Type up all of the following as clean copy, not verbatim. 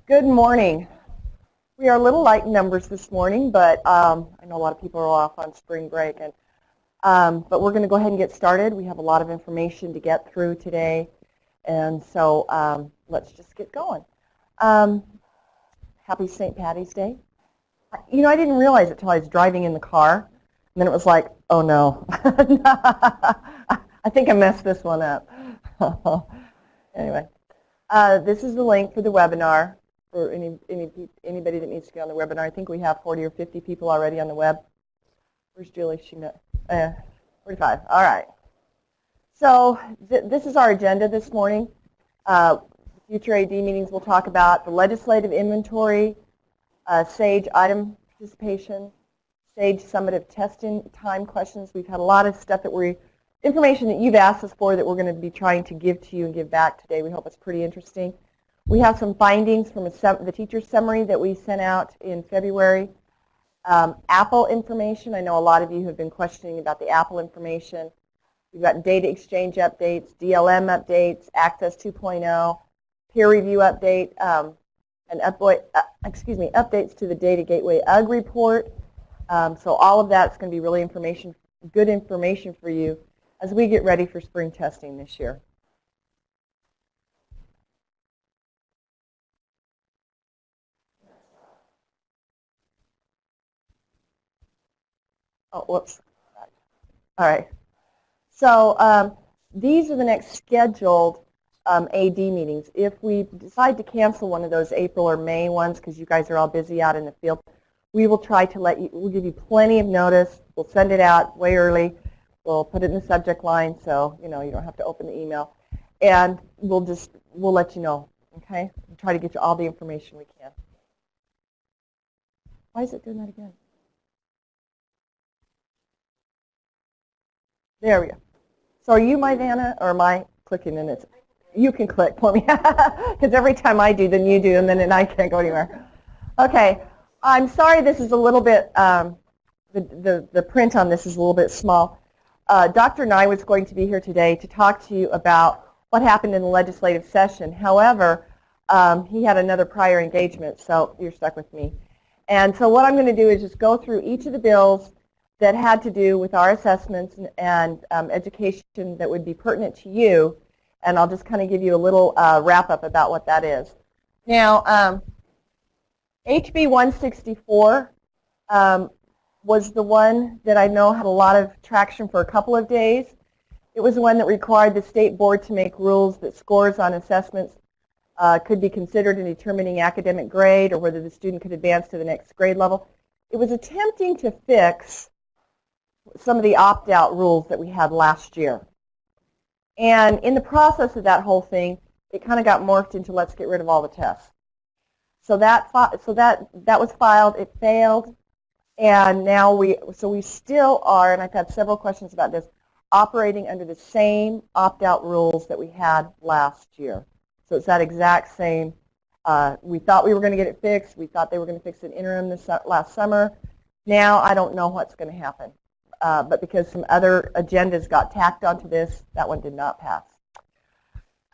Good morning. We are a little light in numbers this morning, but I know a lot of people are off on spring break. But we're going to go ahead and get started. We have a lot of information to get through today, and so let's just get going. Happy St. Patty's Day. You know, I didn't realize it until I was driving in the car, and then it was like, oh no, I think I messed this one up. Anyway, this is the link for the webinar. For anybody that needs to get on the webinar. I think we have 40 or 50 people already on the web. Where's Julie? She met 45. All right. So this is our agenda this morning. Future AD meetings we'll talk about the legislative inventory, SAGE item participation, SAGE summative testing time questions. We've had a lot of stuff information that you've asked us for that we're going to be trying to give to you and give back today. We hope it's pretty interesting. We have some findings from the teacher summary that we sent out in February. Apple information. I know a lot of you have been questioning about the Apple information. We've got data exchange updates, DLM updates, Access 2.0, peer review update, and updates to the Data Gateway UGG report. So all of that's going to be really good information for you as we get ready for spring testing this year. Oh, whoops. All right. So these are the next scheduled AD meetings. If we decide to cancel one of those April or May ones because you guys are all busy out in the field, we will try to we'll give you plenty of notice. We'll send it out way early. We'll put it in the subject line so you don't have to open the email. And we'll let you know, okay? We'll try to get you all the information we can. Why is it doing that again? There we go. So are you my Vanna, or am I clicking in it? You can click for me, because every time I do, then you do, and then I can't go anywhere. Okay, I'm sorry this is a little bit, the print on this is a little bit small. Dr. Nye was going to be here today to talk to you about what happened in the legislative session. However, he had another prior engagement, so you're stuck with me. And so what I'm going to do is just go through each of the bills that had to do with our assessments and education that would be pertinent to you, and I'll just kind of give you a little wrap-up about what that is. Now, HB 164 was the one that I know had a lot of traction for a couple of days. It was the one that required the state board to make rules that scores on assessments could be considered in determining academic grade or whether the student could advance to the next grade level. It was attempting to fix some of the opt-out rules that we had last year. And in the process of that whole thing, it kind of got morphed into let's get rid of all the tests. So that was filed, it failed, and now we still are, and I've had several questions about this, operating under the same opt-out rules that we had last year. So it's that exact same, we thought we were going to get it fixed, we thought they were going to fix an interim last summer. Now I don't know what's going to happen. But because some other agendas got tacked onto this, that one did not pass.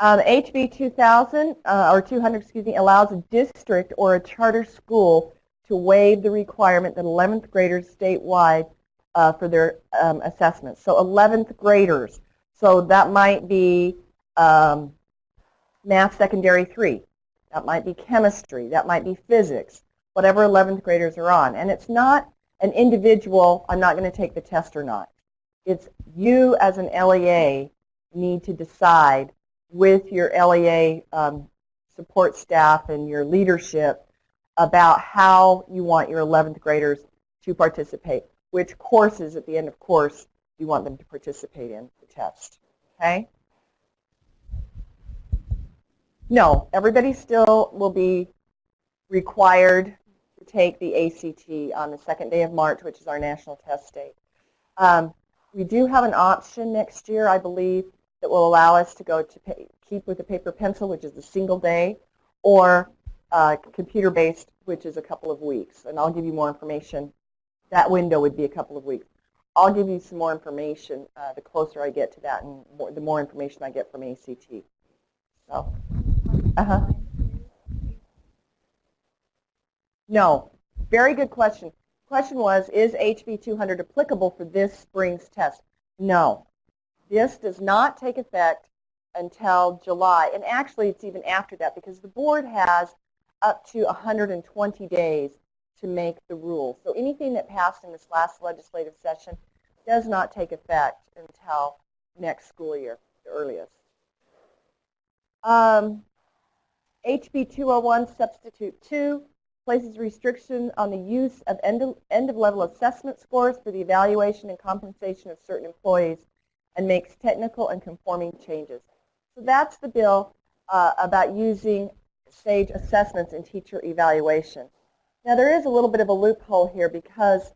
HB 2000, or 200, excuse me, allows a district or a charter school to waive the requirement that 11th graders statewide for their assessments. So 11th graders. So that might be Math Secondary 3. That might be chemistry. That might be physics. Whatever 11th graders are on. And it's not an individual, I'm not going to take the test or not. It's you as an LEA need to decide with your LEA support staff and your leadership about how you want your 11th graders to participate, which courses at the end of course you want them to participate in the test. Okay? No, everybody still will be required to take the ACT on the second day of March, which is our national test date. We do have an option next year, I believe, that will allow us to go to keep with the paper pencil, which is a single day, or computer-based, which is a couple of weeks. And I'll give you more information. That window would be a couple of weeks. I'll give you some more information the closer I get to that and the more information I get from ACT. So, No. Very good question. Question was, is HB 200 applicable for this spring's test? No. This does not take effect until July. And actually, it's even after that because the board has up to 120 days to make the rules. So anything that passed in this last legislative session does not take effect until next school year, the earliest. HB 201 Substitute 2 places restriction on the use of end-of-level assessment scores for the evaluation and compensation of certain employees and makes technical and conforming changes. So that's the bill about using SAGE assessments in teacher evaluation. Now there is a little bit of a loophole here because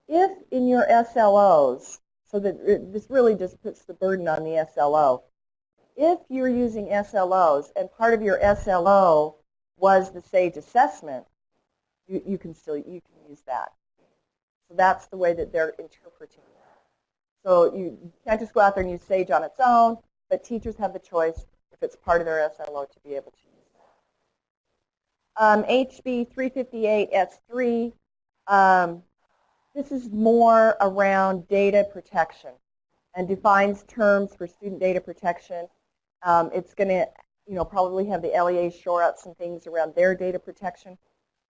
if in your SLOs, so that this really just puts the burden on the SLO, if you're using SLOs and part of your SLO was the SAGE assessment, you can use that. So that's the way that they're interpreting it. So you can't just go out there and use SAGE on its own, but teachers have the choice if it's part of their SLO to be able to use that. HB 358 S3, this is more around data protection and defines terms for student data protection. It's going to, probably have the LEA shore up some things around their data protection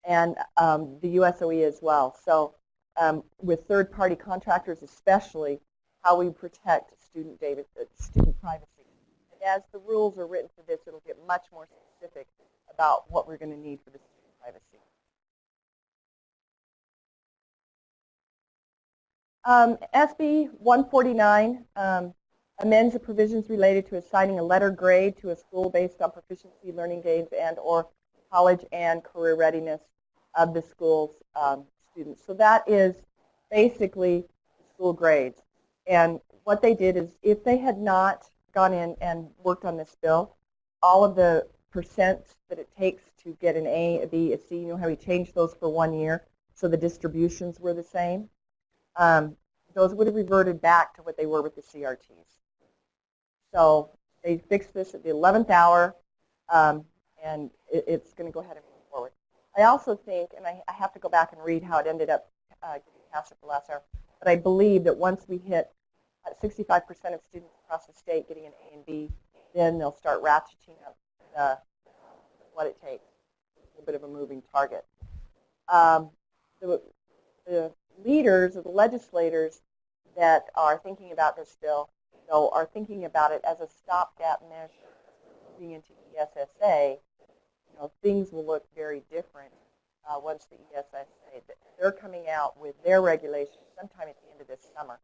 and the USOE as well. So with third-party contractors especially, how we protect student data, student privacy. And as the rules are written for this, it'll get much more specific about what we're going to need for the student privacy. SB 149 amends the provisions related to assigning a letter grade to a school based on proficiency, learning gains, and or college and career readiness of the school's students. So that is basically school grades. And what they did is if they had not gone in and worked on this bill, all of the percents that it takes to get an A, a B, a C, you know how we changed those for 1 year so the distributions were the same? Those would have reverted back to what they were with the CRTs. So they fixed this at the 11th hour, and it's going to go ahead and move forward. I also think, and I have to go back and read how it ended up getting passed at the last hour, but I believe that once we hit 65% of students across the state getting an A and B, then they'll start ratcheting up what it takes. A little bit of a moving target. The leaders or the legislators that are thinking about this bill, though, are thinking about it as a stopgap measure. Moving into ESSA, things will look very different once the ESSA, they're coming out with their regulations sometime at the end of this summer.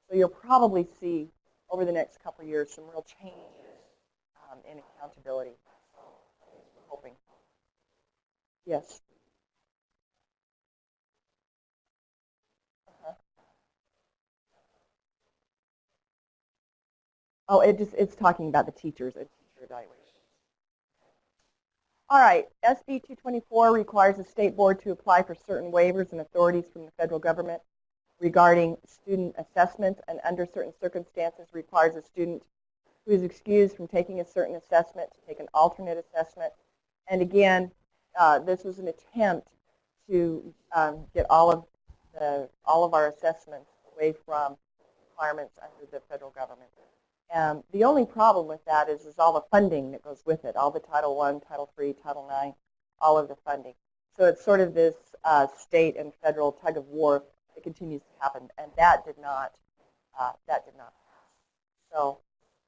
So you'll probably see over the next couple of years some real changes in accountability. I'm hoping. Yes. Oh, it's talking about the teachers and teacher evaluation. All right, SB 224 requires the state board to apply for certain waivers and authorities from the federal government regarding student assessment, and under certain circumstances requires a student who is excused from taking a certain assessment to take an alternate assessment. And again, this was an attempt to get all of our assessments away from requirements under the federal government. The only problem with that is all the funding that goes with it, all the Title I, Title III, Title IX, all of the funding. So it's sort of this state and federal tug of war that continues to happen, and that did not pass. So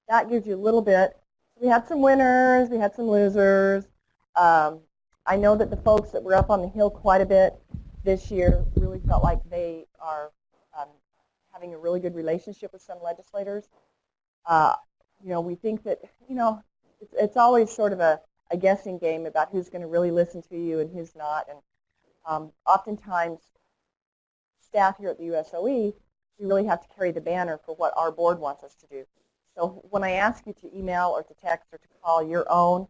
that gives you a little bit. We had some winners, we had some losers. I know that the folks that were up on the Hill quite a bit this year really felt like they are having a really good relationship with some legislators. We think that, it's always sort of a guessing game about who's going to really listen to you and who's not. And oftentimes, staff here at the USOE, we really have to carry the banner for what our board wants us to do. So when I ask you to email or to text or to call your own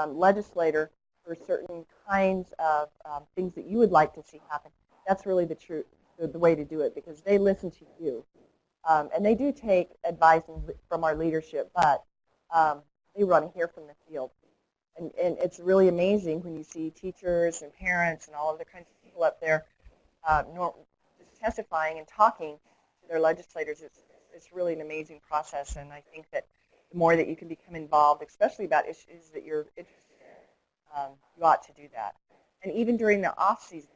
legislator for certain kinds of things that you would like to see happen, that's really the way to do it, because they listen to you. And they do take advice from our leadership, but they want to hear from the field. And it's really amazing when you see teachers and parents and all of the kinds of people up there just testifying and talking to their legislators. It's really an amazing process, and I think that the more that you can become involved, especially about issues that you're interested in, you ought to do that. And even during the off-season,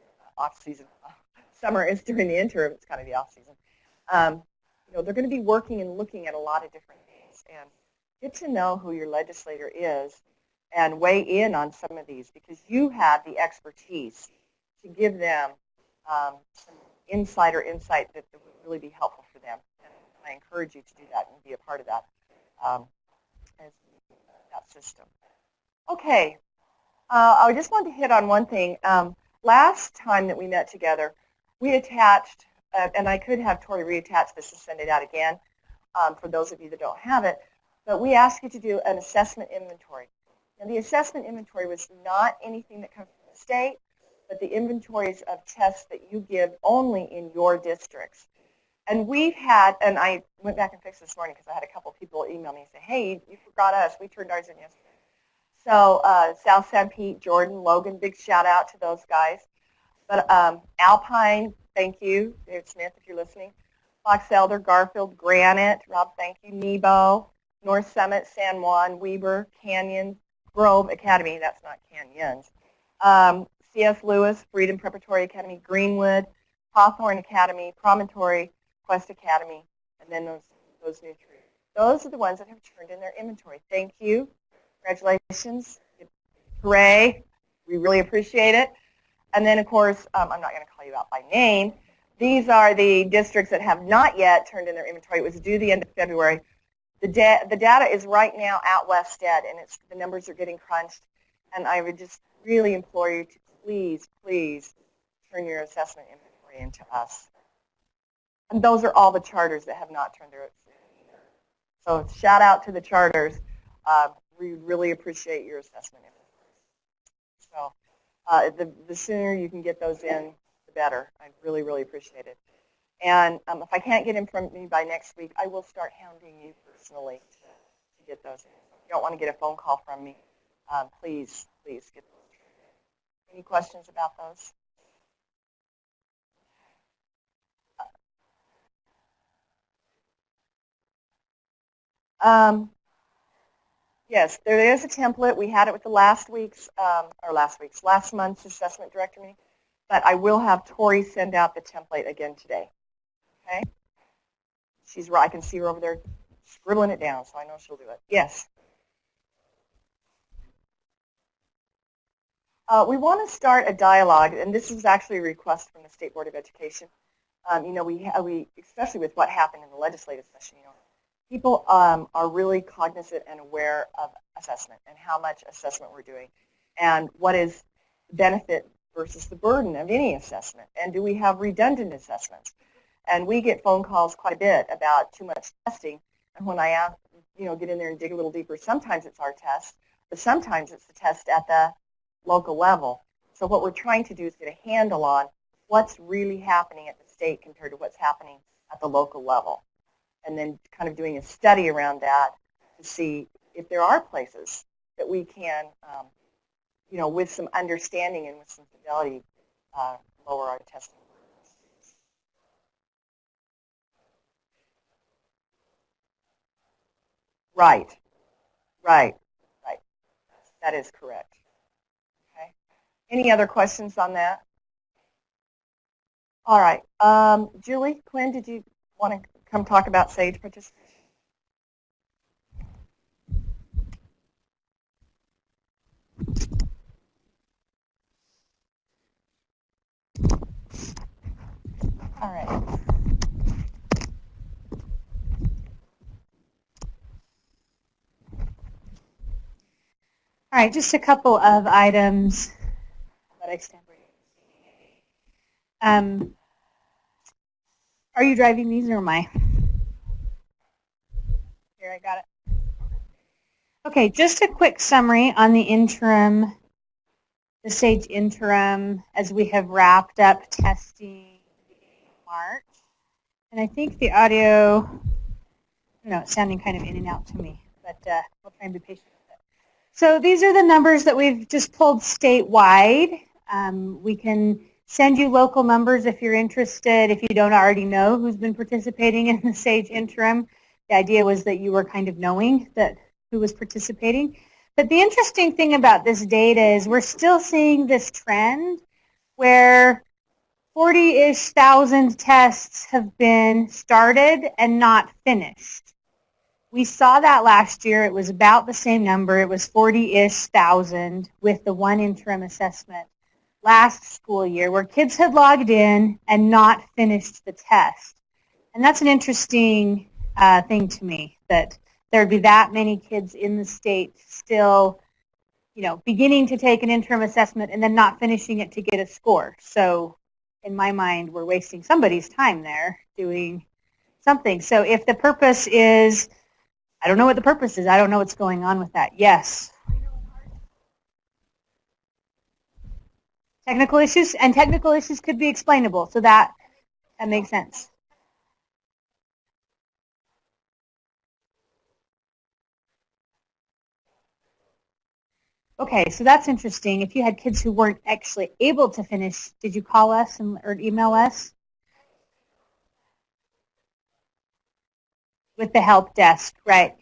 summer is during the interim, it's kind of the off-season, they're going to be working and looking at a lot of different things. And get to know who your legislator is and weigh in on some of these, because you have the expertise to give them some insider insight that would really be helpful for them. And I encourage you to do that and be a part of that, as that system. Okay, I just wanted to hit on one thing. Last time that we met together, we attached, and I could have Tori reattach this and send it out again for those of you that don't have it, but we asked you to do an assessment inventory. And the assessment inventory was not anything that comes from the state, but the inventories of tests that you give only in your districts. And we've had, and I went back and fixed this morning because I had a couple people email me and say, hey, you forgot us. We turned ours in yesterday. So South San Pete, Jordan, Logan, big shout out to those guys. But Alpine, thank you. David Smith, if you're listening. Fox Elder, Garfield, Granite, Rob, thank you. Nebo, North Summit, San Juan, Weber, Canyon, Grove Academy, that's not Canyons. C.S. Lewis, Freedom Preparatory Academy, Greenwood, Hawthorne Academy, Promontory, Quest Academy, and then those new three. Those are the ones that have turned in their inventory. Thank you. Congratulations. Hooray. We really appreciate it. And then, of course, I'm not going to call you out by name. These are the districts that have not yet turned in their inventory. It was due the end of February. The data is right now at WestEd, and the numbers are getting crunched. And I would just really implore you to please, please turn your assessment inventory into us. And those are all the charters that have not turned their inventory. So shout out to the charters. We really appreciate your assessment inventory. So the sooner you can get those in, the better. I really, really appreciate it. And if I can't get in from me by next week, I will start hounding you personally to get those in. If you don't want to get a phone call from me, please, please get those. Any questions about those? Yes, there is a template. We had it with the last month's assessment director meeting, but I will have Tori send out the template again today. Okay? I can see her over there scribbling it down, so I know she'll do it. Yes. We want to start a dialogue, and this is actually a request from the State Board of Education. We especially with what happened in the legislative session, people are really cognizant and aware of assessment and how much assessment we're doing and what is the benefit versus the burden of any assessment, and do we have redundant assessments. And we get phone calls quite a bit about too much testing, and when I ask, get in there and dig a little deeper, sometimes it's our test, but sometimes it's the test at the local level. So what we're trying to do is get a handle on what's really happening at the state compared to what's happening at the local level. And then kind of doing a study around that to see if there are places that we can, with some understanding and with some fidelity, lower our testing. Right. That is correct. Okay. Any other questions on that? All right. Julie, Quinn, did you want to come talk about SAGE participation? All right. All right, just a couple of items. Are you driving these or am I? Here, I got it. Okay, just a quick summary on the interim, the SAGE interim, as we have wrapped up testing in March. And I think the audio, it's sounding kind of in and out to me, but we'll try and be patient with it. So these are the numbers that we've just pulled statewide. We can send you local numbers if you're interested, if you don't already know who's been participating in the SAGE interim. The idea was that you were kind of knowing that who was participating. But the interesting thing about this data is we're still seeing this trend where 40-ish thousand tests have been started and not finished. We saw that last year. It was about the same number. It was 40-ish thousand with the one interim assessment last school year where kids had logged in and not finished the test. And that's an interesting thing to me, that there would be that many kids in the state still, you know, beginning to take an interim assessment and then not finishing it to get a score. So in my mind, we're wasting somebody's time there doing something. So if the purpose is, I don't know what the purpose is. I don't know what's going on with that. Yes. Technical issues, and technical issues could be explainable, so that makes sense. Okay, so that's interesting. If you had kids who weren't actually able to finish, did you call us or email us? With the help desk, right.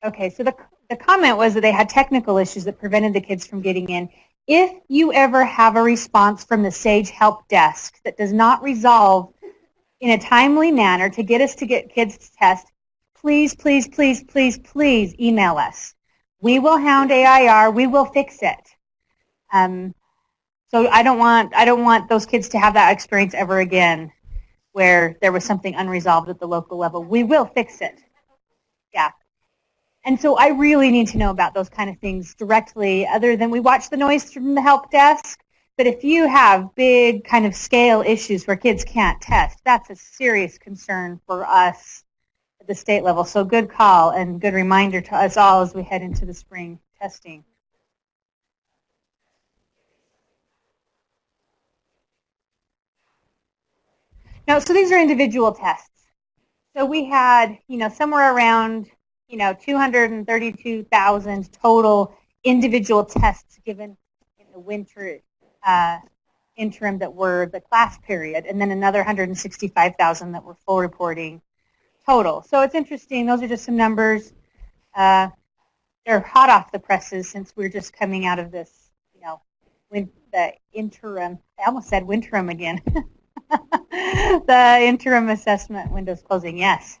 Okay, so the comment was that they had technical issues that prevented the kids from getting in. If you ever have a response from the SAGE help desk that does not resolve in a timely manner to get us to get kids to test, please, please, please, please, please email us. We will hound AIR. We will fix it. So I don't want those kids to have that experience ever again where there was something unresolved at the local level. We will fix it. Yeah. And so I really need to know about those kind of things directly, other than we watch the noise from the help desk. But if you have big kind of scale issues where kids can't test, that's a serious concern for us at the state level. So good call and good reminder to us all as we head into the spring testing. No, so these are individual tests. So we had, you know, somewhere around, you know, 232,000 total individual tests given in the winter interim that were the class period, and then another 165,000 that were full reporting total. So it's interesting. Those are just some numbers. They're hot off the presses since we're just coming out of this, you know, the interim. I almost said winterim again. The interim assessment window's closing. Yes.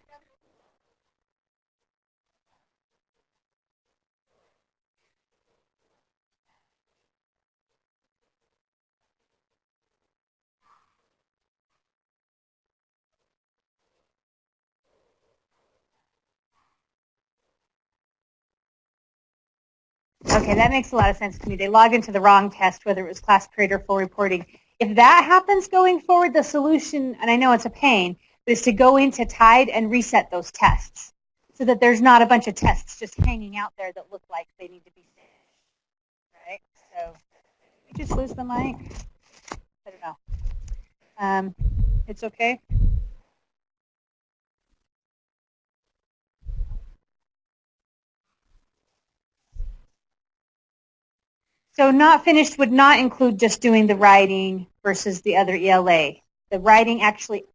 Okay, that makes a lot of sense to me. They log into the wrong test, whether it was class period or full reporting. If that happens going forward, the solution, and I know it's a pain, but is to go into TIDE and reset those tests so that there's not a bunch of tests just hanging out there that look like they need to be finished. Right? So, did you just lose the mic? I don't know. It's okay. So not finished would not include just doing the writing versus the other ELA. The writing actually,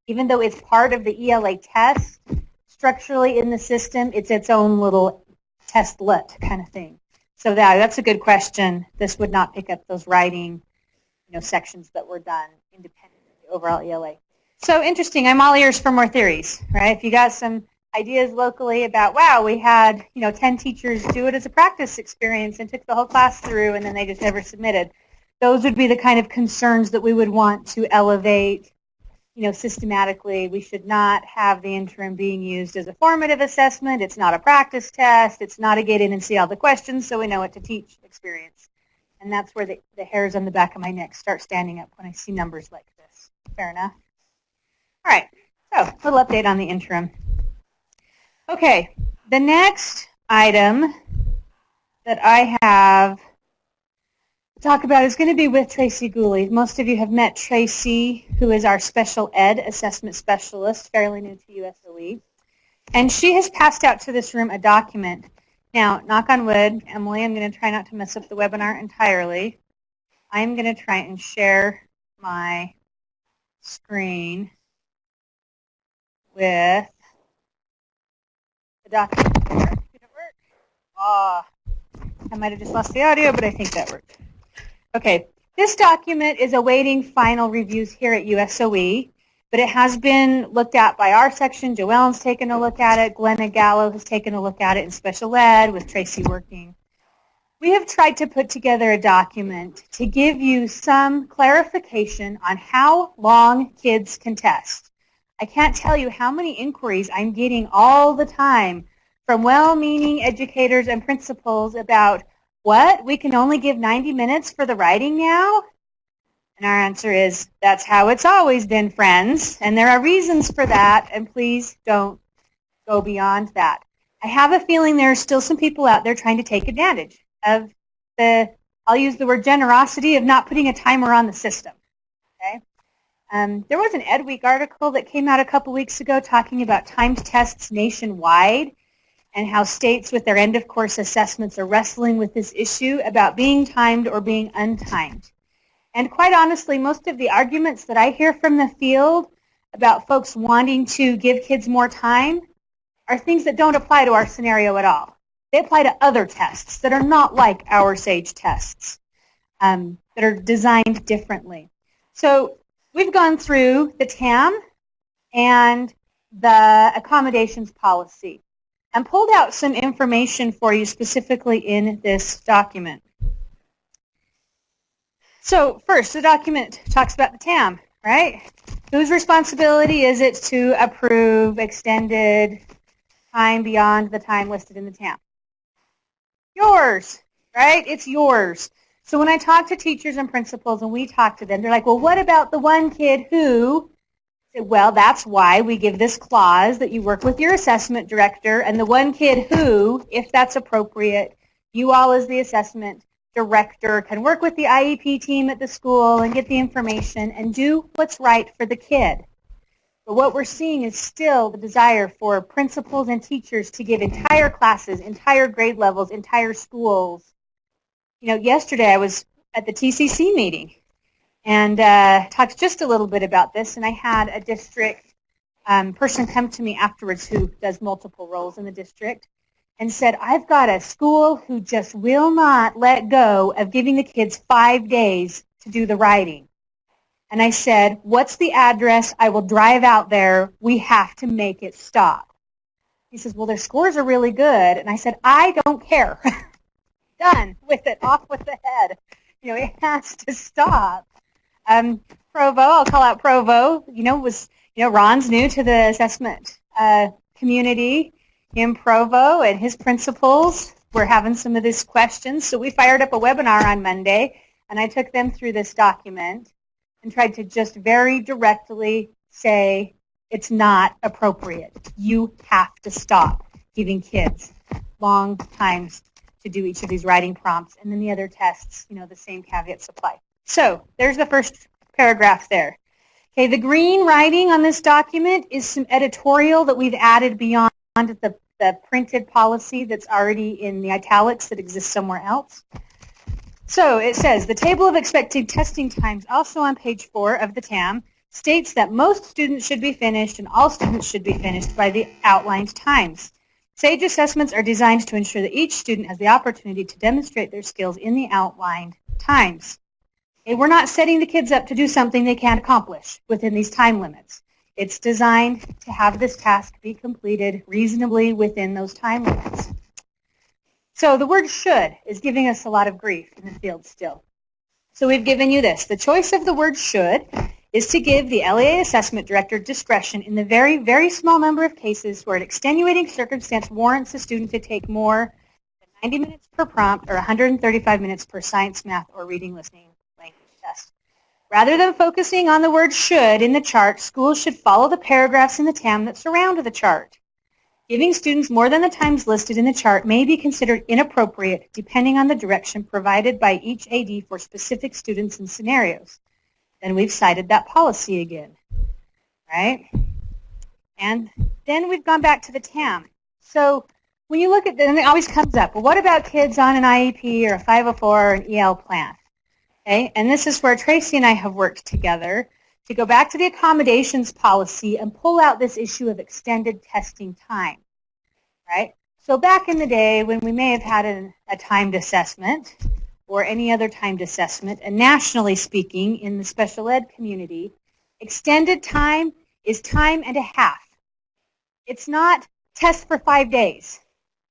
even though it's part of the ELA test, structurally in the system, it's its own little testlet kind of thing. So that's a good question. This would not pick up those writing, you know, sections that were done independently of the overall ELA. So interesting. I'm all ears for more theories, right? If you got some ideas locally about, wow, we had, you know, 10 teachers do it as a practice experience and took the whole class through and then they just never submitted. Those would be the kind of concerns that we would want to elevate, you know, systematically. We should not have the interim being used as a formative assessment. It's not a practice test. It's not a get in and see all the questions so we know what to teach experience. And that's where the hairs on the back of my neck start standing up when I see numbers like this. Fair enough? All right, so a little update on the interim. Okay, the next item that I have talk about is going to be with Tracy Gooley. Most of you have met Tracy, who is our special ed assessment specialist, fairly new to USOE. And she has passed out to this room a document. Now, knock on wood, Emily, I'm going to try not to mess up the webinar entirely. I'm going to try and share my screen with the document here. Did it work? I might have just lost the audio, but I think that worked. Okay, this document is awaiting final reviews here at USOE, but it has been looked at by our section. Joelle's taken a look at it. Glenna Gallo has taken a look at it in special ed with Tracy working. We have tried to put together a document to give you some clarification on how long kids can test. I can't tell you how many inquiries I'm getting all the time from well-meaning educators and principals about, what, we can only give 90 minutes for the writing now? And our answer is, that's how it's always been, friends. And there are reasons for that, and please don't go beyond that. I have a feeling there are still some people out there trying to take advantage of I'll use the word generosity, of not putting a timer on the system. Okay? There was an Ed Week article that came out a couple weeks ago talking about timed tests nationwide, and how states with their end-of-course assessments are wrestling with this issue about being timed or being untimed. And quite honestly, most of the arguments that I hear from the field about folks wanting to give kids more time are things that don't apply to our scenario at all. They apply to other tests that are not like our SAGE tests, that are designed differently. So we've gone through the TAM and the accommodations policy and pulled out some information for you specifically in this document. So first, the document talks about the TAM, right? Whose responsibility is it to approve extended time beyond the time listed in the TAM? Yours, right? It's yours. So when I talk to teachers and principals and we talk to them, they're like, well, what about the one kid who? Well, that's why we give this clause that you work with your assessment director and the one kid who, if that's appropriate, you all as the assessment director can work with the IEP team at the school and get the information and do what's right for the kid. But what we're seeing is still the desire for principals and teachers to give entire classes, entire grade levels, entire schools. You know, yesterday I was at the TCC meeting and talked just a little bit about this, and I had a district person come to me afterwards who does multiple roles in the district and said, I've got a school who just will not let go of giving the kids 5 days to do the writing. And I said, what's the address? I will drive out there. We have to make it stop. He says, well, their scores are really good. And I said, I don't care. Done with it, off with the head. You know, it has to stop. Provo, I'll call out Provo, Ron's new to the assessment community in Provo, and his principals were having some of these questions. So we fired up a webinar on Monday, and I took them through this document and tried to just very directly say it's not appropriate. You have to stop giving kids long times to do each of these writing prompts, and then the other tests, the same caveats apply. So there's the first paragraph there. Okay, the green writing on this document is some editorial that we've added beyond the printed policy that's already in the italics that exists somewhere else. So it says, the table of expected testing times, also on page 4 of the TAM, states that most students should be finished and all students should be finished by the outlined times. SAGE assessments are designed to ensure that each student has the opportunity to demonstrate their skills in the outlined times. Okay, we're not setting the kids up to do something they can't accomplish within these time limits. It's designed to have this task be completed reasonably within those time limits. So the word should is giving us a lot of grief in the field still. So we've given you this. The choice of the word should is to give the LEA assessment director discretion in the very, very small number of cases where an extenuating circumstance warrants a student to take more than 90 minutes per prompt or 135 minutes per science, math, or reading, listening, language test. Rather than focusing on the word should in the chart, schools should follow the paragraphs in the TAM that surround the chart. Giving students more than the times listed in the chart may be considered inappropriate depending on the direction provided by each AD for specific students and scenarios. Then we've cited that policy again, right? And then we've gone back to the TAM. So when you look at this, it always comes up, well, what about kids on an IEP or a 504 or an EL plan? Okay, and this is where Tracy and I have worked together to go back to the accommodations policy and pull out this issue of extended testing time, right? So back in the day when we may have had a timed assessment or any other timed assessment, and nationally speaking in the special ed community, extended time is time and a half. It's not test for 5 days.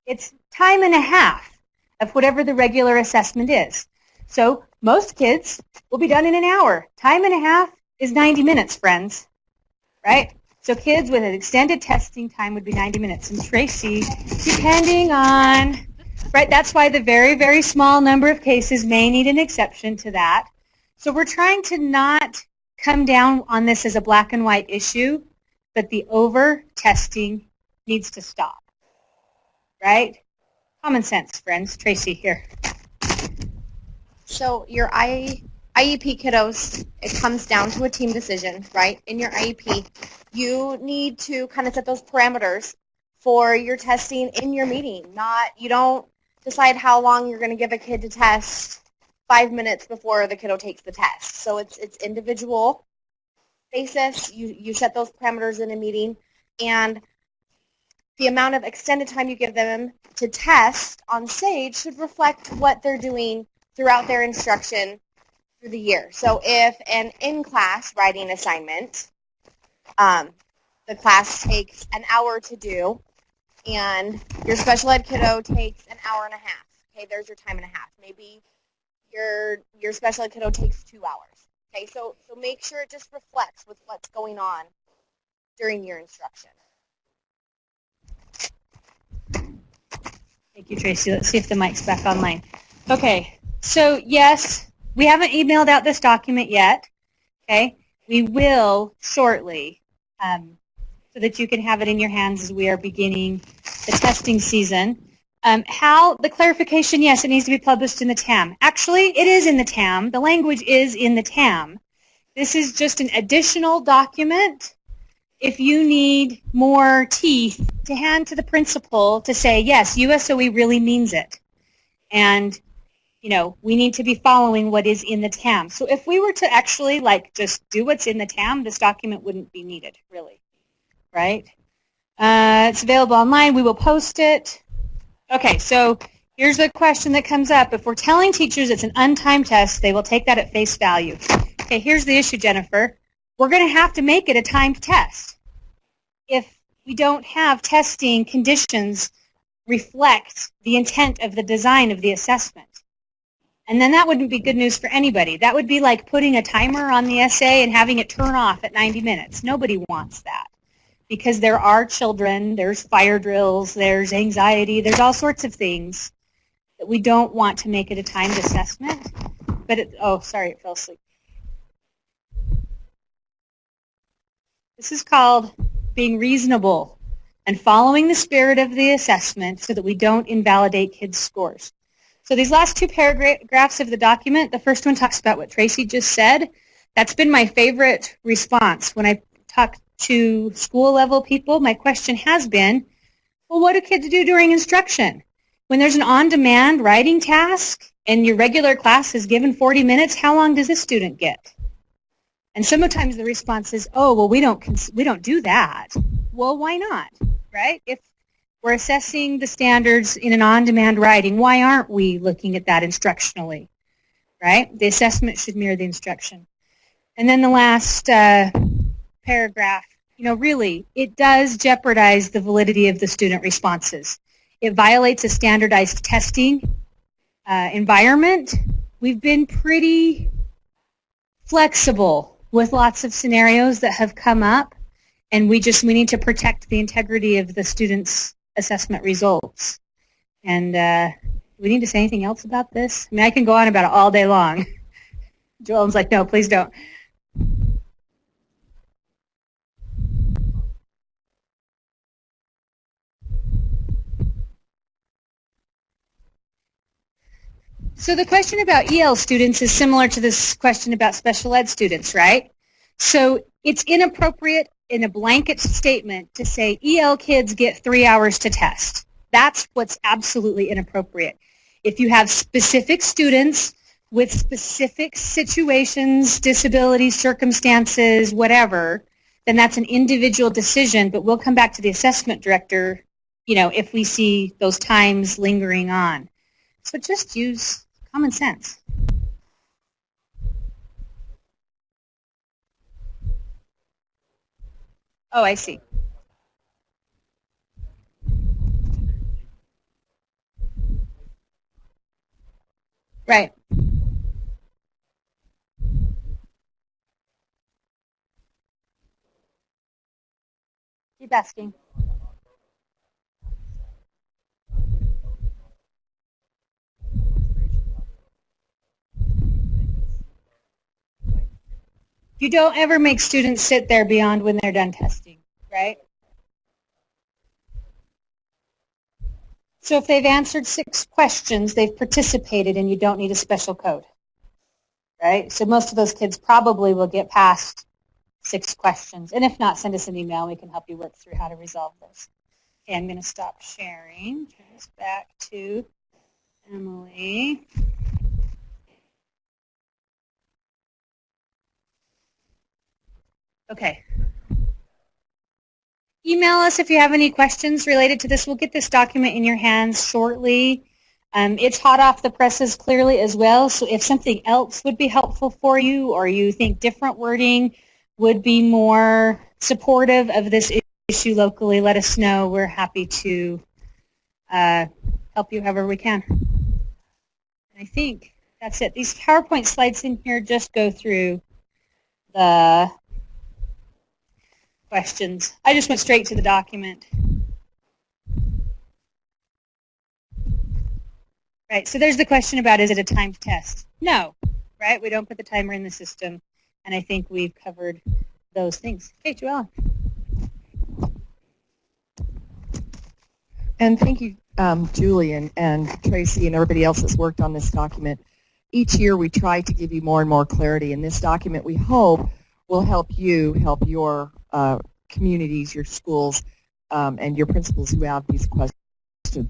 It's time and a half of whatever the regular assessment is. So most kids will be done in an hour. Time and a half is 90 minutes, friends, right? So kids with an extended testing time would be 90 minutes. And Tracy, depending on, right, that's why the very, very small number of cases may need an exception to that. So we're trying to not come down on this as a black and white issue, but the over-testing needs to stop, right? Common sense, friends. Tracy, here. So your IEP kiddos, it comes down to a team decision, right? In your IEP, you need to kind of set those parameters for your testing in your meeting. You don't decide how long you're going to give a kid to test 5 minutes before the kiddo takes the test. So it's individual basis. You set those parameters in a meeting, and the amount of extended time you give them to test on stage should reflect what they're doing throughout their instruction through the year. So if an in-class writing assignment, the class takes an hour to do, and your special ed kiddo takes an hour and a half, okay, there's your time and a half. Maybe your special ed kiddo takes 2 hours. Okay, so make sure it just reflects with what's going on during your instruction. Thank you, Tracy. Let's see if the mic's back online. Okay, so yes, we haven't emailed out this document yet. Okay, we will shortly, so that you can have it in your hands as we are beginning the testing season. How the clarification, yes, it needs to be published in the TAM. Actually, it is in the TAM. The language is in the TAM. This is just an additional document if you need more teeth to hand to the principal to say, yes, USOE really means it. And, you know, we need to be following what is in the TAM. So if we were to actually, like, just do what's in the TAM, this document wouldn't be needed, really, right? It's available online. We will post it. Okay, so here's the question that comes up. If we're telling teachers it's an untimed test, they will take that at face value. Okay, here's the issue, Jennifer. We're going to have to make it a timed test if we don't have testing conditions reflect the intent of the design of the assessment. And then that wouldn't be good news for anybody. That would be like putting a timer on the essay and having it turn off at 90 minutes. Nobody wants that. Because there are children, there's fire drills, there's anxiety, there's all sorts of things that we don't want to make it a timed assessment. But oh, sorry, it fell asleep. This is called being reasonable and following the spirit of the assessment so that we don't invalidate kids' scores. So these last two paragraphs of the document, the first one talks about what Tracy just said. That's been my favorite response when I talk to school level people. My question has been, well, what do kids do during instruction? When there's an on-demand writing task and your regular class is given 40 minutes, how long does this student get? And sometimes the response is, oh, well, we don't do that. Well, why not, right? If we're assessing the standards in an on-demand writing, why aren't we looking at that instructionally, right? The assessment should mirror the instruction. And then the last paragraph, you know, really, it does jeopardize the validity of the student responses. It violates a standardized testing environment. We've been pretty flexible with lots of scenarios that have come up, and we need to protect the integrity of the students' assessment results. And do we need to say anything else about this? I mean, I can go on about it all day long. Joel's like, no, please don't. So the question about EL students is similar to this question about special ed students, right? So it's inappropriate in a blanket statement to say EL kids get 3 hours to test. That's what's absolutely inappropriate. If you have specific students with specific situations, disabilities, circumstances, whatever, then that's an individual decision, but we'll come back to the assessment director, you know, if we see those times lingering on. So just use common sense. Oh, I see. Right. Keep asking. You don't ever make students sit there beyond when they're done testing, right? So if they've answered 6 questions, they've participated and you don't need a special code, right? So most of those kids probably will get past 6 questions. And if not, send us an email. We can help you work through how to resolve this. Okay, I'm going to stop sharing. Turn this back to Emily. Okay. Email us if you have any questions related to this. We'll get this document in your hands shortly. It's hot off the presses clearly as well, so if something else would be helpful for you or you think different wording would be more supportive of this issue locally, let us know. We're happy to help you however we can. And I think that's it. These PowerPoint slides in here just go through the questions. I just went straight to the document. Right, so there's the question about, is it a timed test? No, right? We don't put the timer in the system, and I think we've covered those things. Okay, Joelle. And thank you, Julie and Tracy and everybody else that's worked on this document. Each year we try to give you more and more clarity, and this document we hope will help you help your communities, your schools, and your principals who have these questions. That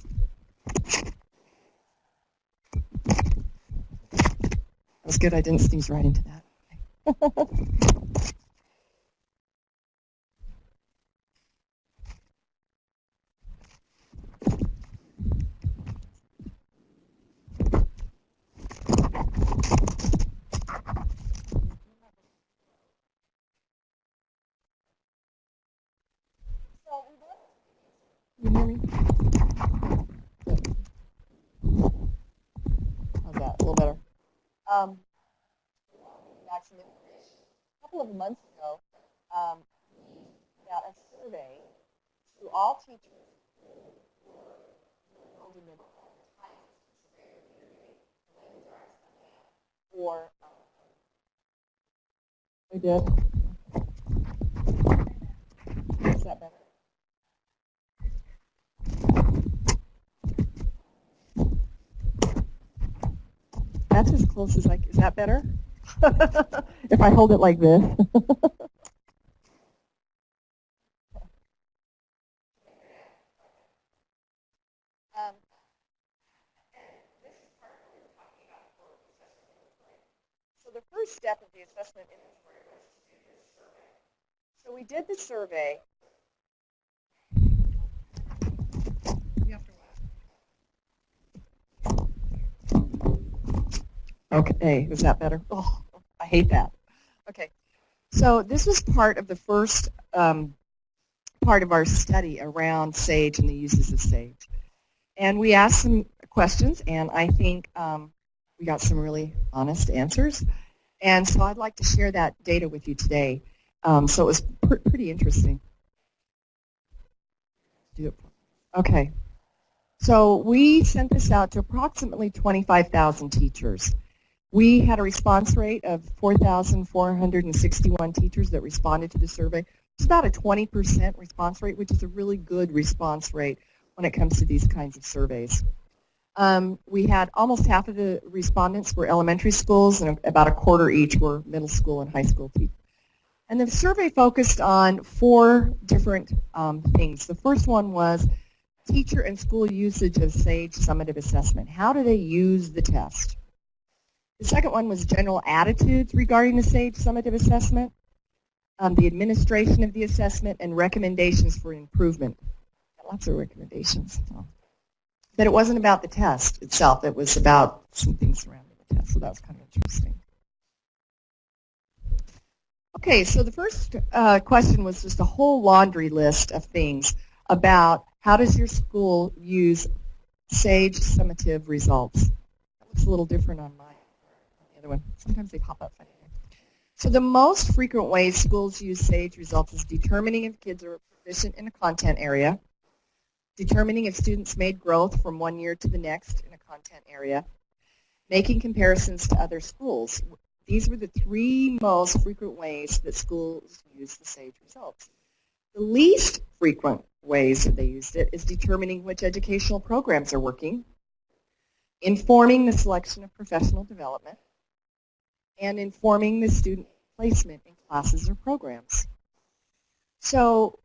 was good. I didn't sneeze right into that. Can you hear me? How's that? A little better. Got some information. A couple of months ago, got a survey to all teachers or we did. Is that better? That's as close as I can. Is that better? If I hold it like this. So the first step of the assessment inventory was to do this survey. So we did the survey. Okay, is that better? Oh, I hate that. Okay, so this was part of the first part of our study around SAGE and the uses of SAGE. And we asked some questions, and I think we got some really honest answers. And so I'd like to share that data with you today. So it was pretty interesting. Okay. So we sent this out to approximately 25,000 teachers. We had a response rate of 4,461 teachers that responded to the survey. It's about a 20% response rate, which is a really good response rate when it comes to these kinds of surveys. We had almost half of the respondents were elementary schools, and about a quarter each were middle school and high school teachers. And the survey focused on 4 different things. The first one was teacher and school usage of SAGE summative assessment. How do they use the test? The second one was general attitudes regarding the SAGE summative assessment, the administration of the assessment, and recommendations for improvement. Got lots of recommendations. But it wasn't about the test itself. It was about some things surrounding the test, so that was kind of interesting. Okay, so the first question was just a whole laundry list of things about how does your school use SAGE summative results. That looks a little different on the other one. Sometimes they pop up funny. So the most frequent ways schools use SAGE results is determining if kids are proficient in a content area, determining if students made growth from one year to the next in a content area, making comparisons to other schools. These were the 3 most frequent ways that schools use the SAGE results. The least frequent ways that they used it is determining which educational programs are working, informing the selection of professional development, and informing the student placement in classes or programs. So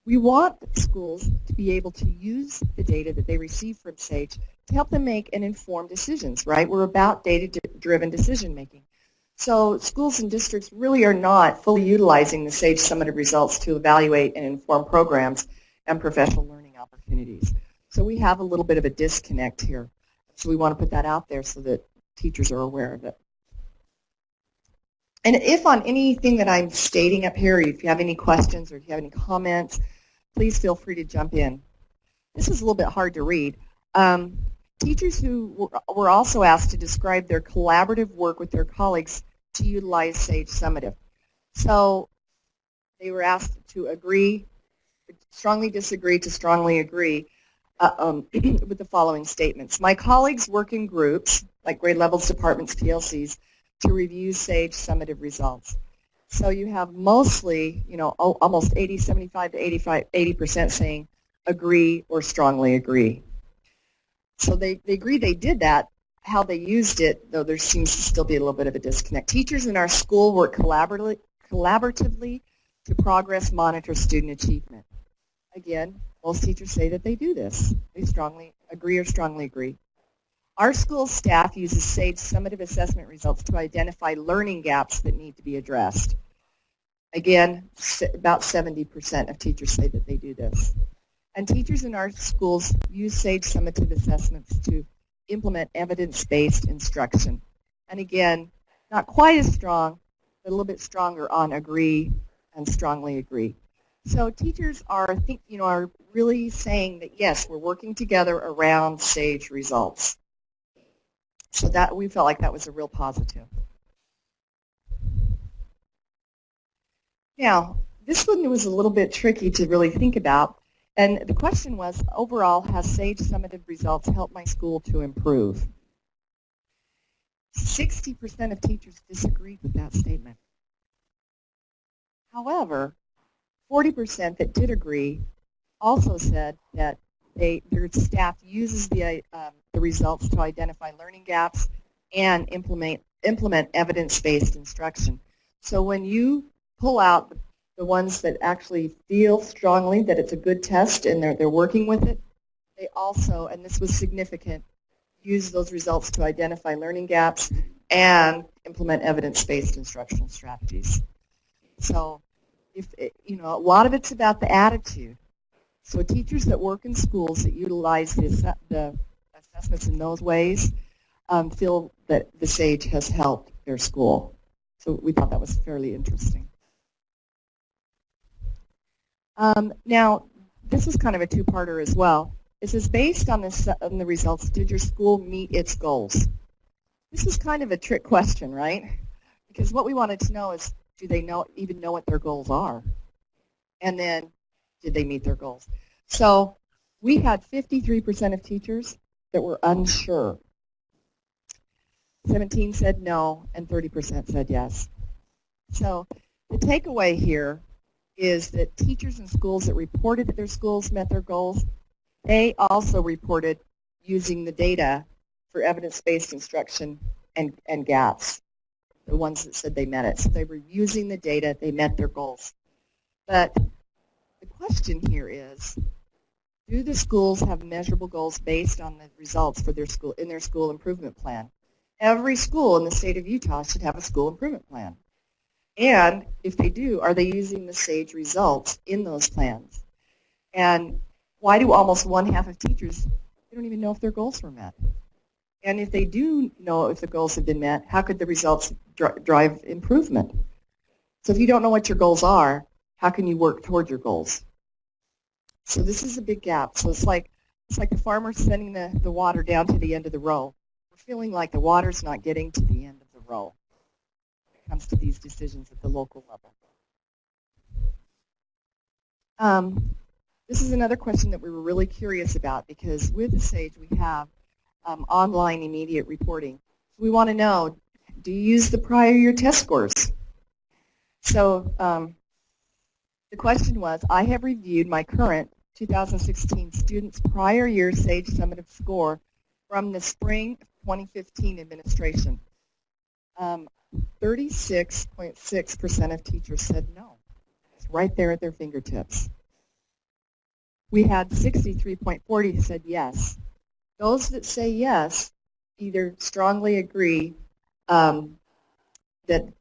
we want schools to be able to use the data that they receive from SAGE to help them make and informed decisions, right? We're about data-driven decision making. So schools and districts really are not fully utilizing the SAGE summative results to evaluate and inform programs and professional learning opportunities. So we have a little bit of a disconnect here. So we want to put that out there so that teachers are aware of it. And if on anything that I'm stating up here, if you have any questions or if you have any comments, please feel free to jump in. This is a little bit hard to read. Teachers who were also asked to describe their collaborative work with their colleagues to utilize SAGE summative. So they were asked to agree, strongly disagree, to strongly agree with the following statements. My colleagues work in groups, like grade levels, departments, PLCs, to review SAGE summative results. So you have mostly, almost 75 to 80% saying agree or strongly agree. So they agree they did that. How they used it, though, there seems to still be a little bit of a disconnect. Teachers in our school work collaboratively to progress monitor student achievement. Again, most teachers say that they do this. They strongly agree or strongly agree. Our school staff uses SAGE summative assessment results to identify learning gaps that need to be addressed. Again, about 70% of teachers say that they do this. And teachers in our schools use SAGE summative assessments to implement evidence-based instruction. And again, not quite as strong, but a little bit stronger on agree and strongly agree. So teachers are really saying that yes, we're working together around SAGE results. So that we felt like that was a real positive. Now, this one was a little bit tricky to really think about. And the question was, overall, has SAGE summative results helped my school to improve? 60% of teachers disagreed with that statement. However, 40% that did agree also said that their staff uses the results to identify learning gaps and implement evidence-based instruction. So when you pull out the ones that actually feel strongly that it's a good test and they're working with it, they also, and this was significant, use those results to identify learning gaps and implement evidence-based instructional strategies. So, a lot of it's about the attitude. So teachers that work in schools that utilize the assessments in those ways feel that the SAGE has helped their school. So we thought that was fairly interesting. Now, this is kind of a two-parter as well. It says, based on the results, did your school meet its goals? This is kind of a trick question, right? Because what we wanted to know is, do they even know what their goals are? And then, did they meet their goals? So we had 53% of teachers that were unsure. 17 said no, and 30% said yes. So the takeaway here is that teachers in schools that reported that their schools met their goals, they also reported using the data for evidence-based instruction and gaps, the ones that said they met it. So they were using the data, they met their goals. But the question here is, do the schools have measurable goals based on the results for their school in their school improvement plan? Every school in the state of Utah should have a school improvement plan. And if they do, are they using the SAGE results in those plans? And why do almost one half of teachers, they don't even know if their goals were met? And if they do know if the goals have been met, how could the results drive improvement? So if you don't know what your goals are, how can you work toward your goals? So this is a big gap. So it's like the farmer sending the water down to the end of the row. We're feeling like the water's not getting to the end of the row when it comes to these decisions at the local level. This is another question that we were really curious about, because with the SAGE we have online immediate reporting. We want to know, do you use the prior year test scores? So the question was, I have reviewed my current 2016 students' prior year SAGE summative score from the spring 2015 administration. 36.6% of teachers said no. It's right there at their fingertips. We had 63.40% who said yes. Those that say yes either strongly agree that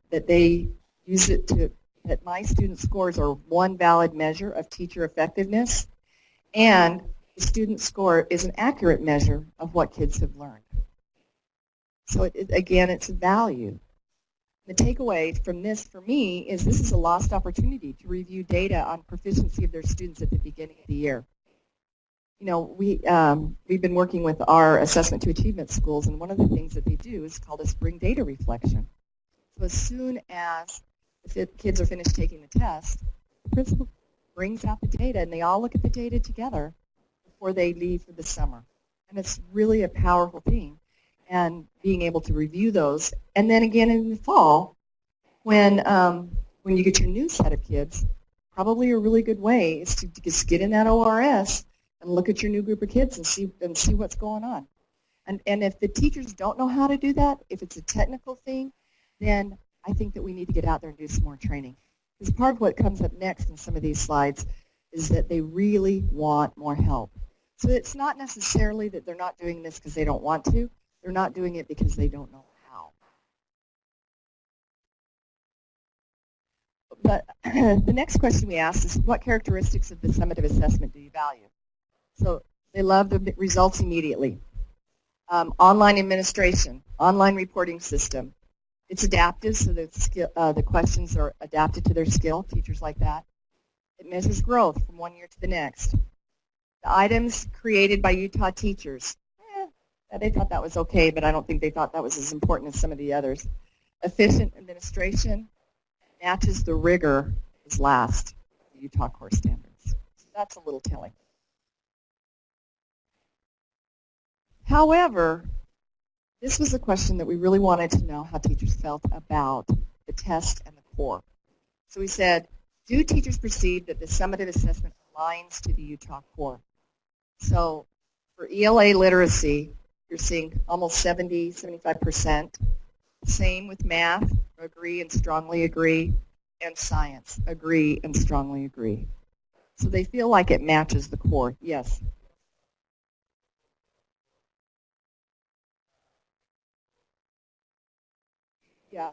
they use it that my student scores are one valid measure of teacher effectiveness, and the student score is an accurate measure of what kids have learned. So again, it's a value. The takeaway from this for me is this is a lost opportunity to review data on proficiency of their students at the beginning of the year. You know, we've been working with our assessment to achievement schools, and one of the things that they do is called a spring data reflection. So as soon as the kids are finished taking the test, the principal brings out the data, and they all look at the data together before they leave for the summer. And it's really a powerful thing, and being able to review those. And then again in the fall, when you get your new set of kids, probably a really good way is to just get in that ORS and look at your new group of kids and see what's going on. And if the teachers don't know how to do that, if it's a technical thing, then I think that we need to get out there and do some more training. Because part of what comes up next in some of these slides is that they really want more help. So it's not necessarily that they're not doing this because they don't want to. They're not doing it because they don't know how. But the next question we asked is, what characteristics of the summative assessment do you value? So they love the results immediately. Online administration, online reporting system. It's adaptive, so the questions are adapted to their skill, teachers like that. It measures growth from one year to the next. The items created by Utah teachers. They thought that was okay, but I don't think they thought that was as important as some of the others. Efficient administration matches the rigor is last, the Utah core standards. So that's a little telling. However, this was a question that we really wanted to know how teachers felt about the test and the core. So we said, do teachers perceive that the summative assessment aligns to the Utah core? So for ELA literacy, you're seeing almost 75%. Same with math, agree and strongly agree, and science, agree and strongly agree. So they feel like it matches the core, yes. Yeah.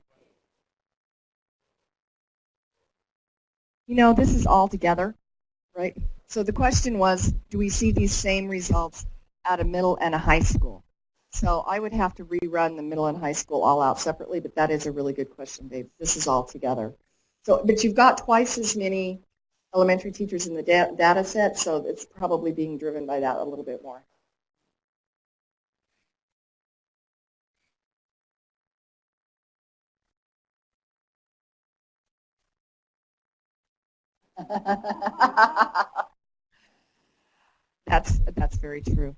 You know, this is all together, right? So the question was, do we see these same results at a middle and a high school? So I would have to rerun the middle and high school all out separately, but that is a really good question, Dave. This is all together. So, but you've got twice as many elementary teachers in the data set, so it's probably being driven by that a little bit more. That's very true.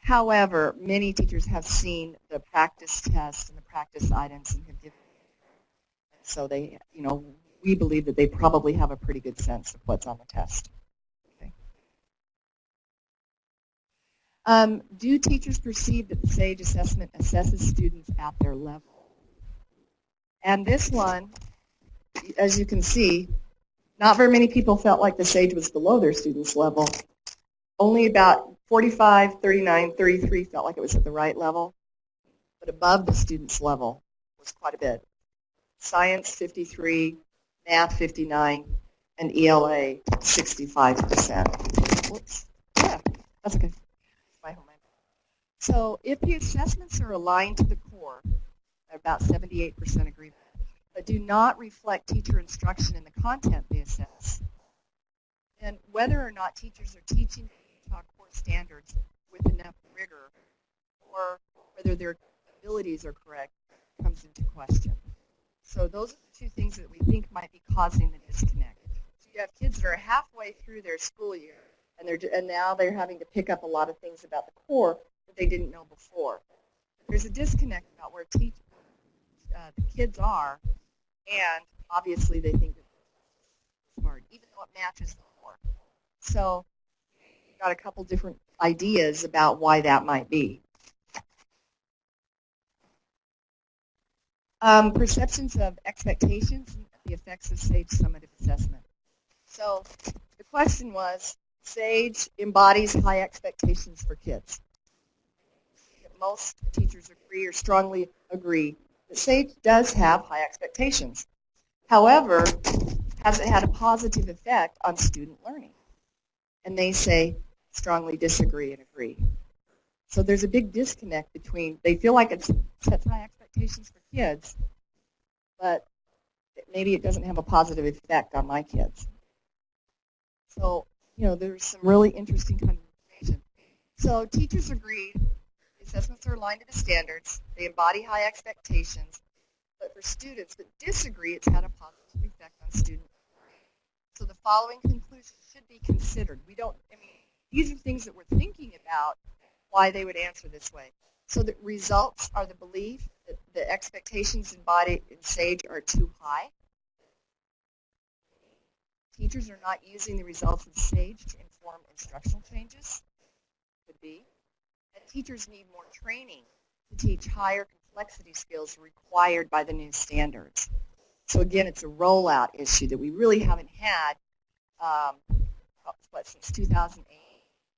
However, many teachers have seen the practice tests and the practice items and have given. So they, you know, we believe that they probably have a pretty good sense of what's on the test. Okay. Do teachers perceive that the SAGE assessment assesses students at their level? And this one, as you can see, not very many people felt like the SAGE was below their students' level. Only about 45, 39, 33 felt like it was at the right level, but above the students' level was quite a bit. Science, 53, math, 59, and ELA, 65%. Whoops. Yeah, that's okay. My home. So if the assessments are aligned to the core, about 78% agreement, but do not reflect teacher instruction in the content they assess, then whether or not teachers are teaching our core standards with enough rigor or whether their abilities are correct comes into question. So those are the two things that we think might be causing the disconnect. So you have kids that are halfway through their school year, and now they're having to pick up a lot of things about the core that they didn't know before. There's a disconnect about where the kids are, and obviously they think that it's hard, even though it matches the core. So we've got a couple different ideas about why that might be. Perceptions of expectations and the effects of SAGE summative assessment. So the question was, SAGE embodies high expectations for kids. Most teachers agree or strongly agree that SAGE does have high expectations. However, has it had a positive effect on student learning? And they say strongly disagree and agree. So there's a big disconnect between, they feel like it sets high expectations for kids, but maybe it doesn't have a positive effect on my kids. So, there's some really interesting kind of information. So teachers agreed the assessments are aligned to the standards, they embody high expectations, but for students that disagree, it's had a positive effect on students. So the following conclusions should be considered. These are things that we're thinking about why they would answer this way. So the results are the belief that the expectations embodied in SAGE are too high. Teachers are not using the results of SAGE to inform instructional changes. Could be. And teachers need more training to teach higher complexity skills required by the new standards. So again, it's a rollout issue that we really haven't had since 2008.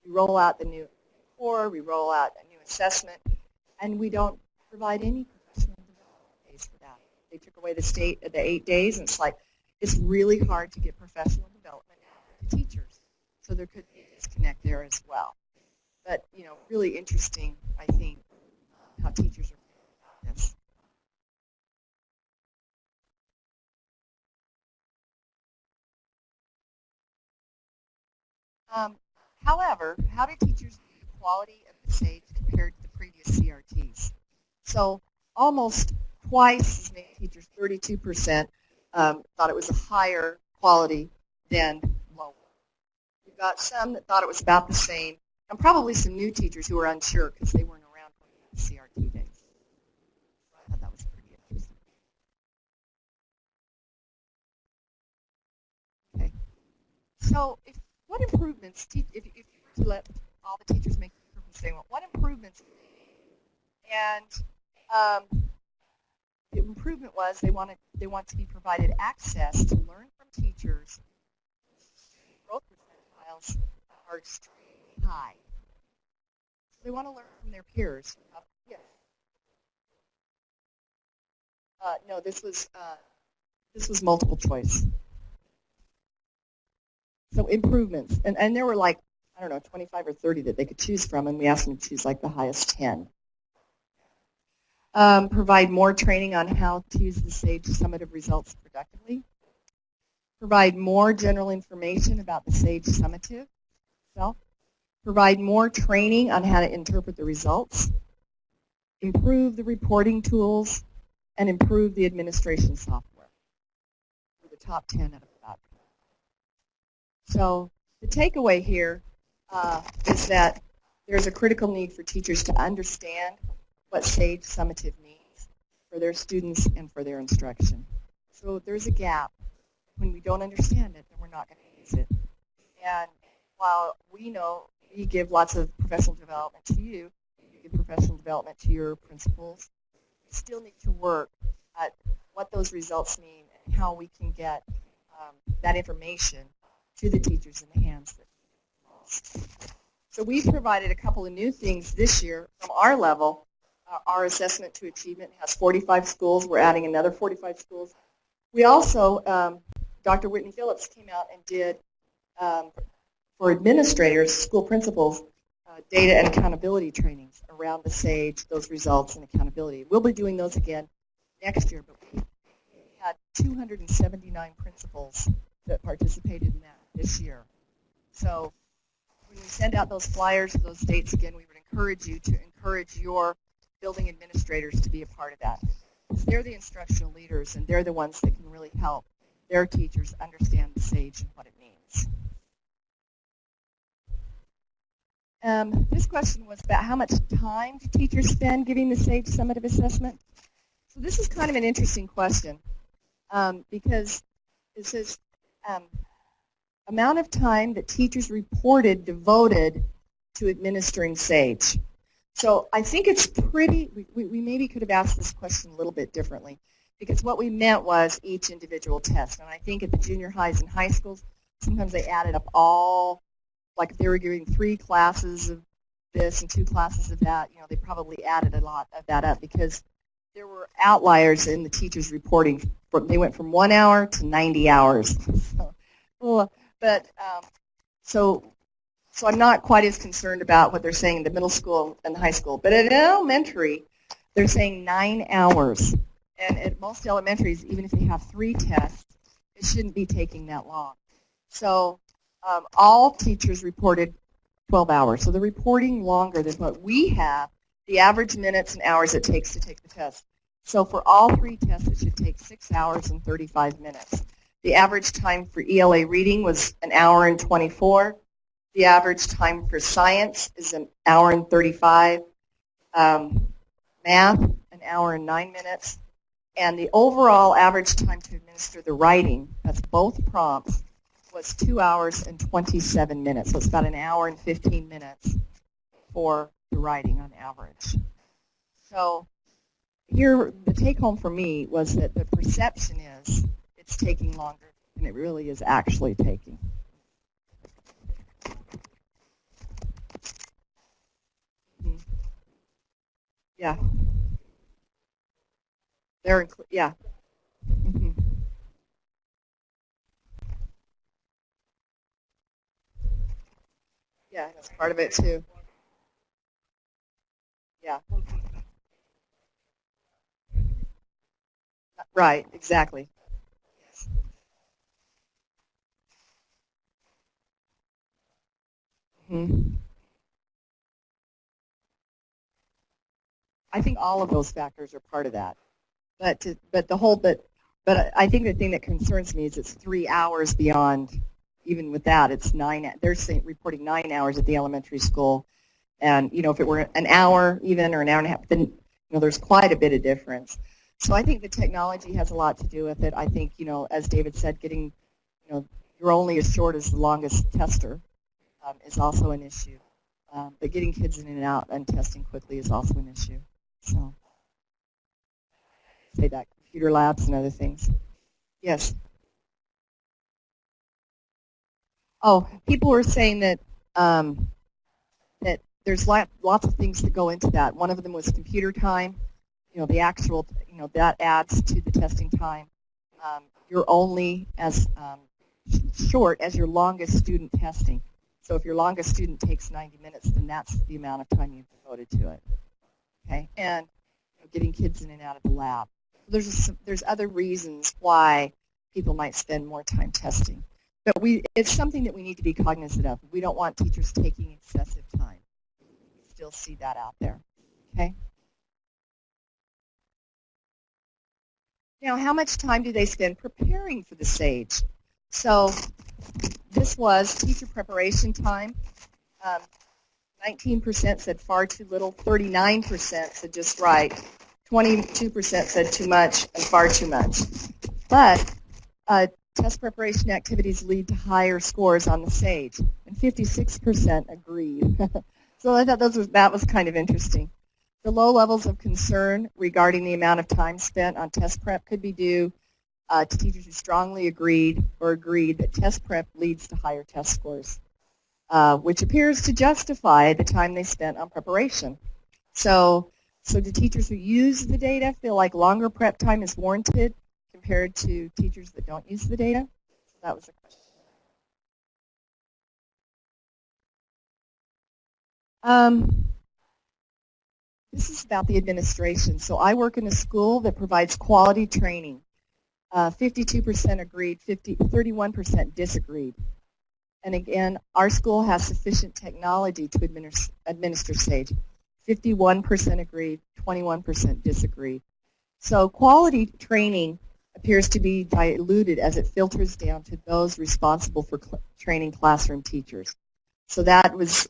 We roll out the new core, we roll out a new assessment, and we don't provide any professional development days for that. They took away the 8 days, and it's really hard to get professional development to teachers. So there could be a disconnect there as well. But, really interesting, I think, how teachers are thinking about this. However, how do teachers view the quality of the SAGE compared to the previous CRTs? So almost twice as many teachers, 32%, thought it was a higher quality than lower. We've got some that thought it was about the same, and probably some new teachers who were unsure because they weren't around for the CRT days. I thought that was pretty interesting. Okay. So what improvements, if you were to let all the teachers make improvements they want, what improvements? And the improvement was they want to be provided access to learn from teachers. Growth percentiles are extremely high. So they want to learn from their peers. Yes. No, this was multiple choice. So improvements, and there were 25 or 30 that they could choose from, and we asked them to choose the highest 10. Provide more training on how to use the SAGE summative results productively. Provide more general information about the SAGE summative itself. Provide more training on how to interpret the results. Improve the reporting tools, and improve the administration software. For the top 10 out of about. So the takeaway here is that there's a critical need for teachers to understand what SAGE summative means for their students and for their instruction. So there's a gap. When we don't understand it, then we're not going to use it. And while we know we give lots of professional development to you. You give professional development to your principals. We still need to work at what those results mean and how we can get that information to the teachers in the hands. So we've provided a couple of new things this year from our level. Our assessment to achievement has 45 schools. We're adding another 45 schools. We also, Dr. Whitney Phillips came out and did, for administrators, school principals, data and accountability trainings around the SAGE, those results and accountability. We'll be doing those again next year, but we had 279 principals that participated in that this year. So when we send out those flyers, those dates again, we would encourage you to encourage your building administrators to be a part of that. Because they're the instructional leaders, and they're the ones that can really help their teachers understand the SAGE and what it means. This question was about how much time do teachers spend giving the SAGE summative assessment? So this is kind of an interesting question because it says amount of time that teachers reported devoted to administering SAGE. So I think it's pretty, we maybe could have asked this question a little bit differently because what we meant was each individual test. And I think at the junior highs and high schools, sometimes they added up all, like if they were giving 3 classes of this and 2 classes of that, you know, they probably added a lot of that up because there were outliers in the teachers reporting. They went from 1 hour to 90 hours. So I'm not quite as concerned about what they're saying in the middle school and the high school. But at elementary, they're saying 9 hours. And at most elementaries, even if they have 3 tests, it shouldn't be taking that long. So all teachers reported 12 hours. So they're reporting longer than what we have, the average minutes and hours it takes to take the test. So for all 3 tests, it should take 6 hours and 35 minutes. The average time for ELA reading was 1 hour and 24. The average time for science is 1 hour and 35. Math, 1 hour and 9 minutes. And the overall average time to administer the writing, that's both prompts, was 2 hours and 27 minutes. So it's about 1 hour and 15 minutes for the writing on average. So here, the take home for me was that the perception is it's taking longer than it really is actually taking. Yeah. Yeah. Mm-hmm. Yeah, that's part of it too. Yeah. Right, exactly. Mm-hmm. I think all of those factors are part of that. But I think the thing that concerns me is it's 3 hours beyond. Even with that, it's 9. They're reporting 9 hours at the elementary school, and you know if it were 1 hour even or 1 hour and a half, then you know there's quite a bit of difference. So I think the technology has a lot to do with it. I think as David said, getting you're only as short as the longest tester is also an issue. But getting kids in and out and testing quickly is also an issue. So say that computer labs and other things. Yes. Oh, people were saying that that there's lots of things that go into that. One of them was computer time. The actual, that adds to the testing time. You're only as short as your longest student testing. So if your longest student takes 90 minutes, then that's the amount of time you've devoted to it. Okay, and getting kids in and out of the lab. There's other reasons why people might spend more time testing. But it's something that we need to be cognizant of. We don't want teachers taking excessive time. We still see that out there. Okay? Now, how much time do they spend preparing for the SAGE? So this was teacher preparation time. 19% said far too little. 39% said just right. 22% said too much and far too much. But test preparation activities lead to higher scores on the SAGE, and 56% agreed. So I thought that was kind of interesting. The low levels of concern regarding the amount of time spent on test prep could be due to teachers who strongly agreed that test prep leads to higher test scores, which appears to justify the time they spent on preparation. So do teachers who use the data feel like longer prep time is warranted compared to teachers that don't use the data? So that was a question. This is about the administration. So I work in a school that provides quality training. 52% agreed, 31% disagreed. And again, our school has sufficient technology to administer SAGE. 51% agreed, 21% disagreed. So quality training appears to be diluted as it filters down to those responsible for training classroom teachers. So that was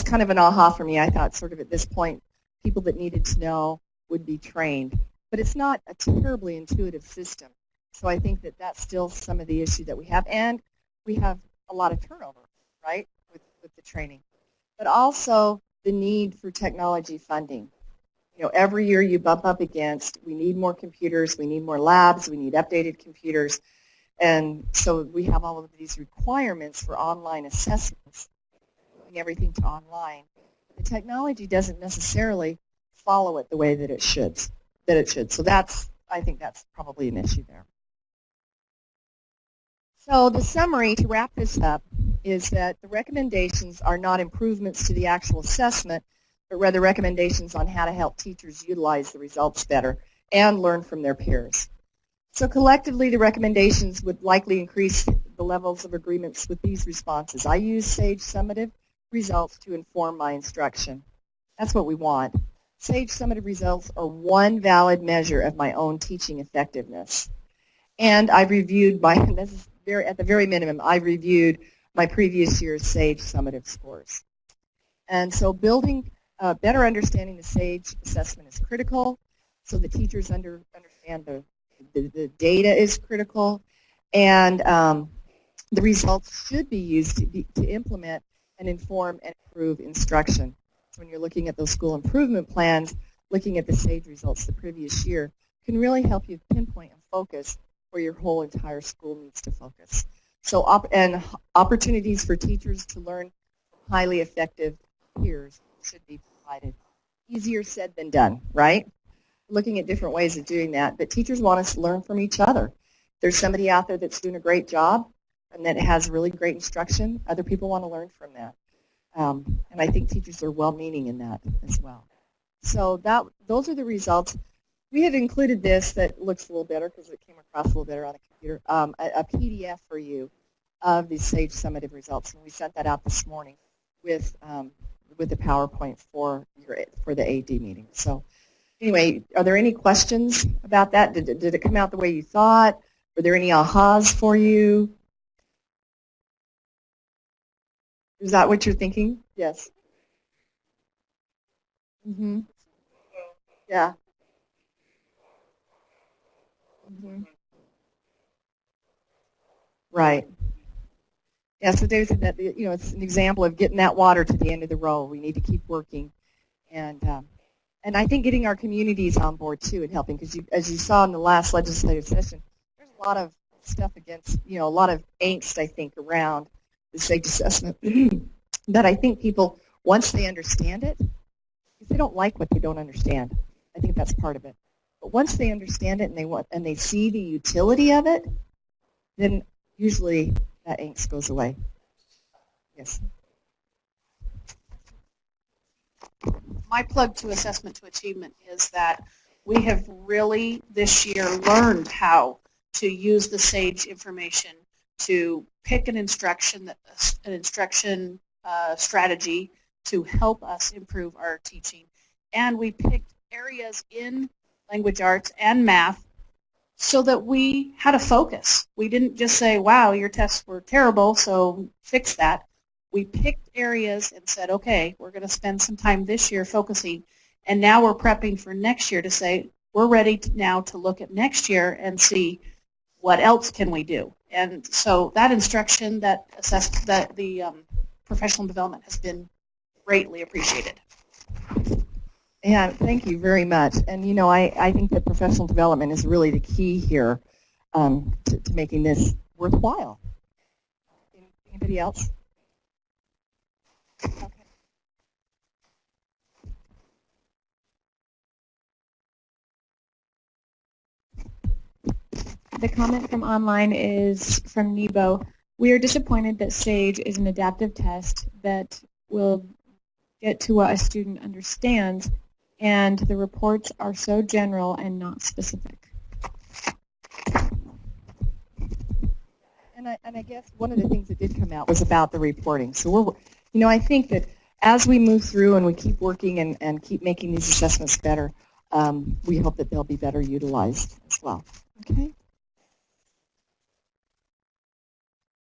kind of an aha for me. I thought sort of at this point, people that needed to know would be trained. But it's not a terribly intuitive system. So I think that that's still some of the issue that we have. And we have a lot of turnover, right, with the training. But also the need for technology funding. You know, every year you bump up against, we need more computers, we need more labs, we need updated computers. And so we have all of these requirements for online assessments, moving everything to online. The technology doesn't necessarily follow it the way that it should. So I think that's probably an issue there. So the summary, to wrap this up, is that the recommendations are not improvements to the actual assessment, but rather recommendations on how to help teachers utilize the results better and learn from their peers. So collectively, the recommendations would likely increase the levels of agreements with these responses. I use SAGE summative results to inform my instruction. That's what we want. SAGE summative results are one valid measure of my own teaching effectiveness. And I've reviewed at the very minimum, I've reviewed my previous year's SAGE summative scores. And so building better understanding the SAGE assessment is critical, so the teachers understand the data is critical, and the results should be used to implement and inform and improve instruction. So when you're looking at those school improvement plans, looking at the SAGE results the previous year can really help you pinpoint and focus where your whole entire school needs to focus. So opportunities for teachers to learn from highly effective peers should be provided. Easier said than done, right? Looking at different ways of doing that, but teachers want us to learn from each other. There's somebody out there that's doing a great job and that has really great instruction. Other people want to learn from that. And I think teachers are well-meaning in that as well. So those are the results. We have included this that looks a little better because it came across a little better on a computer, a PDF for you of the SAGE summative results, and we sent that out this morning with the PowerPoint for the AD meeting. So anyway, are there any questions about that? Did it come out the way you thought? Were there any ahas for you? Is that what you're thinking? Yes. Mm-hmm. Yeah. Mm-hmm. Right. Yeah, so David said that, it's an example of getting that water to the end of the row. We need to keep working. And I think getting our communities on board, too, and helping, because as you saw in the last legislative session, there's a lot of stuff against, a lot of angst, I think, around the SAGE assessment that I think people, once they understand it, because they don't like what they don't understand. I think that's part of it. But once they understand it and they see the utility of it, then usually that angst goes away. Yes. My plug to Assessment to Achievement is that we have really this year learned how to use the SAGE information to pick an instruction strategy to help us improve our teaching. And we picked areas in language arts and math so that we had a focus. We didn't just say, wow, your tests were terrible, so fix that. We picked areas and said, okay, we're going to spend some time this year focusing, and now we're prepping for next year to say, we're ready now to look at next year and see what else can we do. And so that instruction, that the professional development has been greatly appreciated. Yeah, thank you very much. And you know, I think that professional development is really the key here to making this worthwhile. Anybody else? Okay. The comment from online is from Nebo. We are disappointed that SAGE is an adaptive test that will get to what a student understands, and the reports are so general and not specific. And I guess one of the things that did come out was about the reporting. So we're, you know, I think that as we move through and we keep working and keep making these assessments better, we hope that they'll be better utilized as well. Okay.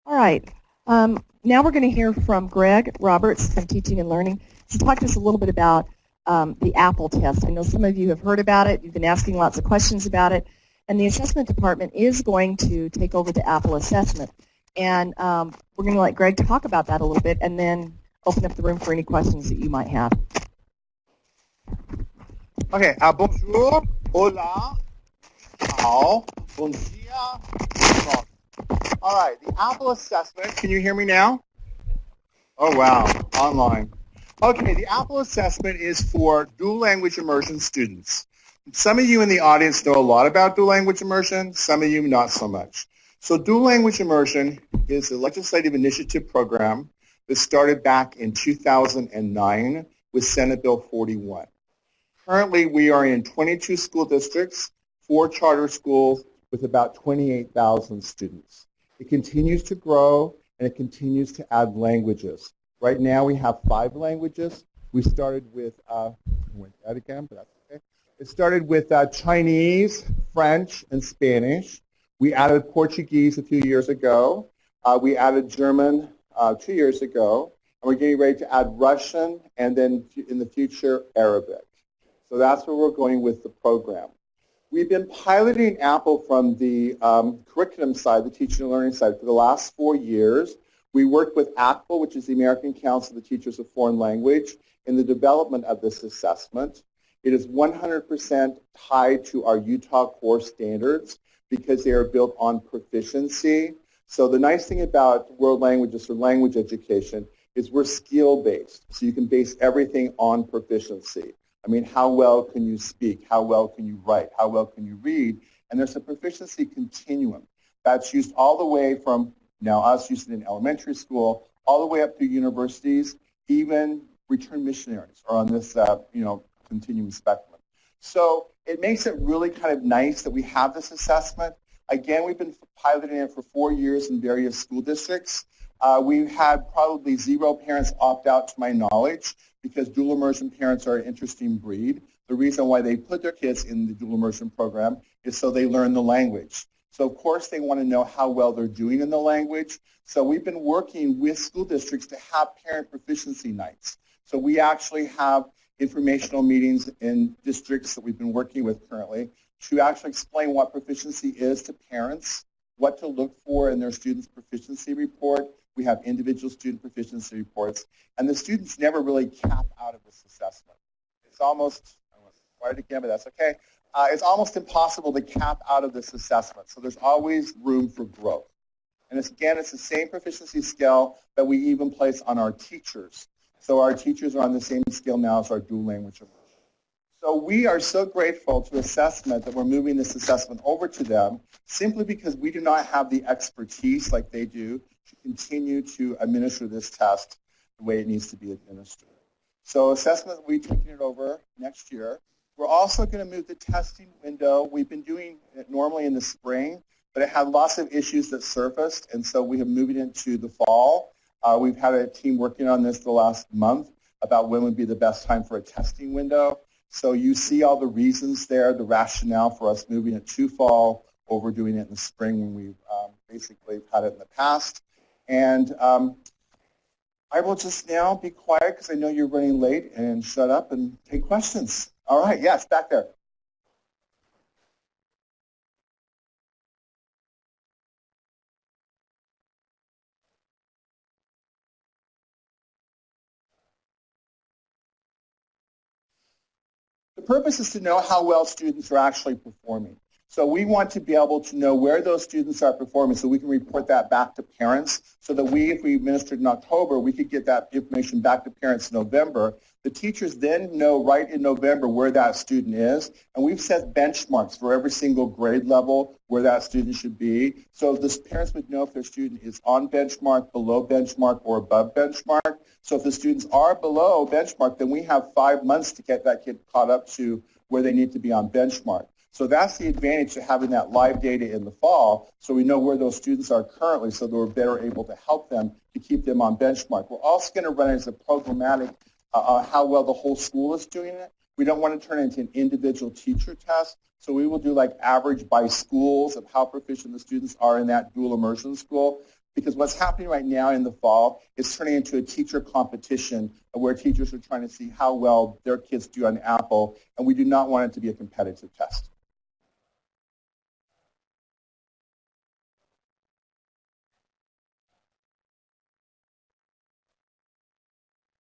All right. Now we're going to hear from Greg Roberts from Teaching and Learning to talk to us a little bit about the Apple test. I know some of you have heard about it. You've been asking lots of questions about it. And the assessment department is going to take over the Apple assessment. And we're going to let Greg talk about that a little bit and then open up the room for any questions that you might have. Okay, bonjour, hola, ciao, bon dia, bon. All right, the Apple assessment, can you hear me now? Oh, wow, online. Okay, the Apple assessment is for dual language immersion students. Some of you in the audience know a lot about dual language immersion, some of you not so much. So dual language immersion is a legislative initiative program that started back in 2009 with Senate Bill 41. Currently, we are in 22 school districts, 4 charter schools with about 28,000 students. It continues to grow, and it continues to add languages. Right now, we have 5 languages. We started with, I went that again, but that's okay. It started with Chinese, French, and Spanish. We added Portuguese a few years ago. We added German 2 years ago. And we're getting ready to add Russian and then in the future, Arabic. So that's where we're going with the program. We've been piloting Apple from the curriculum side, the teaching and learning side, for the last 4 years. We worked with ACTFL, which is the American Council of the Teachers of Foreign Language, in the development of this assessment. It is 100% tied to our Utah core standards because they are built on proficiency. So the nice thing about world languages or language education is we're skill-based. So you can base everything on proficiency. I mean, how well can you speak? How well can you write? How well can you read? And there's a proficiency continuum that's used all the way from, now us using it in elementary school, all the way up to universities, even returned missionaries are on this, continuum spectrum. So it makes it really kind of nice that we have this assessment. Again, we've been piloting it for 4 years in various school districts. We've had probably 0 parents opt out to my knowledge because dual immersion parents are an interesting breed. The reason why they put their kids in the dual immersion program is so they learn the language. So of course they want to know how well they're doing in the language. So we've been working with school districts to have parent proficiency nights. So we actually have informational meetings in districts that we've been working with currently to actually explain what proficiency is to parents, what to look for in their students' proficiency report. We have individual student proficiency reports, and the students never really cap out of this assessment. It's almost, I want to write it again, but that's okay. It's almost impossible to cap out of this assessment, so there's always room for growth. And again, it's the same proficiency scale that we even place on our teachers. So our teachers are on the same scale now as our dual language immersion. So we are so grateful to Assessment that we're moving this assessment over to them simply because we do not have the expertise like they do to continue to administer this test the way it needs to be administered. So Assessment, we're taking it over next year. We're also going to move the testing window. We've been doing it normally in the spring, but it had lots of issues that surfaced, and so we have moved it into the fall. We've had a team working on this the last month about when would be the best time for a testing window. So you see all the reasons there, the rationale for us moving it to fall over doing it in the spring when we've basically had it in the past. And I will just now be quiet because I know you're running late and shut up and take questions. All right, yes, back there. The purpose is to know how well students are actually performing. So we want to be able to know where those students are performing so we can report that back to parents so that if we administered in October, we could get that information back to parents in November. The teachers then know right in November where that student is, and we've set benchmarks for every single grade level where that student should be. So the parents would know if their student is on benchmark, below benchmark, or above benchmark. So if the students are below benchmark, then we have 5 months to get that kid caught up to where they need to be on benchmark. So that's the advantage of having that live data in the fall, so we know where those students are currently so that we're better able to help them to keep them on benchmark. We're also going to run it as a programmatic how well the whole school is doing it. We don't want to turn it into an individual teacher test, so we will do like average by schools of how proficient the students are in that dual immersion school. Because what's happening right now in the fall is turning into a teacher competition where teachers are trying to see how well their kids do on Apple, and we do not want it to be a competitive test.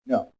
No.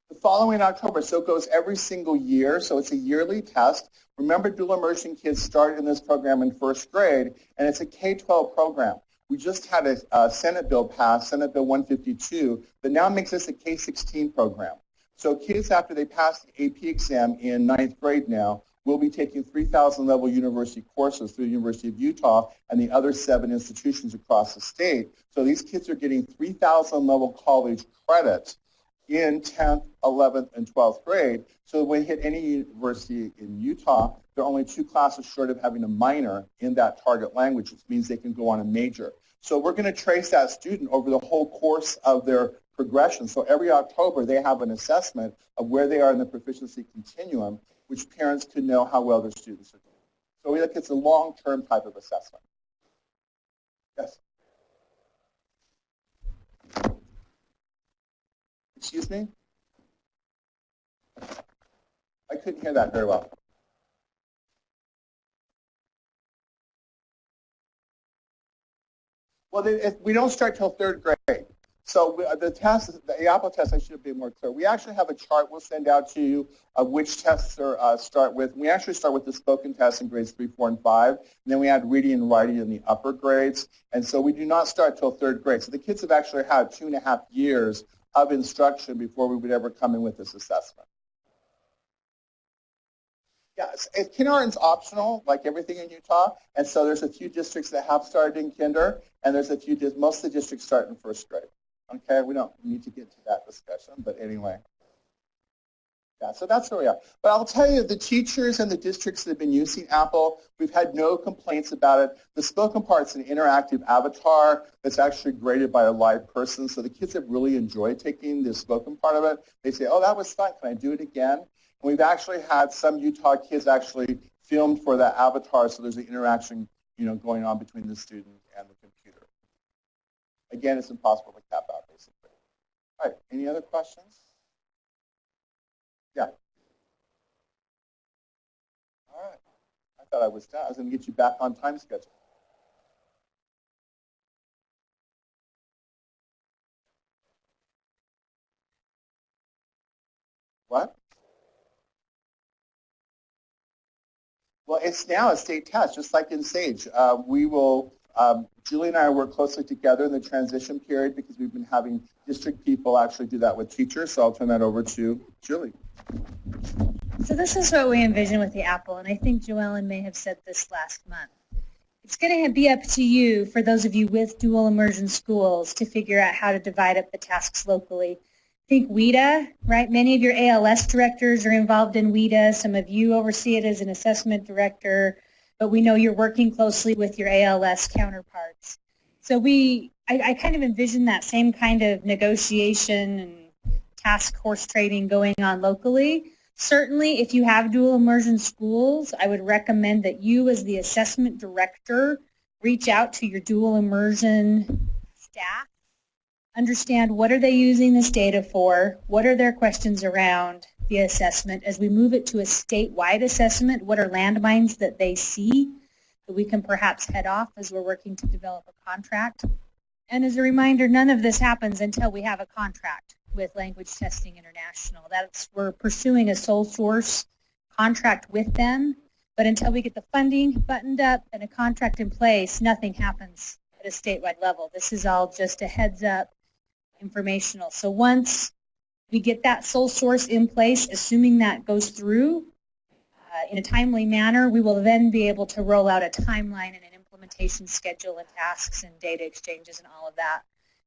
The following October, so it goes every single year, so it's a yearly test. Remember, dual immersion kids start in this program in first grade, and it's a K-12 program. We just had a Senate bill passed, Senate Bill 152, that now makes this a K-16 program. So kids, after they pass the AP exam in 9th grade now, will be taking 3,000 level university courses through the University of Utah and the other 7 institutions across the state. So these kids are getting 3,000 level college credit in 10th, 11th, and 12th grade. So when they hit any university in Utah, they're only 2 classes short of having a minor in that target language, which means they can go on a major. So we're going to trace that student over the whole course of their progression. So every October, they have an assessment of where they are in the proficiency continuum, which parents can know how well their students are doing. So we look, it's a long-term type of assessment. Yes? Excuse me? I couldn't hear that very well. Well, we don't start till 3rd grade. So the test, the Apple test, I should have been more clear. We actually have a chart we'll send out to you of which tests are start with. We actually start with the spoken test in grades 3, 4, and 5, and then we add reading and writing in the upper grades. And so we do not start till 3rd grade. So the kids have actually had 2.5 years of instruction before we would ever come in with this assessment. Yes, kindergarten's optional, like everything in Utah, and so there's a few districts that have started in kinder, and there's a few, most of the districts start in 1st grade. Okay, we don't need to get to that discussion, but anyway. Yeah, so that's where we are. But I'll tell you, the teachers and the districts that have been using Apple, we've had no complaints about it. The spoken part's an interactive avatar that's actually graded by a live person, so the kids have really enjoyed taking the spoken part of it. They say, oh, that was fun, can I do it again? And we've actually had some Utah kids actually filmed for that avatar, so there's an interaction, going on between the student and the computer. Again, it's impossible to cap out, basically. All right, any other questions? Yeah. All right. I thought I was done. I was going to get you back on time schedule. What? Well, it's now a state test, just like in SAGE. We will, Julie and I work closely together in the transition period because we've been having district people actually do that with teachers. So I'll turn that over to Julie. So this is what we envision with the Apple, and I think Joellen may have said this last month. It's going to be up to you, for those of you with dual immersion schools, to figure out how to divide up the tasks locally. Think WIDA, right? Many of your ALS directors are involved in WIDA. Some of you oversee it as an assessment director, but we know you're working closely with your ALS counterparts. So I kind of envision that same kind of negotiation and task horse trading going on locally. Certainly, if you have dual immersion schools, I would recommend that you as the assessment director reach out to your dual immersion staff, understand what are they using this data for, what are their questions around, the assessment. As we move it to a statewide assessment, what are landmines that they see that we can perhaps head off as we're working to develop a contract? And as a reminder, none of this happens until we have a contract with Language Testing International. We're pursuing a sole source contract with them, but until we get the funding buttoned up and a contract in place, nothing happens at a statewide level. This is all just a heads up informational. So once we get that sole source in place, assuming that goes through in a timely manner, we will then be able to roll out a timeline and an implementation schedule and tasks and data exchanges and all of that.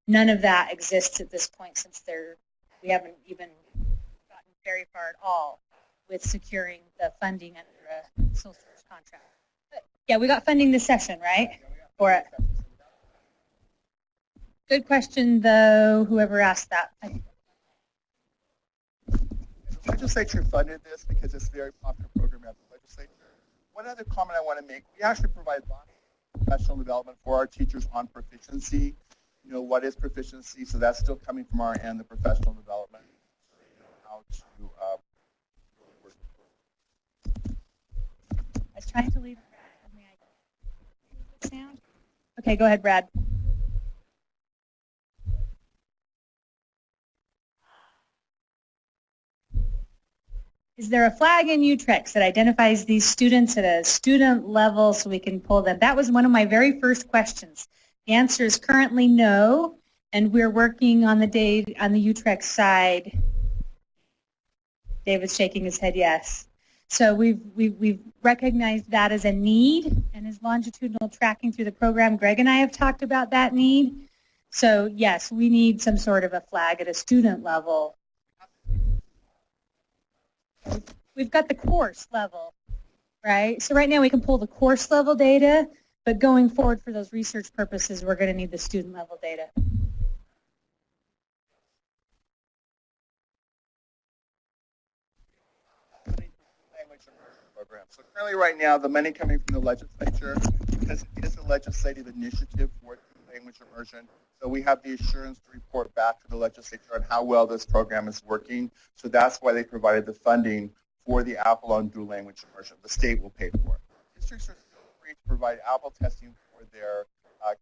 None of that exists at this point since we haven't even gotten very far at all with securing the funding under a sole source contract. But yeah, we got funding this session, right? For it. Good question, though, whoever asked that. The legislature funded this because it's a very popular program at the legislature. One other comment I want to make, we actually provide lots of professional development for our teachers on proficiency. You know, what is proficiency? So that's still coming from our end, the professional development. How to I was trying to leave. Sound? Okay, go ahead, Brad. Is there a flag in Utrecht that identifies these students at a student level so we can pull them? That was one of my very first questions. The answer is currently no, and we're working on the Utrecht side. David's shaking his head yes. So we've recognized that as a need, and as longitudinal tracking through the program, Greg and I have talked about that need. So yes, we need some sort of a flag at a student level. We've got the course level, right? So right now we can pull the course level data, but going forward for those research purposes, we're going to need the student level data. Program. So currently right now, the money coming from the legislature, because it is a legislative initiative for language immersion, so we have the assurance to report back to the legislature on how well this program is working. So that's why they provided the funding for the Apple on dual language immersion. The state will pay for it. Districts are still free to provide Apple testing for their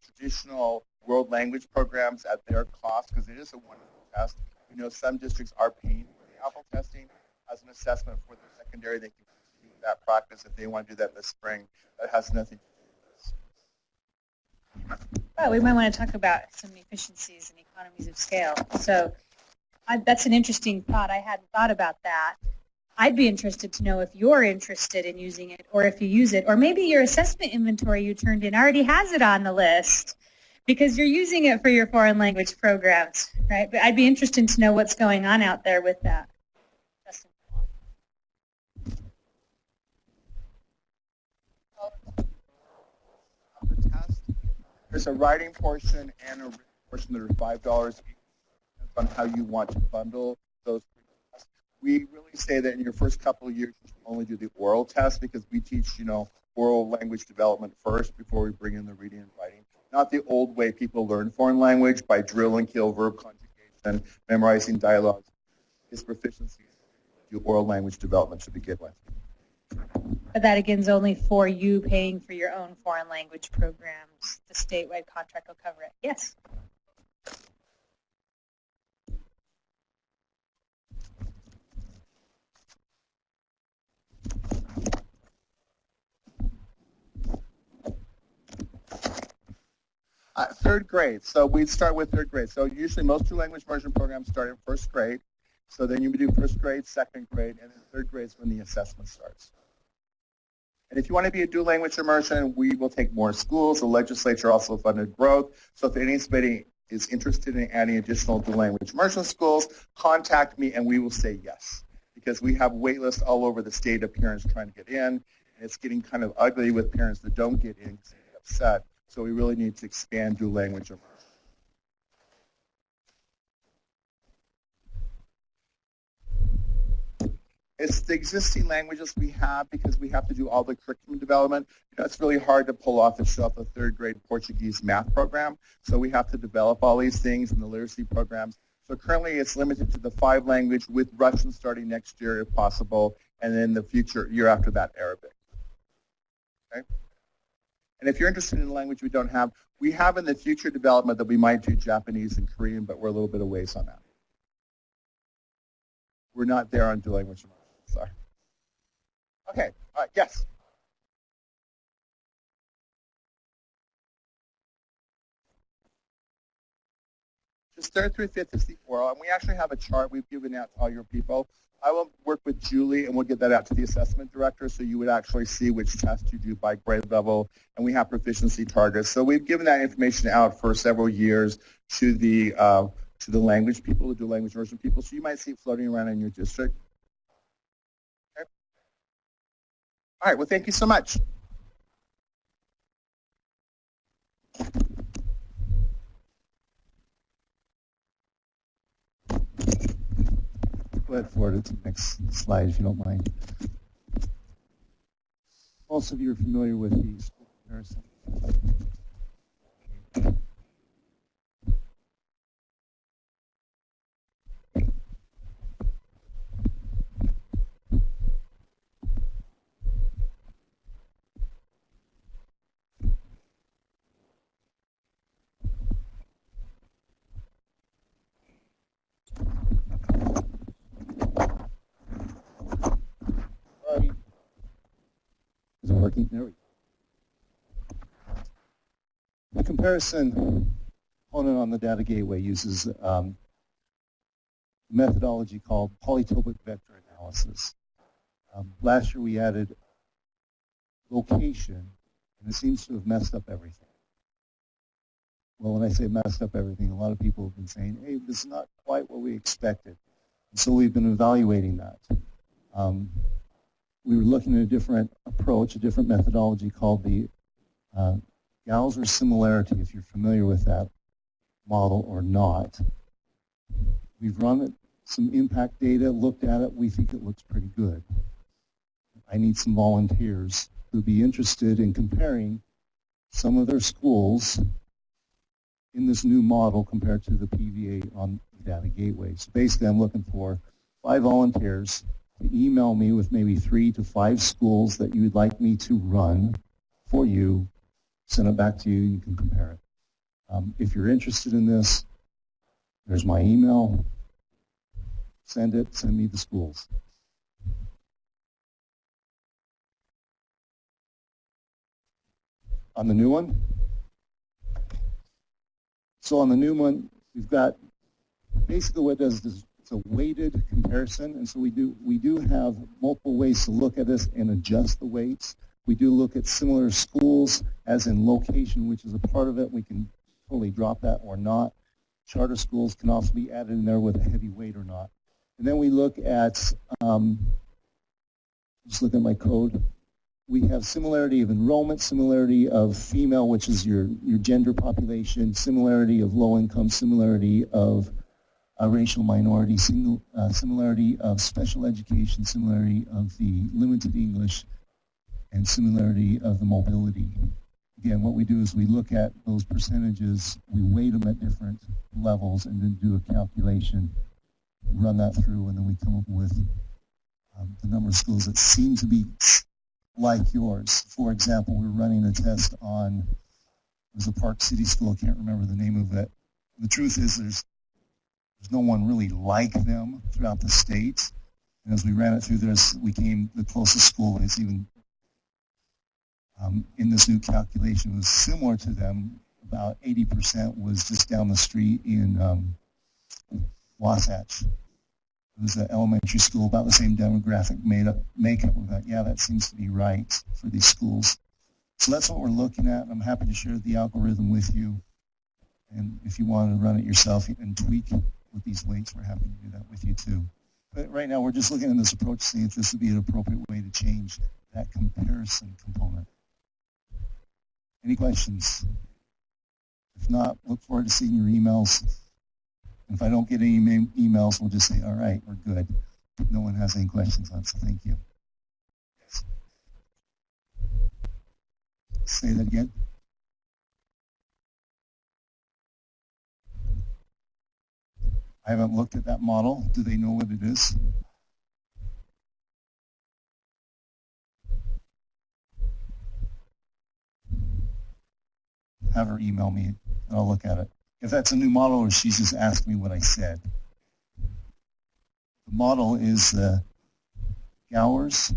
traditional world language programs at their cost, because it is a wonderful test. We know some districts are paying for the Apple testing as an assessment for their secondary. They can continue that practice if they want to do that in the spring. That has nothing to do with this. Well, we might want to talk about some efficiencies and economies of scale. So that's an interesting thought. I hadn't thought about that. I'd be interested to know if you're interested in using it, or if you use it, or maybe your assessment inventory you turned in already has it on the list because you're using it for your foreign language programs, right? But I'd be interested to know what's going on out there with that. There's a writing portion and a written portion that are $5 each, on how you want to bundle those three tests. We really say that in your first couple of years, you should only do the oral test because we teach, oral language development first before we bring in the reading and writing. Not the old way people learn foreign language by drill and kill, verb conjugation, memorizing dialogues. His proficiency do oral language development to begin with. But that, again, is only for you paying for your own foreign language programs. The statewide contract will cover it. Yes? Third grade. So we'd start with third grade. So usually most dual language immersion programs start in first grade. So then you would do first grade, second grade, and then third grade is when the assessment starts. And if you want to be a dual language immersion, we will take more schools. The legislature also funded growth. So if anybody is interested in adding additional dual language immersion schools, contact me and we will say yes. Because we have wait lists all over the state of parents trying to get in. And it's getting kind of ugly with parents that don't get in because they get upset. So we really need to expand dual language immersion. It's the existing languages we have because we have to do all the curriculum development. It's really hard to pull off the shelf a third grade Portuguese math program. So we have to develop all these things in the literacy programs. So So currently it's limited to the 5 language with Russian starting next year if possible, and then the future year after that, Arabic. Okay? And if you're interested in a language we don't have, we have in the future development that we might do Japanese and Korean, but we're a little bit of ways on that. We're not there on dual language immersion. Sorry. Okay, all right, yes. Just 3rd through 5th is the oral, and we actually have a chart we've given out to all your people. I will work with Julie, and we'll get that out to the assessment director, so you would actually see which test you do by grade level, and we have proficiency targets. So we've given that information out for several years to the language people, who do language immersion people, so you might see it floating around in your district. Okay. All right, well, thank you so much. Go ahead, forward to the next slide, if you don't mind. Most of you are familiar with the school comparison. Is it working? There we go. The comparison component on the data gateway uses a methodology called polytopic vector analysis. Last year we added location, and it seems to have messed up everything. Well, when I say messed up everything, a lot of people have been saying, hey, this is not quite what we expected. And so we've been evaluating that. We were looking at a different approach, a different methodology called the Gauss similarity, if you're familiar with that model or not. We've run some impact data, looked at it. We think it looks pretty good. I need some volunteers who would be interested in comparing some of their schools in this new model compared to the PVA on the data gateway. So basically I'm looking for 5 volunteers to email me with maybe 3 to 5 schools that you would like me to run for you, send it back to you, you can compare it. If you're interested in this, there's my email. Send it, send me the schools. On the new one? So on the new one, we've got basically what it does is it's a weighted comparison, and so we do have multiple ways to look at this and adjust the weights. We do look at similar schools, as in location, which is a part of it. We can totally drop that or not. Charter schools can also be added in there with a heavy weight or not. And then we look at, just look at my code. We have similarity of enrollment, similarity of female, which is your gender population, similarity of low income, similarity of racial minority, similarity of special education, similarity of the limited English, and similarity of the mobility. Again, what we do is we look at those percentages, we weight them at different levels, and then do a calculation, run that through, and then we come up with the number of schools that seem to be like yours. For example, we're running a test on, there's a Park City school, I can't remember the name of it. The truth is there's no one really like them throughout the state. And as we ran it through this, we came, the closest school is even in this new calculation was similar to them. About 80% was just down the street in Wasatch. It was an elementary school, about the same demographic makeup. We thought, yeah, that seems to be right for these schools. So that's what we're looking at. I'm happy to share the algorithm with you. And if you want to run it yourself and tweak with these weights, we're happy to do that with you too. But right now, we're just looking at this approach, seeing if this would be an appropriate way to change that comparison component. Any questions? If not, look forward to seeing your emails. If I don't get any emails, we'll just say, all right, we're good. No one has any questions on it, so thank you. Yes. Say that again. I haven't looked at that model. Do they know what it is? Have her email me and I'll look at it. If that's a new model or she's just asked me what I said. The model is the Gowers,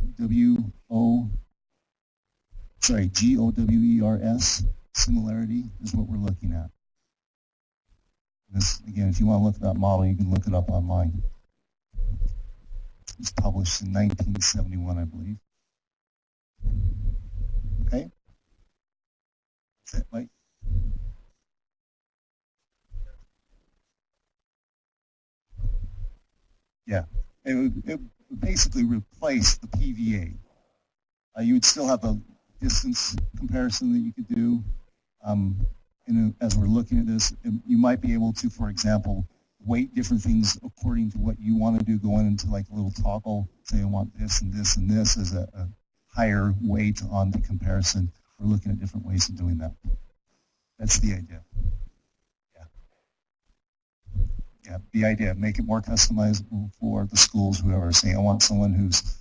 G-O-W-E-R-S, similarity is what we're looking at. This, again, if you want to look at that model, you can look it up online. It was published in 1971, I believe. Okay? That's it, Mike. Yeah, it would basically replace the PVA. You would still have a distance comparison that you could do. As we're looking at this, you might be able to, for example, weight different things according to what you want to do, going into like a little toggle, say I want this and this and this as a higher weight on the comparison. We're looking at different ways of doing that. That's the idea. Yeah, the idea, make it more customizable for the schools, whoever, saying I want someone who's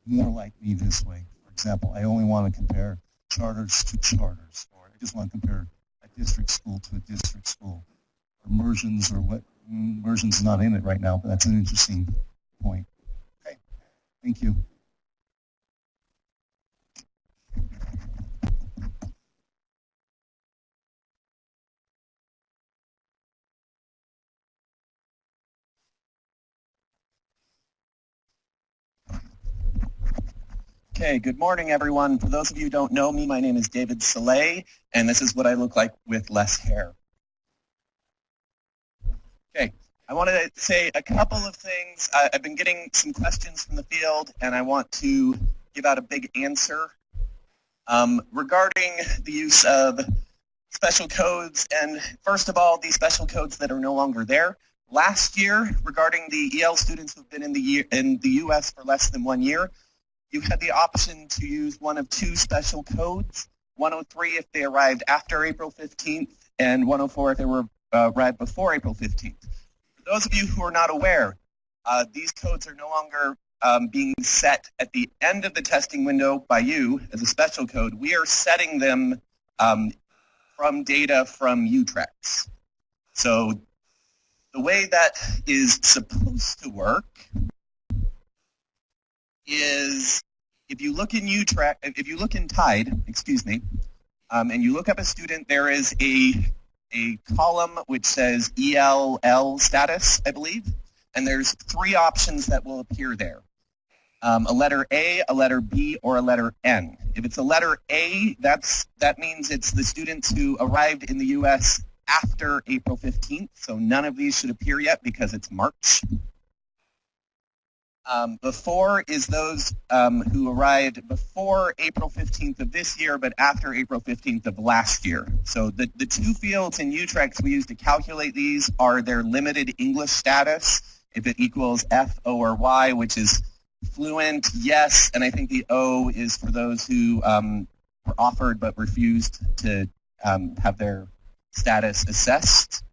more like me this way. For example, I only want to compare charters to charters, or I just want to compare a district school to a district school, or immersions, or what, immersion's not in it right now, but that's an interesting point. Okay, thank you. Okay, good morning, everyone. For those of you who don't know me, my name is David Soleil, and this is what I look like with less hair. Okay, I want to say a couple of things. I've been getting some questions from the field, and I want to give out a big answer regarding the use of special codes, and first of all, these special codes that are no longer there. Last year, regarding the EL students who've been in the U.S. for less than 1 year, you had the option to use one of two special codes, 103 if they arrived after April 15th, and 104 if they arrived before April 15th. For those of you who are not aware, these codes are no longer being set at the end of the testing window by you as a special code. We are setting them from data from UTREX. So the way that is supposed to work is if you look in TIDE, and you look up a student, there is a column which says ELL status, I believe, and there's three options that will appear there. A letter A, a letter B, or a letter N. If it's a letter A, that means it's the students who arrived in the U.S. after April 15th, so none of these should appear yet because it's March. Before is those who arrived before April 15th of this year, but after April 15th of last year. So the two fields in UTREX we use to calculate these are their limited English status, if it equals F, O, or Y, which is fluent, yes, and I think the O is for those who were offered but refused to have their status assessed.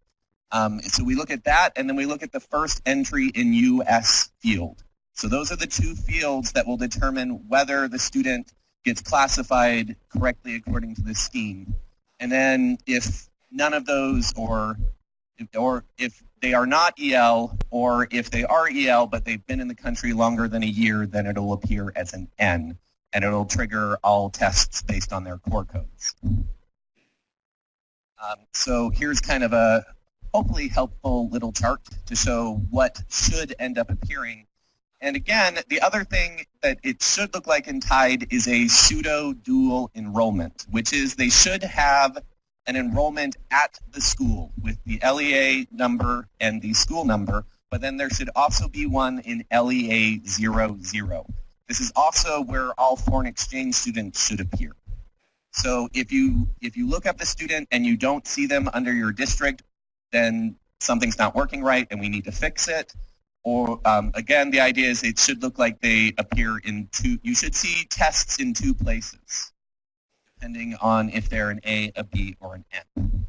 So we look at that, and then we look at the first entry in US field. So those are the two fields that will determine whether the student gets classified correctly according to this scheme. And then if none of those, or if they are not EL, or if they are EL but they've been in the country longer than a year, then it'll appear as an N, and it'll trigger all tests based on their core codes. So here's kind of a hopefully helpful little chart to show what should end up appearing. And again, the other thing that it should look like in TIDE is a pseudo-dual enrollment, which is they should have an enrollment at the school with the LEA number and the school number, but then there should also be one in LEA 00. This is also where all foreign exchange students should appear. So if you look up the student and you don't see them under your district, then something's not working right and we need to fix it. Or again, the idea is it should look like they appear in two. You should see tests in two places, depending on if they're an A, a B, or an N.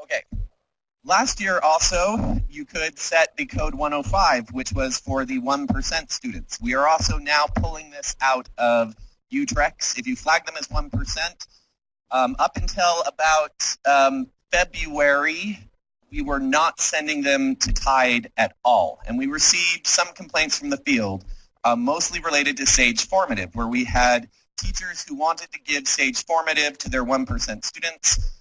Okay, Last year also, you could set the code 105, which was for the 1% students. We are also now pulling this out of UTREX. If you flag them as 1%, up until about February, we were not sending them to TIDE at all. And we received some complaints from the field, mostly related to SAGE Formative, where we had teachers who wanted to give SAGE Formative to their 1% students.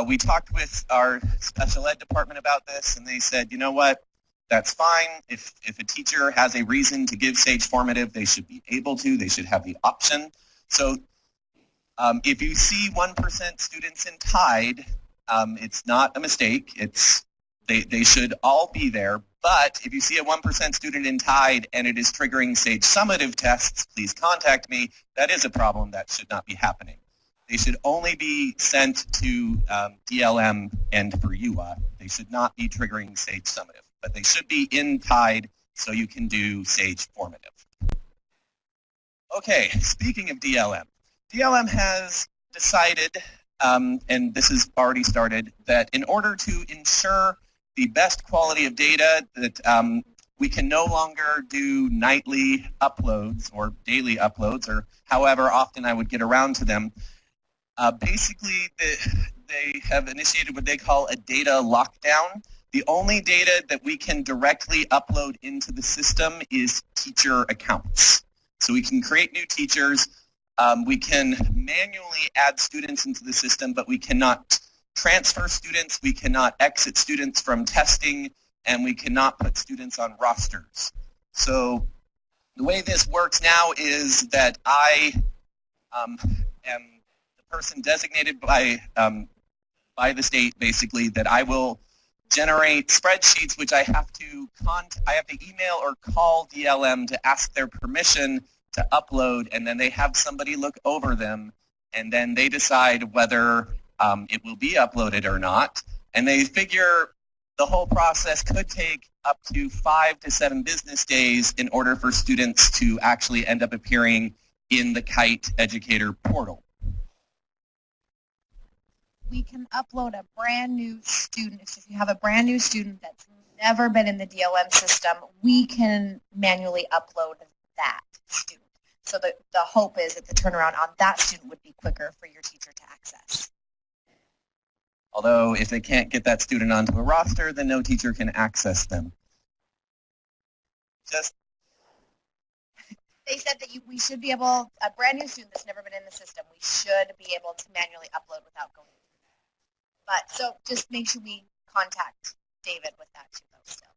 We talked with our special ed department about this, and they said, you know what, that's fine. If a teacher has a reason to give SAGE Formative, they should be able to. They should have the option. So if you see 1% students in TIDE, it's not a mistake. They should all be there. But if you see a 1% student in TIDE and it is triggering SAGE summative tests, please contact me. That is a problem. That should not be happening. They should only be sent to DLM and for UA. They should not be triggering SAGE summative. But they should be in TIDE so you can do SAGE formative. Okay, speaking of DLM. DLM has decided, and this has already started, that in order to ensure the best quality of data, that we can no longer do nightly uploads or daily uploads, or however often I would get around to them. Basically, they have initiated what they call a data lockdown. The only data that we can directly upload into the system is teacher accounts. So we can create new teachers. We can manually add students into the system, but we cannot transfer students. We cannot exit students from testing, and we cannot put students on rosters. So the way this works now is that I am the person designated by the state, basically, that I will generate spreadsheets, which I have to email or call DLM to ask their permission to upload, and then they have somebody look over them, and then they decide whether it will be uploaded or not. And they figure the whole process could take up to 5 to 7 business days in order for students to actually end up appearing in the Kite Educator portal. We can upload a brand new student. So if you have a brand new student that's never been in the DLM system, we can manually upload that student. So the hope is that the turnaround on that student would be quicker for your teacher to access. Although if they can't get that student onto a roster, then no teacher can access them. They said that we should be able, a brand new student that's never been in the system, we should be able to manually upload without going through that. But so just make sure we contact David with that too, though, still.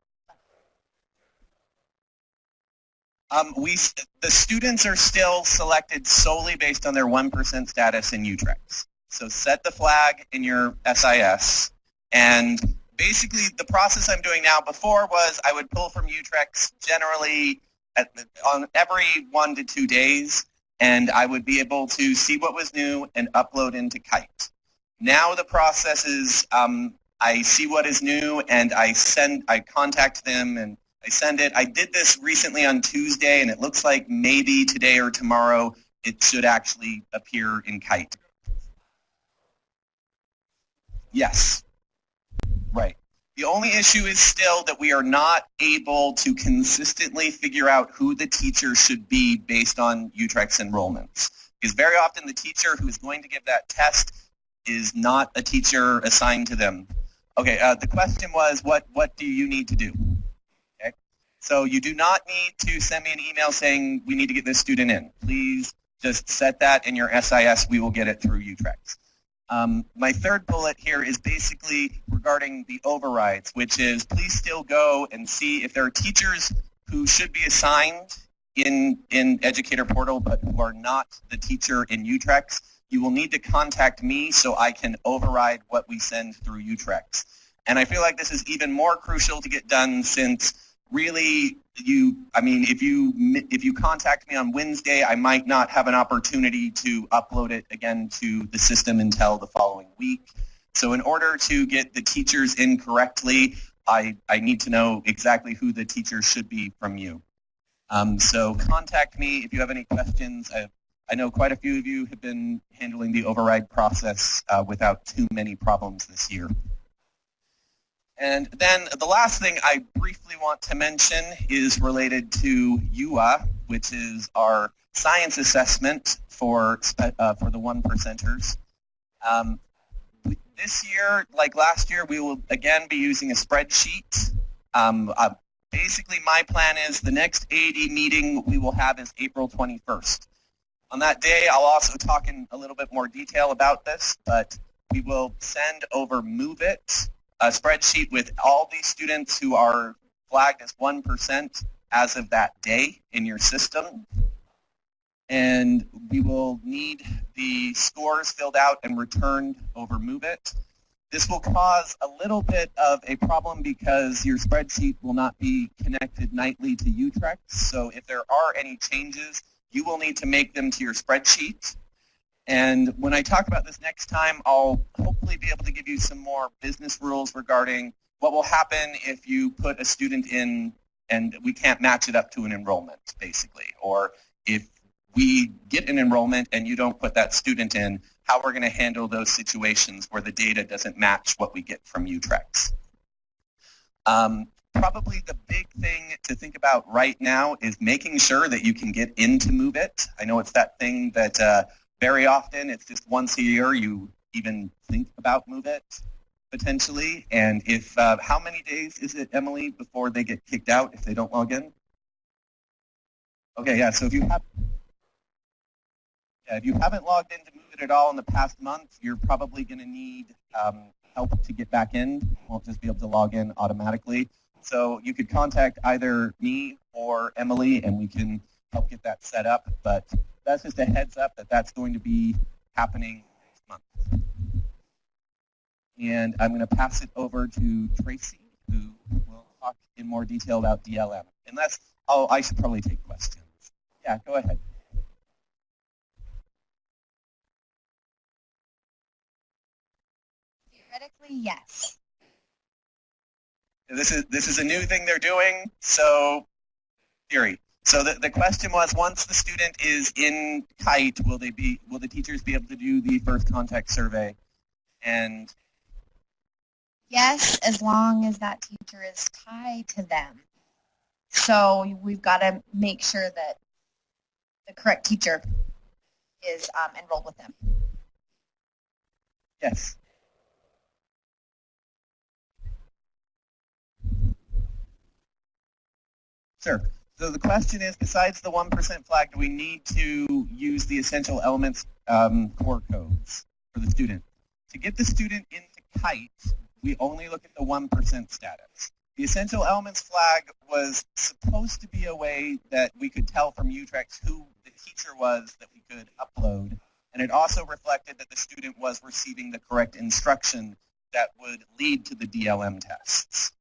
The students are still selected solely based on their 1% status in UTREX. So set the flag in your SIS, and basically the process I'm doing now, before was I would pull from UTREX generally on every 1 to 2 days, and I would be able to see what was new and upload into Kite. Now the process is I see what is new and I contact them and I send it. I did this recently on Tuesday, and it looks like maybe today or tomorrow it should actually appear in Kite. Yes. Right. The only issue is still that we are not able to consistently figure out who the teacher should be based on UTREX enrollments. Because very often the teacher who is going to give that test is not a teacher assigned to them. Okay, the question was, what do you need to do? Okay, so you do not need to send me an email saying we need to get this student in. Please just set that in your SIS. We will get it through UTREX. My third bullet here is basically regarding the overrides, which is please still go and see if there are teachers who should be assigned in Educator Portal but who are not the teacher in UTREX. You will need to contact me so I can override what we send through UTREX. And I feel like this is even more crucial to get done since really if you contact me on Wednesday, I might not have an opportunity to upload it again to the system until the following week. So in order to get the teachers in correctly, I need to know exactly who the teacher should be from you. So contact me if you have any questions. I know quite a few of you have been handling the override process without too many problems this year. And then the last thing I briefly want to mention is related to UA, which is our science assessment for the 1%ers. This year, like last year, we will again be using a spreadsheet. Basically, my plan is the next AD meeting we will have is April 21st. On that day, I'll also talk in a little bit more detail about this, but we will send over MoveIt, a spreadsheet with all these students who are flagged as 1% as of that day in your system. And we will need the scores filled out and returned over MoveIt. This will cause a little bit of a problem because your spreadsheet will not be connected nightly to Utrecht. So if there are any changes, you will need to make them to your spreadsheet. And when I talk about this next time, I'll hopefully be able to give you some more business rules regarding what will happen if you put a student in and we can't match it up to an enrollment, basically. Or if we get an enrollment and you don't put that student in, how we're going to handle those situations where the data doesn't match what we get from Utrecht. Probably the big thing to think about right now is making sure that you can get into MoveIt. I know it's that thing that very often, it's just once a year you even think about MoveIt potentially. And if how many days is it, Emily, before they get kicked out if they don't log in? Okay, yeah. So if you haven't logged into MoveIt at all in the past month, you're probably going to need help to get back in. You won't just be able to log in automatically. So you could contact either me or Emily, and we can help get that set up. But that's just a heads up that that's going to be happening next month. And I'm going to pass it over to Tracy, who will talk in more detail about DLM. Unless, oh, I should probably take questions. Yeah, go ahead. Theoretically, yes. This is a new thing they're doing, so theory. So the question was, once the student is in Kite, will the teachers be able to do the first contact survey? And Yes, as long as that teacher is tied to them. So we've got to make sure that the correct teacher is enrolled with them. yes. Sure. So the question is, besides the 1% flag, do we need to use the essential elements core codes for the student? To get the student into Kite, we only look at the 1% status. The essential elements flag was supposed to be a way that we could tell from Utrecht who the teacher was that we could upload. And it also reflected that the student was receiving the correct instruction that would lead to the DLM tests.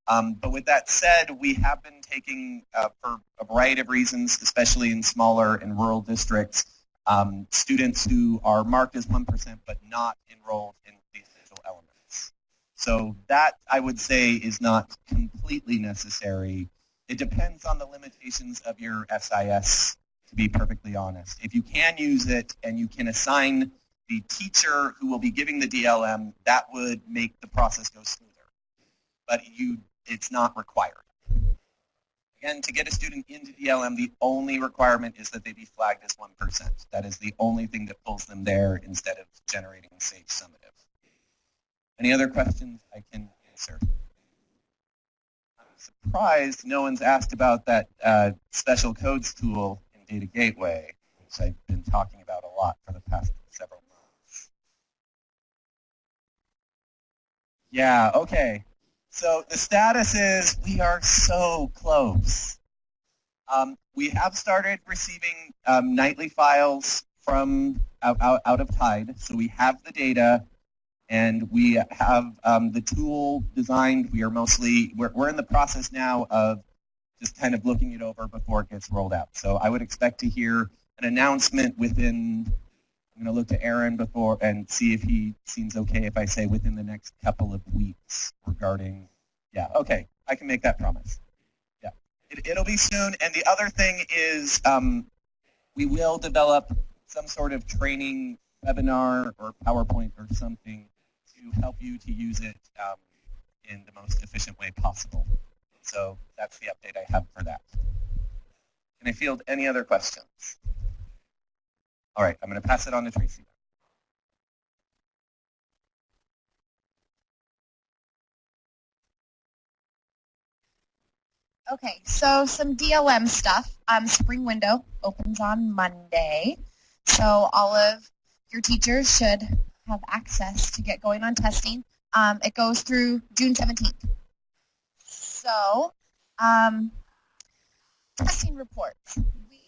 But with that said, we have been taking, for a variety of reasons, especially in smaller and rural districts, students who are marked as 1% but not enrolled in the essential elements. So that, I would say, is not completely necessary. It depends on the limitations of your SIS, to be perfectly honest. If you can use it and you can assign the teacher who will be giving the DLM, that would make the process go smoother. But it's not required. Again, to get a student into DLM, the only requirement is that they be flagged as 1%. That is the only thing that pulls them there instead of generating Sage Summative. Any other questions I can answer? I'm surprised no one's asked about that special codes tool in Data Gateway, which I've been talking about a lot for the past several months. Yeah, okay. So the status is we are so close. We have started receiving nightly files from out of Tide, so we have the data, and we have the tool designed. We're in the process now of just kind of looking it over before it gets rolled out. So I would expect to hear an announcement within. I'm going to look to Aaron before and see if he seems okay if I say within the next couple of weeks regarding, yeah, okay, I can make that promise. Yeah, it'll be soon. And the other thing is we will develop some sort of training webinar or PowerPoint or something to help you to use it in the most efficient way possible. So that's the update I have for that. Can I field any other questions? All right, I'm going to pass it on to Tracy. Okay, so some DLM stuff. Spring window opens on Monday, so all of your teachers should have access to get going on testing. It goes through June 17th. So, testing reports. We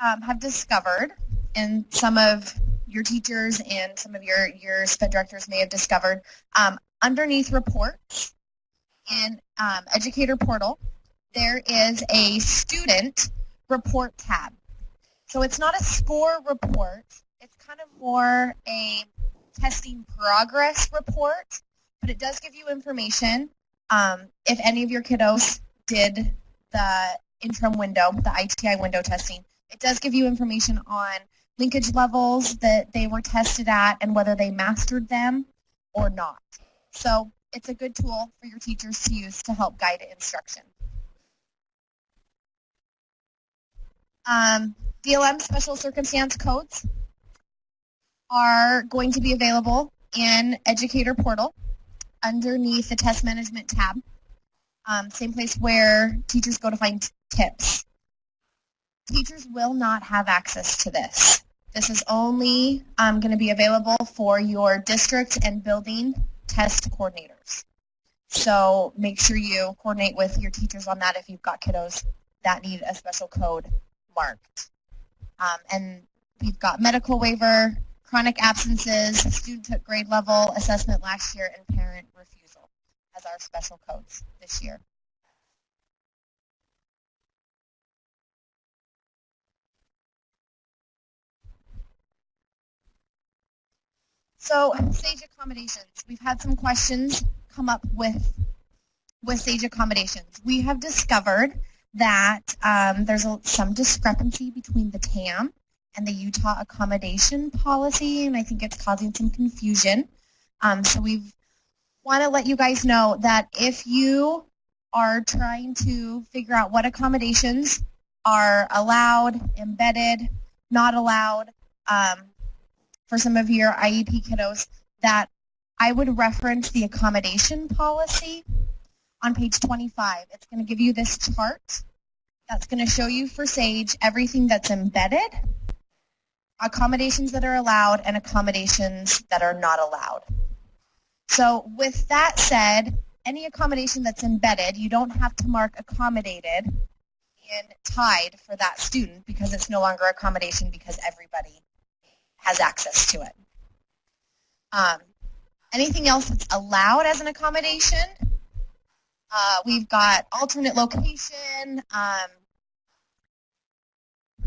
have discovered, and some of your teachers and some of your SPED directors may have discovered, underneath reports in Educator Portal, there is a student report tab. So it's not a score report. It's kind of more a testing progress report, but it does give you information if any of your kiddos did the interim window, the ITI window testing. It does give you information on linkage levels that they were tested at and whether they mastered them or not. So it's a good tool for your teachers to use to help guide instruction. DLM special circumstance codes are going to be available in Educator Portal underneath the Test Management tab, same place where teachers go to find tips. Teachers will not have access to this. This is only going to be available for your district and building test coordinators. So make sure you coordinate with your teachers on that if you've got kiddos that need a special code marked. And we've got medical waiver, chronic absences, student took grade level assessment last year, and parent refusal as our special codes this year. So SAGE accommodations. We've had some questions come up with SAGE accommodations. We have discovered that there's some discrepancy between the TAM and the Utah accommodation policy, and I think it's causing some confusion. So we want to let you guys know that if you are trying to figure out what accommodations are allowed, embedded, not allowed, for some of your IEP kiddos, that I would reference the accommodation policy on page 25. It's going to give you this chart that's going to show you for SAGE everything that's embedded, accommodations that are allowed, and accommodations that are not allowed. So with that said, any accommodation that's embedded, you don't have to mark accommodated in TIDE for that student because it's no longer accommodation because everybody has access to it. Anything else that's allowed as an accommodation, we've got alternate location,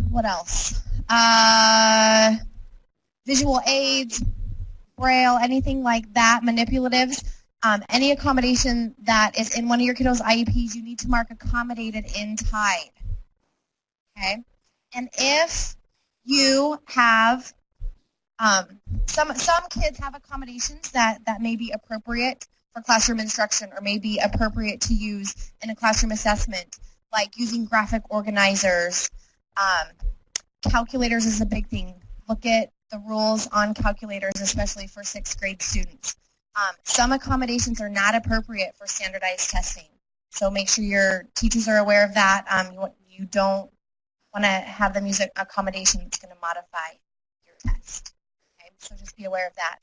what else? Visual aids, braille, anything like that, manipulatives. Any accommodation that is in one of your kiddos' IEPs, you need to mark accommodated in TIDE. Okay? And if you have some kids have accommodations that may be appropriate for classroom instruction or may be appropriate to use in a classroom assessment, like using graphic organizers. Calculators is a big thing. Look at the rules on calculators, especially for 6th grade students. Some accommodations are not appropriate for standardized testing, so make sure your teachers are aware of that. You don't want to have them use an accommodation that's going to modify your test. So just be aware of that.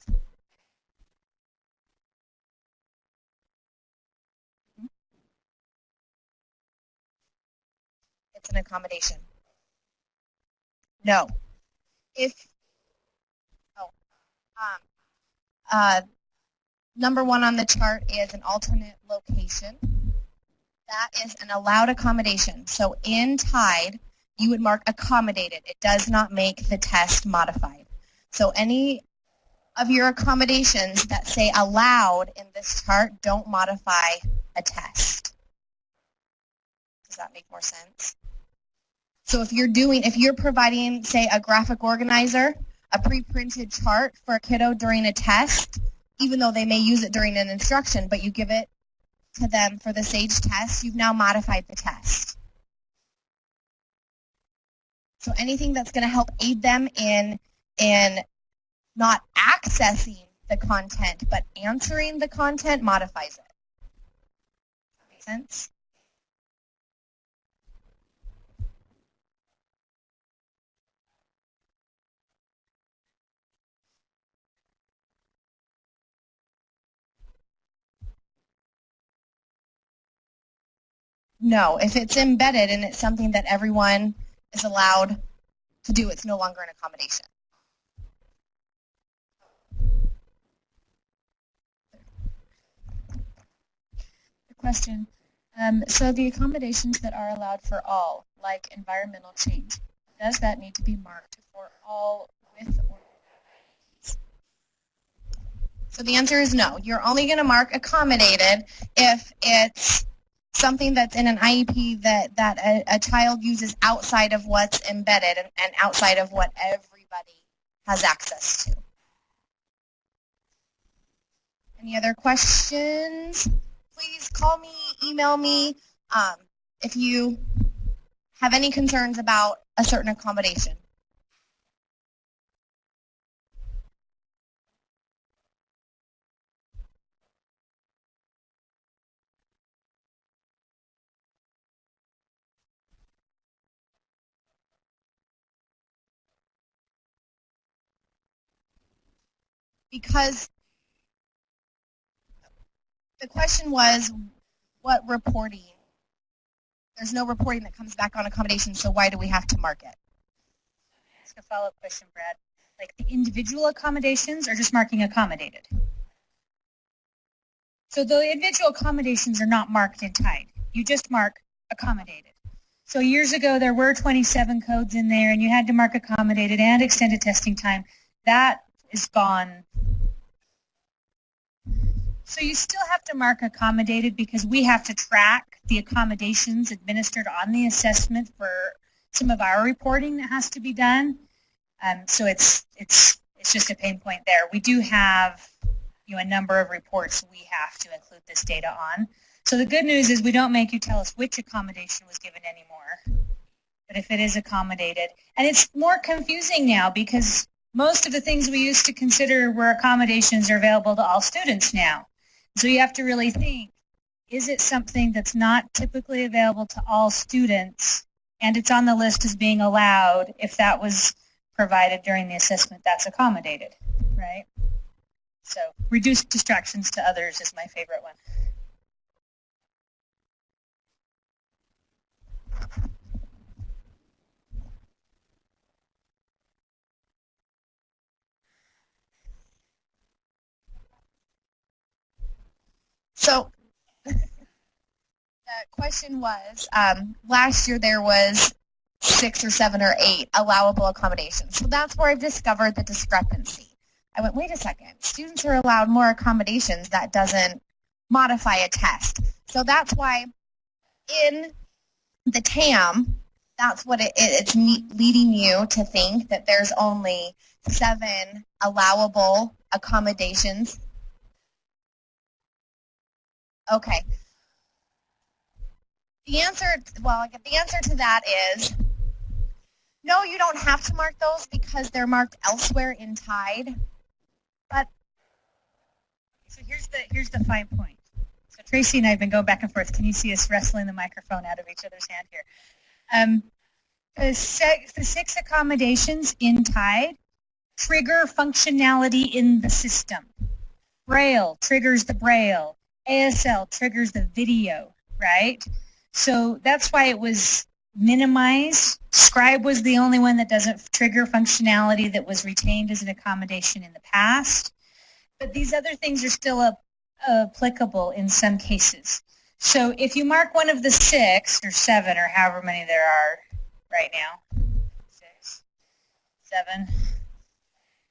It's an accommodation. No. Number one on the chart is an alternate location. That is an allowed accommodation. So in TIDE, you would mark accommodated. It does not make the test modified. So any of your accommodations that say allowed in this chart don't modify a test. Does that make more sense? So if you're providing, say, a graphic organizer, a pre-printed chart for a kiddo during a test, even though they may use it during an instruction, but you give it to them for the SAGE test, you've now modified the test. So anything that's going to help aid them in not accessing the content, but answering the content modifies it. Make sense? No, if it's embedded and it's something that everyone is allowed to do, it's no longer an accommodation. Question. So the accommodations that are allowed for all, like environmental change, does that need to be marked for all with or without? So the answer is no. You're only going to mark accommodated if it's something that's in an IEP that a child uses outside of what's embedded and outside of what everybody has access to. Any other questions? Please call me, email me if you have any concerns about a certain accommodation. Because the question was, what reporting? There's no reporting that comes back on accommodation, so why do we have to mark it? Ask a follow-up question, Brad. Like the individual accommodations or just marking accommodated? So the individual accommodations are not marked in TIDE. You just mark accommodated. So years ago, there were 27 codes in there, and you had to mark accommodated and extended testing time. That is gone. So you still have to mark accommodated because we have to track the accommodations administered on the assessment for some of our reporting that has to be done. So it's just a pain point there. We do have a number of reports we have to include this data on. So the good news is we don't make you tell us which accommodation was given anymore, but if it is accommodated. And it's more confusing now because most of the things we used to consider were accommodations are available to all students now. So you have to really think, is it something that's not typically available to all students and it's on the list as being allowed if that was provided during the assessment that's accommodated, right? So reduce distractions to others is my favorite one. So the question was, last year there was 6 or 7 or 8 allowable accommodations. So that's where I've discovered the discrepancy. I went, wait a second, students are allowed more accommodations. That doesn't modify a test. So that's why in the TAM, that's what it's leading you to think that there's only 7 allowable accommodations. Okay. The answer to that is no, you don't have to mark those because they're marked elsewhere in TIDE. But so here's the fine point. So Tracy and I have been going back and forth. Can you see us wrestling the microphone out of each other's hand here? The 6 accommodations in TIDE trigger functionality in the system. Braille triggers the Braille. ASL triggers the video, right? So that's why it was minimized. Scribe was the only one that doesn't trigger functionality that was retained as an accommodation in the past. But these other things are still applicable in some cases. So if you mark one of the 6 or 7 or however many there are right now, 6, 7.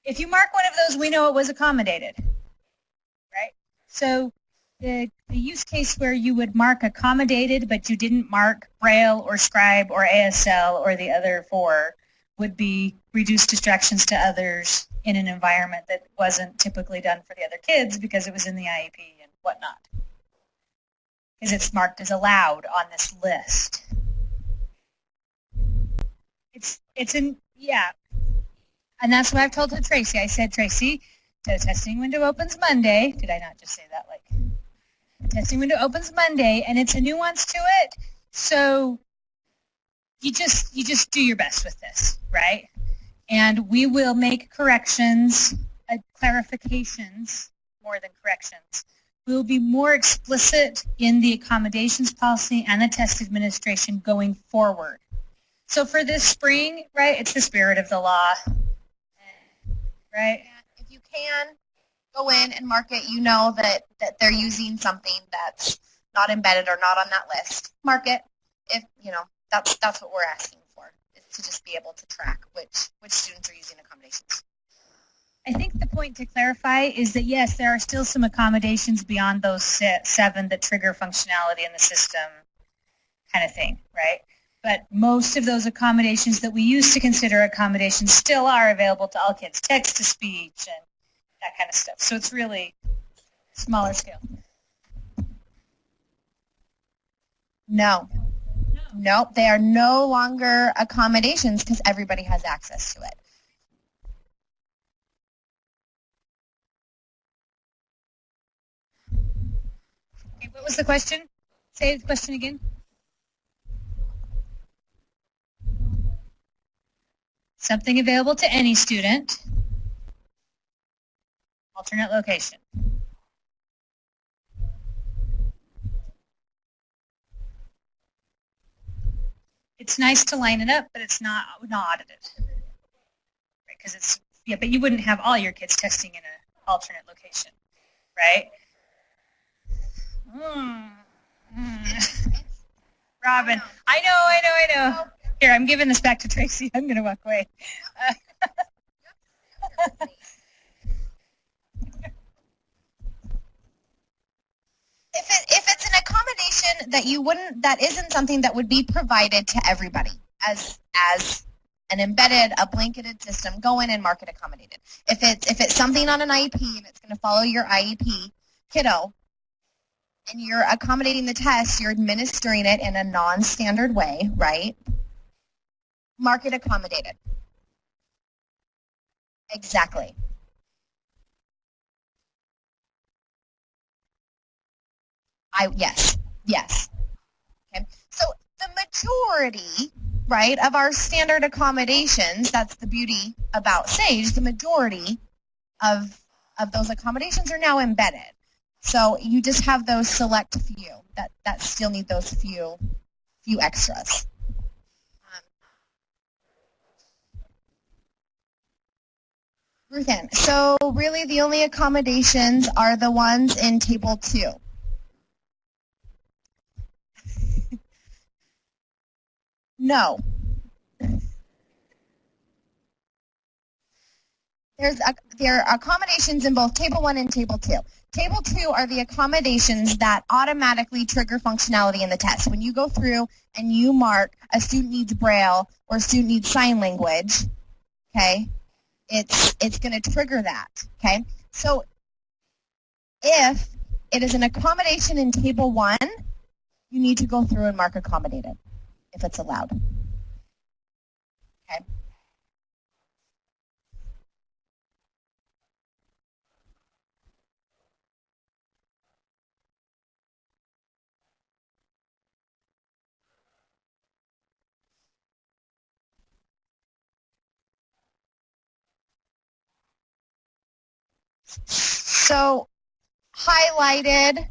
If you mark one of those, we know it was accommodated, right? So the use case where you would mark accommodated but you didn't mark Braille or Scribe or ASL or the other 4 would be reduced distractions to others in an environment that wasn't typically done for the other kids because it was in the IEP and whatnot. Because it's marked as allowed on this list. Yeah. And that's what I've told to Tracy. I said, Tracy, the testing window opens Monday. Did I not just say that? Like, the testing window opens Monday, and it's a nuance to it. So you just do your best with this, right? And we will make corrections, clarifications more than corrections. We will be more explicit in the accommodations policy and the test administration going forward. So for this spring, right, it's the spirit of the law, right? If you can go in and mark it, you know that they're using something that's not embedded or not on that list. Mark it. If that's what we're asking for, is to just be able to track which students are using accommodations. I think the point to clarify is that, yes, there are still some accommodations beyond those 7 that trigger functionality in the system kind of thing, right? But most of those accommodations that we used to consider accommodations still are available to all kids, text-to-speech and that kind of stuff. So it's really smaller scale. No. Nope, they are no longer accommodations because everybody has access to it. Okay, what was the question? Say the question again. Something available to any student. Alternate location. It's nice to line it up, but it's not audited. Right? Because it's, yeah, but you wouldn't have all your kids testing in an alternate location, right? Robin, I know. Here, I'm giving this back to Tracy. I'm going to walk away. If it's an accommodation that isn't something that would be provided to everybody as an embedded, a blanketed system, go in and mark it accommodated. If it's something on an IEP and it's going to follow your IEP kiddo, and you're accommodating the test, you're administering it in a non-standard way, right? Mark it accommodated. Exactly. Yes. Okay. So the majority, right, of our standard accommodations, that's the beauty about SAGE, the majority of those accommodations are now embedded. So you just have those select few that still need those few extras. Ruthann, so really the only accommodations are the ones in Table 2. No. There are accommodations in both Table 1 and Table 2. Table 2 are the accommodations that automatically trigger functionality in the test. When you go through and you mark a student needs Braille or a student needs sign language, okay, it's going to trigger that, okay? So if it is an accommodation in Table 1, you need to go through and mark accommodated if it's allowed. Okay. So highlighted,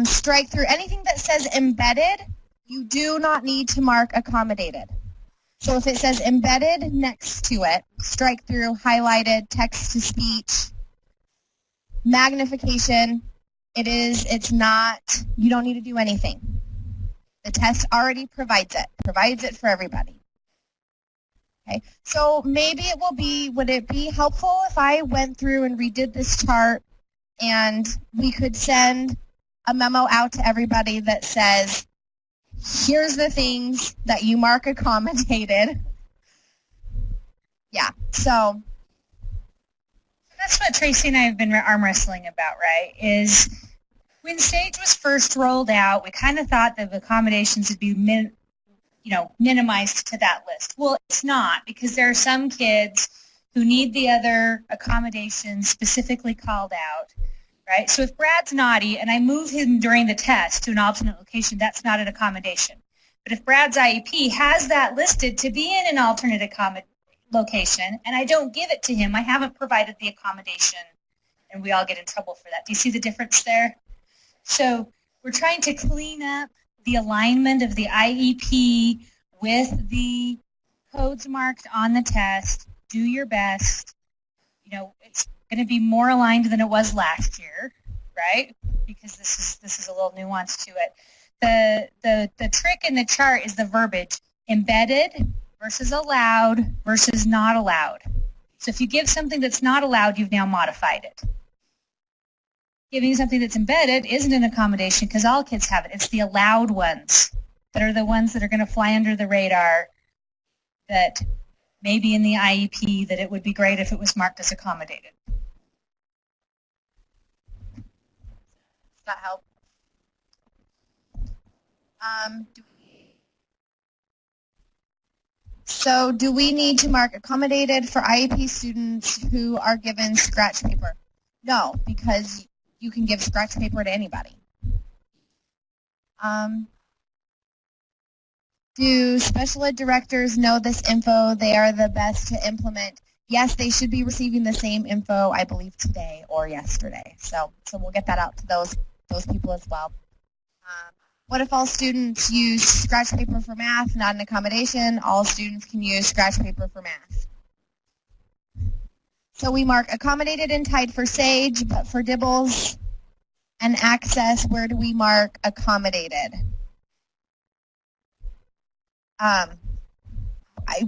strike through anything that says embedded, you do not need to mark accommodated. So if it says embedded next to it, strike through, highlighted, text-to-speech, magnification, it's not, you don't need to do anything. The test already provides it for everybody. Okay, so maybe would it be helpful if I went through and redid this chart and we could send a memo out to everybody that says, here's the things that you mark accommodated. So that's what Tracy and I have been arm wrestling about, right? Is when SAGE was first rolled out, we kind of thought that the accommodations would be minimized to that list. Well, it's not, because there are some kids who need the other accommodations specifically called out, right? So if Brad's naughty and I move him during the test to an alternate location, that's not an accommodation. But if Brad's IEP has that listed to be in an alternate location and I don't give it to him, I haven't provided the accommodation, and we all get in trouble for that. Do you see the difference there? So we're trying to clean up the alignment of the IEP with the codes marked on the test. Do your best. It's going to be more aligned than it was last year, right? Because this is a little nuance to it. The trick in the chart is the verbiage: embedded versus allowed versus not allowed. So if you give something that's not allowed, you've now modified it. Giving something that's embedded isn't an accommodation because all kids have it. It's the allowed ones that are the ones that are going to fly under the radar, that maybe in the IEP that it would be great if it was marked as accommodated. Does that help? So do we need to mark accommodated for IEP students who are given scratch paper? No, because you can give scratch paper to anybody. Do special ed directors know this info? They are the best to implement. Yes, they should be receiving the same info, I believe, today or yesterday. So we'll get that out to those people as well. What if all students use scratch paper for math, not an accommodation? All students can use scratch paper for math. So we mark accommodated and tied for SAGE, but for DIBELS and Access, where do we mark accommodated?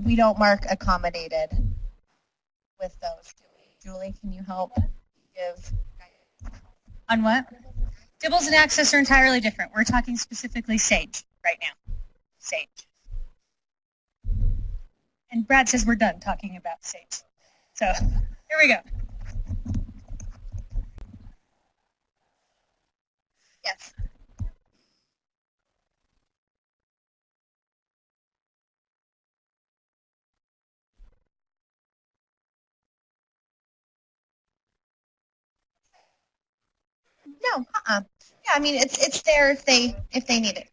We don't mark accommodated with those, do we? Julie, can you help give guidance? On what? DIBELS and Access are entirely different. We're talking specifically SAGE right now. SAGE. And Brad says we're done talking about SAGE. So here we go. Yes. No, Yeah, I mean it's there if they need it.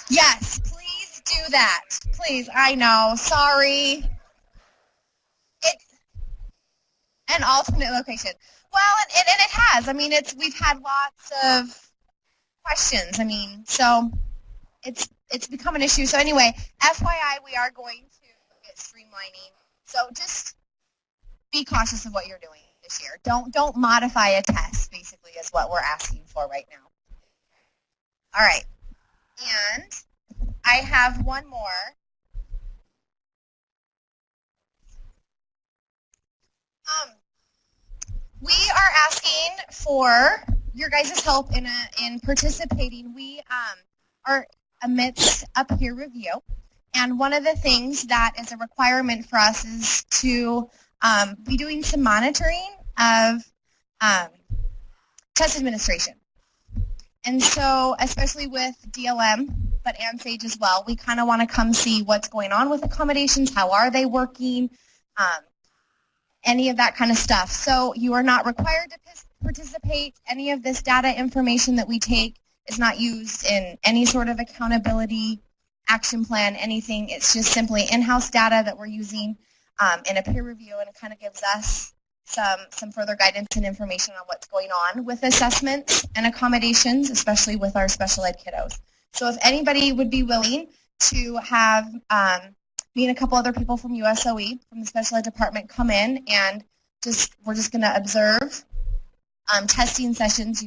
Yes, please do that. Please, I know. Sorry. An alternate location. Well, and it has. I mean, we've had lots of questions. I mean, so it's become an issue. So anyway, FYI, we are going to get streamlining. So just be cautious of what you're doing this year. Don't modify a test, basically, is what we're asking for right now. All right. And I have one more. We are asking for your guys' help in participating. We are amidst a peer review, and one of the things that is a requirement for us is to be doing some monitoring of test administration. And so, especially with DLM, but and SAGE as well, we kind of want to come see what's going on with accommodations, how are they working, any of that kind of stuff. So you are not required to participate. Any of this data information that we take is not used in any sort of accountability action plan, anything. It's just simply in-house data that we're using in a peer review, and it kind of gives us some further guidance and information on what's going on with assessments and accommodations, especially with our special ed kiddos. So if anybody would be willing to have me and a couple other people from USOE, from the special ed department, come in and we're just going to observe testing sessions.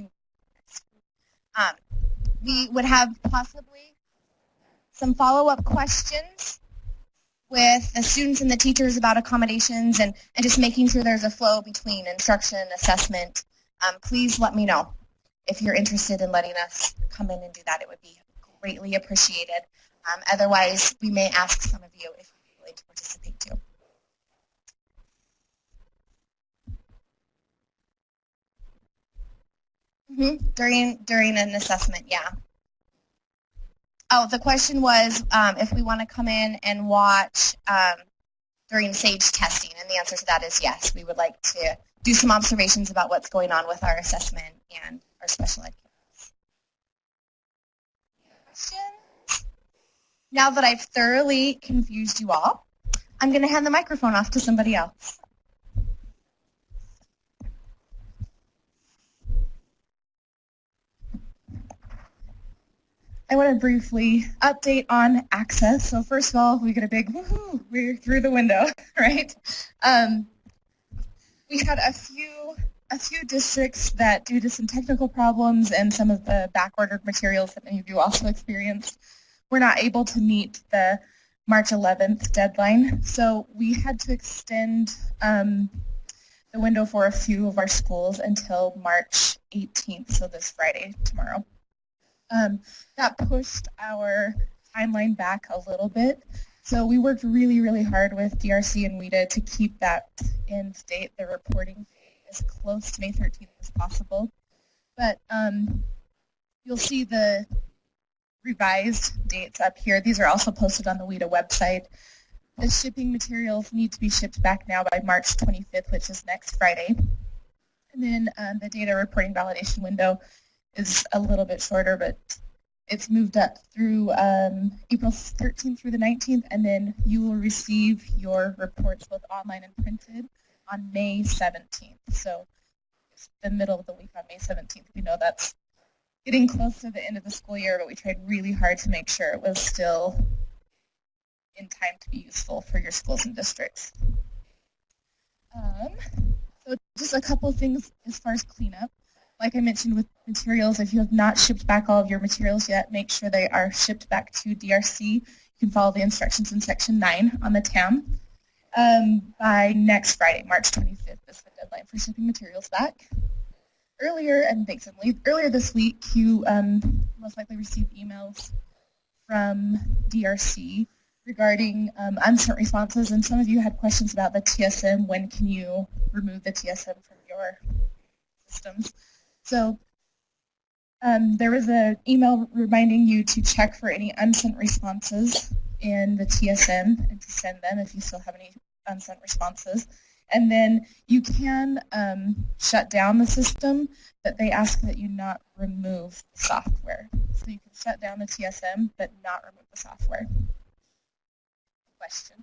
We would have possibly some follow-up questions with the students and the teachers about accommodations and just making sure there's a flow between instruction and assessment. Please let me know if you're interested in letting us come in and do that. It would be greatly appreciated. Otherwise, we may ask some of you if you'd like to participate too. During an assessment, yeah. Oh, the question was if we want to come in and watch during SAGE testing, and the answer to that is yes. We would like to do some observations about what's going on with our assessment and our special ed kids. Questions? Now that I've thoroughly confused you all, I'm going to hand the microphone off to somebody else. I want to briefly update on access. So first of all, we get a big woohoo, we're through the window, right? We had a few districts that, due to some technical problems and some of the back-ordered materials that many of you also experienced, were not able to meet the March 11th deadline. So we had to extend the window for a few of our schools until March 18th, so this Friday, tomorrow. That pushed our timeline back a little bit. So we worked really, really hard with DRC and WIDA to keep that end date, the reporting date, as close to May 13th as possible. But you'll see the revised dates up here. These are also posted on the WIDA website. The shipping materials need to be shipped back now by March 25th, which is next Friday. And then the data reporting validation window is a little bit shorter, but it's moved up through April 13th through the 19th, and then you will receive your reports both online and printed on May 17th. So it's the middle of the week on May 17th. We know that's getting close to the end of the school year, but we tried really hard to make sure it was still in time to be useful for your schools and districts. So just a couple of things as far as cleanup. Like I mentioned with materials, if you have not shipped back all of your materials yet, make sure they are shipped back to DRC. You can follow the instructions in Section 9 on the TAM. By next Friday, March 25th, is the deadline for shipping materials back. Earlier, and thanks Emily, earlier this week, you most likely received emails from DRC regarding unsent responses, and some of you had questions about the TSM. When can you remove the TSM from your systems? So there was an email reminding you to check for any unsent responses in the TSM and to send them if you still have any unsent responses. And then you can shut down the system, but they ask that you not remove the software. So you can shut down the TSM, but not remove the software. Question?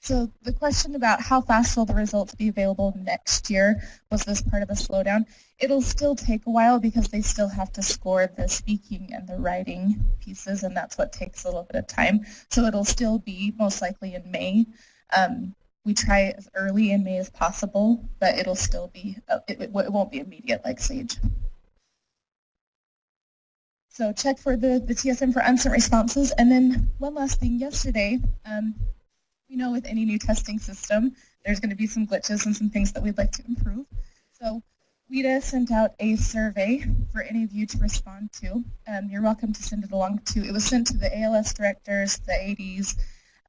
So the question about how fast will the results be available next year, was this part of a slowdown? It'll still take a while because they still have to score the speaking and the writing pieces, and that's what takes a little bit of time. So it'll still be most likely in May. We try as early in May as possible, but it'll still be, it won't be immediate like SAGE. So check for the TSM for unsent responses. And then one last thing, yesterday, we know with any new testing system, there's going to be some glitches and some things that we'd like to improve. So WIDA sent out a survey for any of you to respond to. You're welcome to send it along to, it was sent to the ALS directors, the ADs,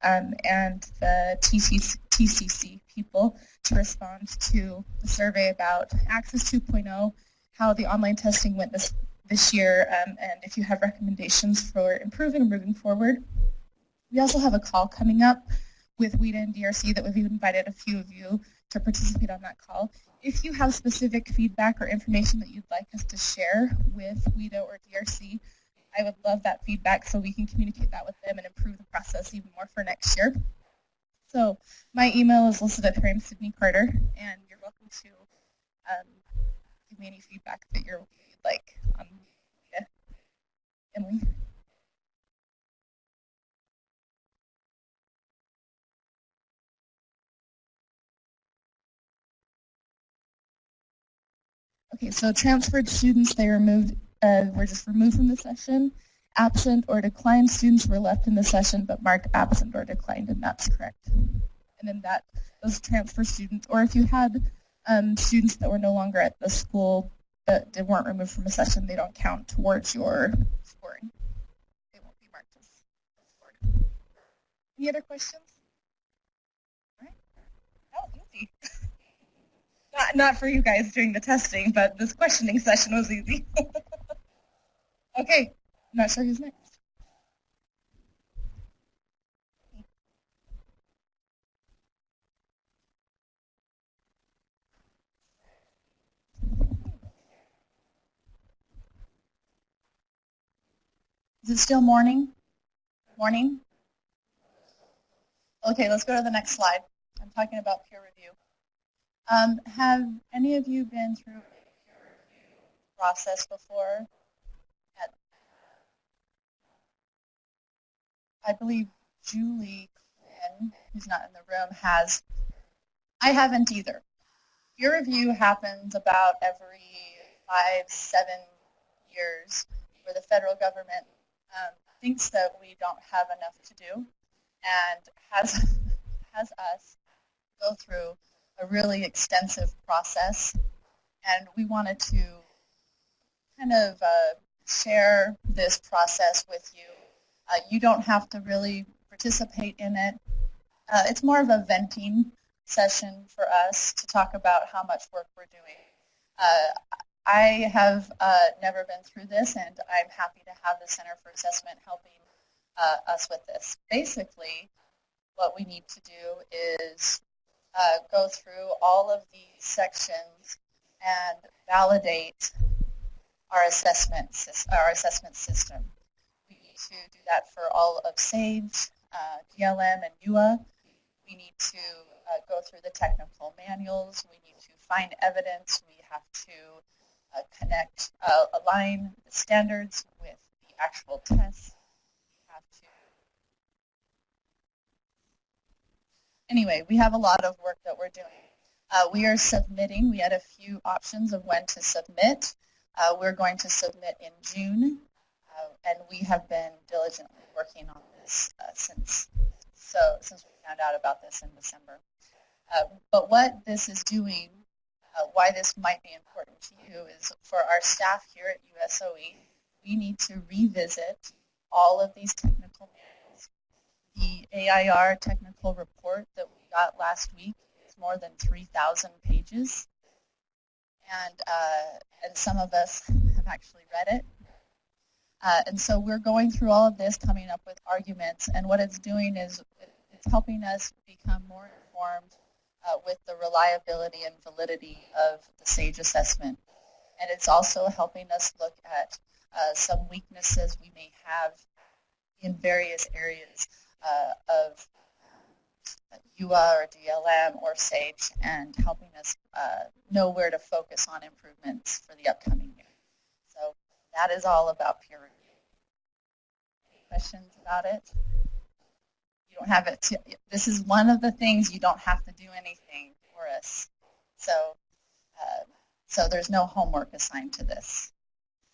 and the TCC people to respond to the survey about Access 2.0, how the online testing went this year, and if you have recommendations for improving or moving forward. We also have a call coming up with WIDA and DRC that we've invited a few of you to participate on that call. If you have specific feedback or information that you'd like us to share with WIDA or DRC, I would love that feedback so we can communicate that with them and improve the process even more for next year. So my email is listed at Parent Sydney Carter, and you're welcome to give me any feedback that you'd like. Yeah. Emily? Okay, so transferred students, they were just removed from the session. Absent or declined students were left in the session but marked absent or declined, and that's correct. And then those transfer students, or if you had students that were no longer at the school that weren't removed from a session, they don't count towards your scoring. They won't be marked as scored. Any other questions? All right. That was easy. Not for you guys doing the testing, but this questioning session was easy. Okay, I'm not sure who's next. Is it still morning? Morning? Okay, let's go to the next slide. I'm talking about peer review. Have any of you been through a peer review process before? I believe Julie Quinn, who's not in the room, has. I haven't either. Peer review happens about every 5-7 years, where the federal government thinks that we don't have enough to do and has us go through a really extensive process. And we wanted to kind of share this process with you. You don't have to really participate in it. It's more of a venting session for us to talk about how much work we're doing. I have never been through this, and I'm happy to have the Center for Assessment helping us with this. Basically, what we need to do is go through all of these sections and validate our assessment system. We need to do that for all of SAGE, DLM, and UA. We need to go through the technical manuals. We need to find evidence. We have to align the standards with the actual tests. We have to. Anyway, we have a lot of work that we're doing. We are submitting. We had a few options of when to submit. We're going to submit in June, and we have been diligently working on this since we found out about this in December. But what this is doing, why this might be important to you, is for our staff here at USOE, we need to revisit all of these technical manuals. The AIR technical report that we got last week is more than 3,000 pages, and some of us have actually read it. And so we're going through all of this, coming up with arguments, and what it's doing is it's helping us become more informed with the reliability and validity of the SAGE assessment. And it's also helping us look at some weaknesses we may have in various areas of UA or DLM or SAGE, and helping us know where to focus on improvements for the upcoming year. So that is all about peer review. Any questions about it? You don't have it. This is one of the things you don't have to do anything for us. So, so there's no homework assigned to this,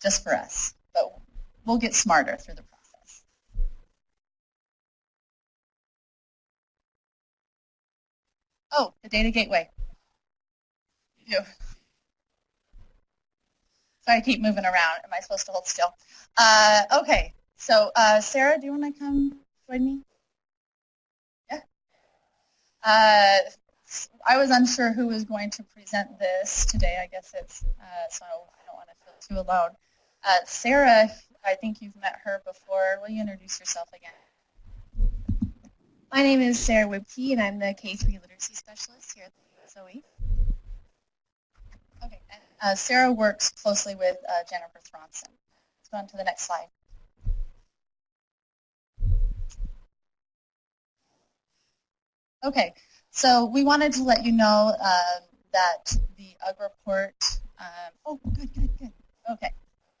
just for us. But we'll get smarter through the process. Oh, the data gateway. Yeah. Sorry, I keep moving around. Am I supposed to hold still? Okay. So, Sarah, do you want to come join me? Yeah. I was unsure who was going to present this today. I guess it's, so I don't want to feel too alone. Sarah, I think you've met her before. Will you introduce yourself again? My name is Sarah Wibke, and I'm the K-3 Literacy Specialist here at the USOE. Okay. And, Sarah works closely with Jennifer Thronson. Let's go on to the next slide. Okay, so we wanted to let you know that the UG report, oh, good. Okay,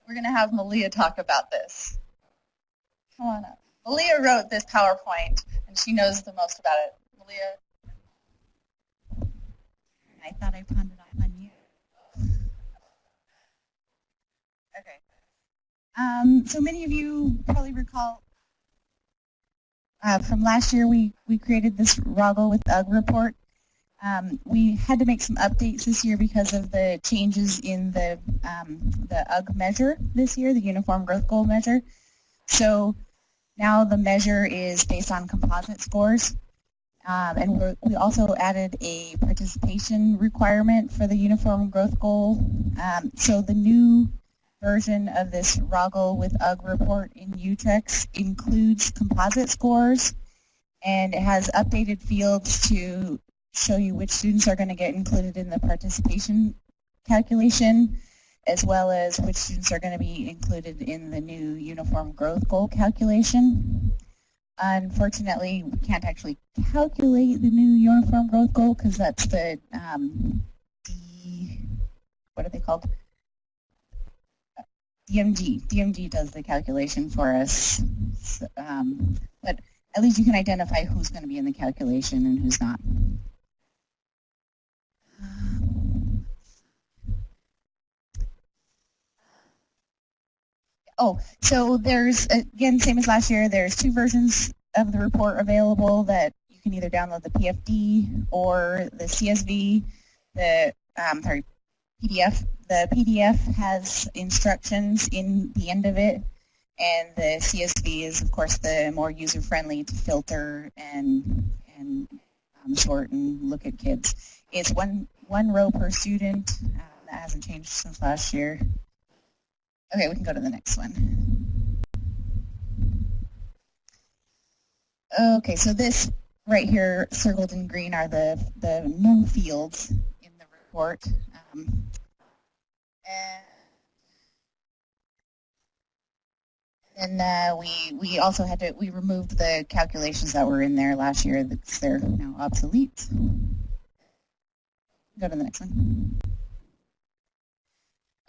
we're going to have Malia talk about this. Come on up. Malia wrote this PowerPoint, and she knows the most about it. Malia? I thought I found it on you. Okay. So many of you probably recall from last year we created this Roggle with UG report, We had to make some updates this year because of the changes in the UGG measure this year, the Uniform Growth Goal measure. So now the measure is based on composite scores. And we also added a participation requirement for the Uniform Growth Goal. So the new version of this ROGGL with UGG report in UTREX includes composite scores, and it has updated fields to show you which students are going to get included in the participation calculation, as well as which students are going to be included in the new Uniform Growth Goal calculation. Unfortunately, we can't actually calculate the new Uniform Growth Goal because that's the what are they called? DMG. DMG does the calculation for us. So, but at least you can identify who's going to be in the calculation and who's not. Oh, so there's, again, same as last year, there's 2 versions of the report available that you can either download the PFD or the CSV, the PDF. The PDF has instructions in the end of it, and the CSV is, of course, the more user-friendly to filter and sort and look at kids. It's one row per student. That hasn't changed since last year. Okay, we can go to the next one. Okay, so this right here circled in green are the new fields in the report. And we also had to, we removed the calculations that were in there last year because they're now obsolete. Go to the next one.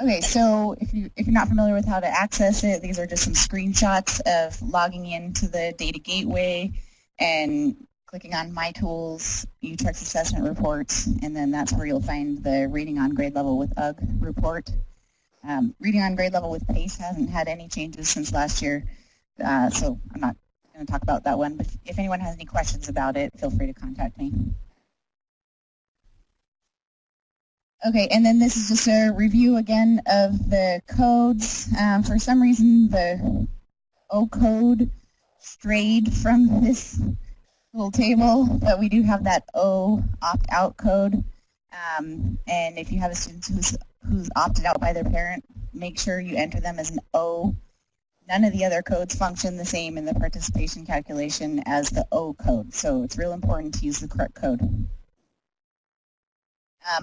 Okay, so if you're not familiar with how to access it, these are just some screenshots of logging into the data gateway and clicking on My Tools, UTREX assessment reports, and then that's where you'll find the Reading on Grade Level with UGG report. Reading on Grade Level with PACE hasn't had any changes since last year, so I'm not going to talk about that one, but if anyone has any questions about it, feel free to contact me. Okay, and then this is just a review again of the codes. For some reason, the O code strayed from this little table, but we do have that O opt-out code. And if you have a student who's opted out by their parent, make sure you enter them as an O. None of the other codes function the same in the participation calculation as the O code, so it's real important to use the correct code.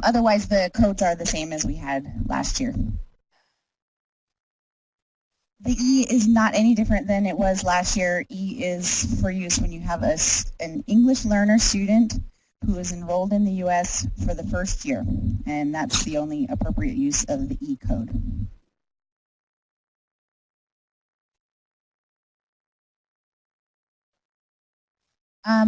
Otherwise, the codes are the same as we had last year. The E is not any different than it was last year. E is for use when you have an English learner student who is enrolled in the U.S. for the first year, and that's the only appropriate use of the E code.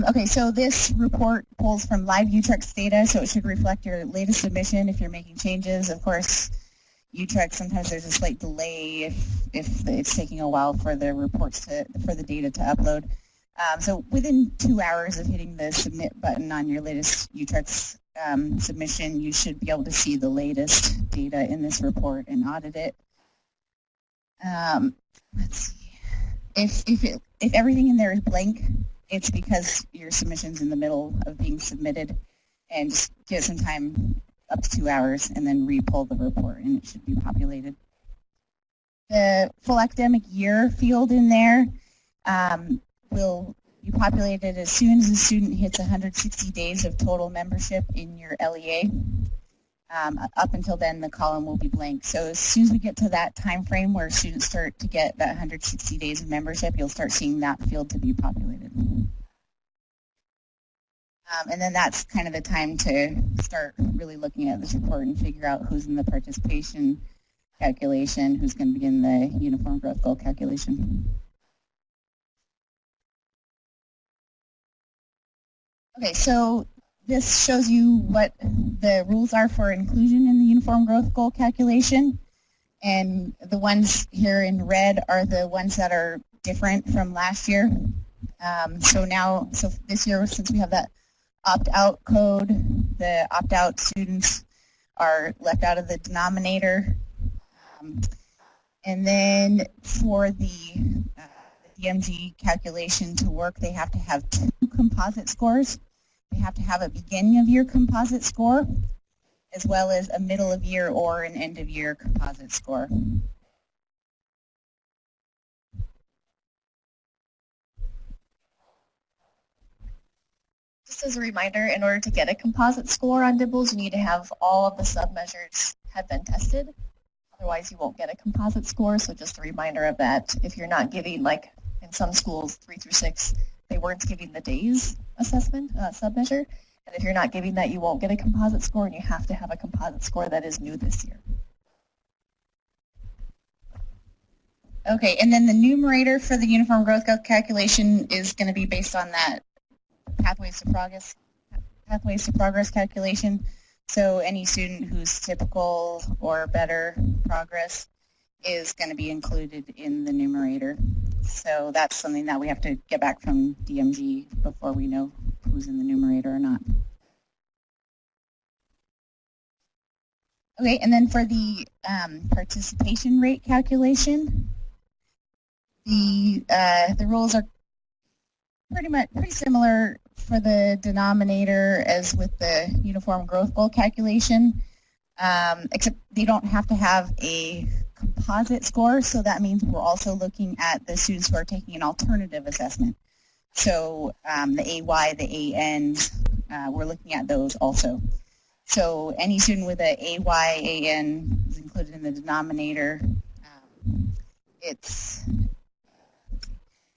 Okay, so this report pulls from live UTREX data, so it should reflect your latest submission if you're making changes. Of course, UTREX, sometimes there's a slight delay if it's taking a while for the reports for the data to upload. So within 2 hours of hitting the submit button on your latest UTREX submission, you should be able to see the latest data in this report and audit it. Let's see. If everything in there is blank, it's because your submission's in the middle of being submitted, and just give it some time, up to 2 hours, and then re-pull the report, and it should be populated. The full academic year field in there will be populated as soon as the student hits 160 days of total membership in your LEA. Up until then, the column will be blank. So as soon as we get to that time frame where students start to get that 160 days of membership, you'll start seeing that field to be populated. And then that's kind of the time to start really looking at this report and figure out who's in the participation calculation, who's going to be in the Uniform Growth Goal calculation. Okay, so this shows you what the rules are for inclusion in the Uniform Growth Goal calculation. And the ones here in red are the ones that are different from last year. So this year, since we have that opt-out code, The opt-out students are left out of the denominator. And then for the DMG calculation to work, they have to have 2 composite scores. They have to have a beginning of year composite score, as well as a middle of year or an end of year composite score. Just as a reminder, in order to get a composite score on DIBELS, you need to have all of the submeasures have been tested. Otherwise, you won't get a composite score. So just a reminder of that. If you're not giving, like in some schools, 3 through 6, they weren't giving the days assessment submeasure. And if you're not giving that, you won't get a composite score, and you have to have a composite score that is new this year. Okay, and then the numerator for the uniform growth calculation is going to be based on that pathways to progress calculation. So any student who's typical or better progress is going to be included in the numerator. So that's something that we have to get back from DMG before we know who's in the numerator or not. Okay, and then for the participation rate calculation, the rules are pretty similar for the denominator as with the uniform growth goal calculation, except they don't have to have a composite score, so that means we're also looking at the students who are taking an alternative assessment. So the AY, the ANs, we're looking at those also. So any student with a AY, AN is included in the denominator.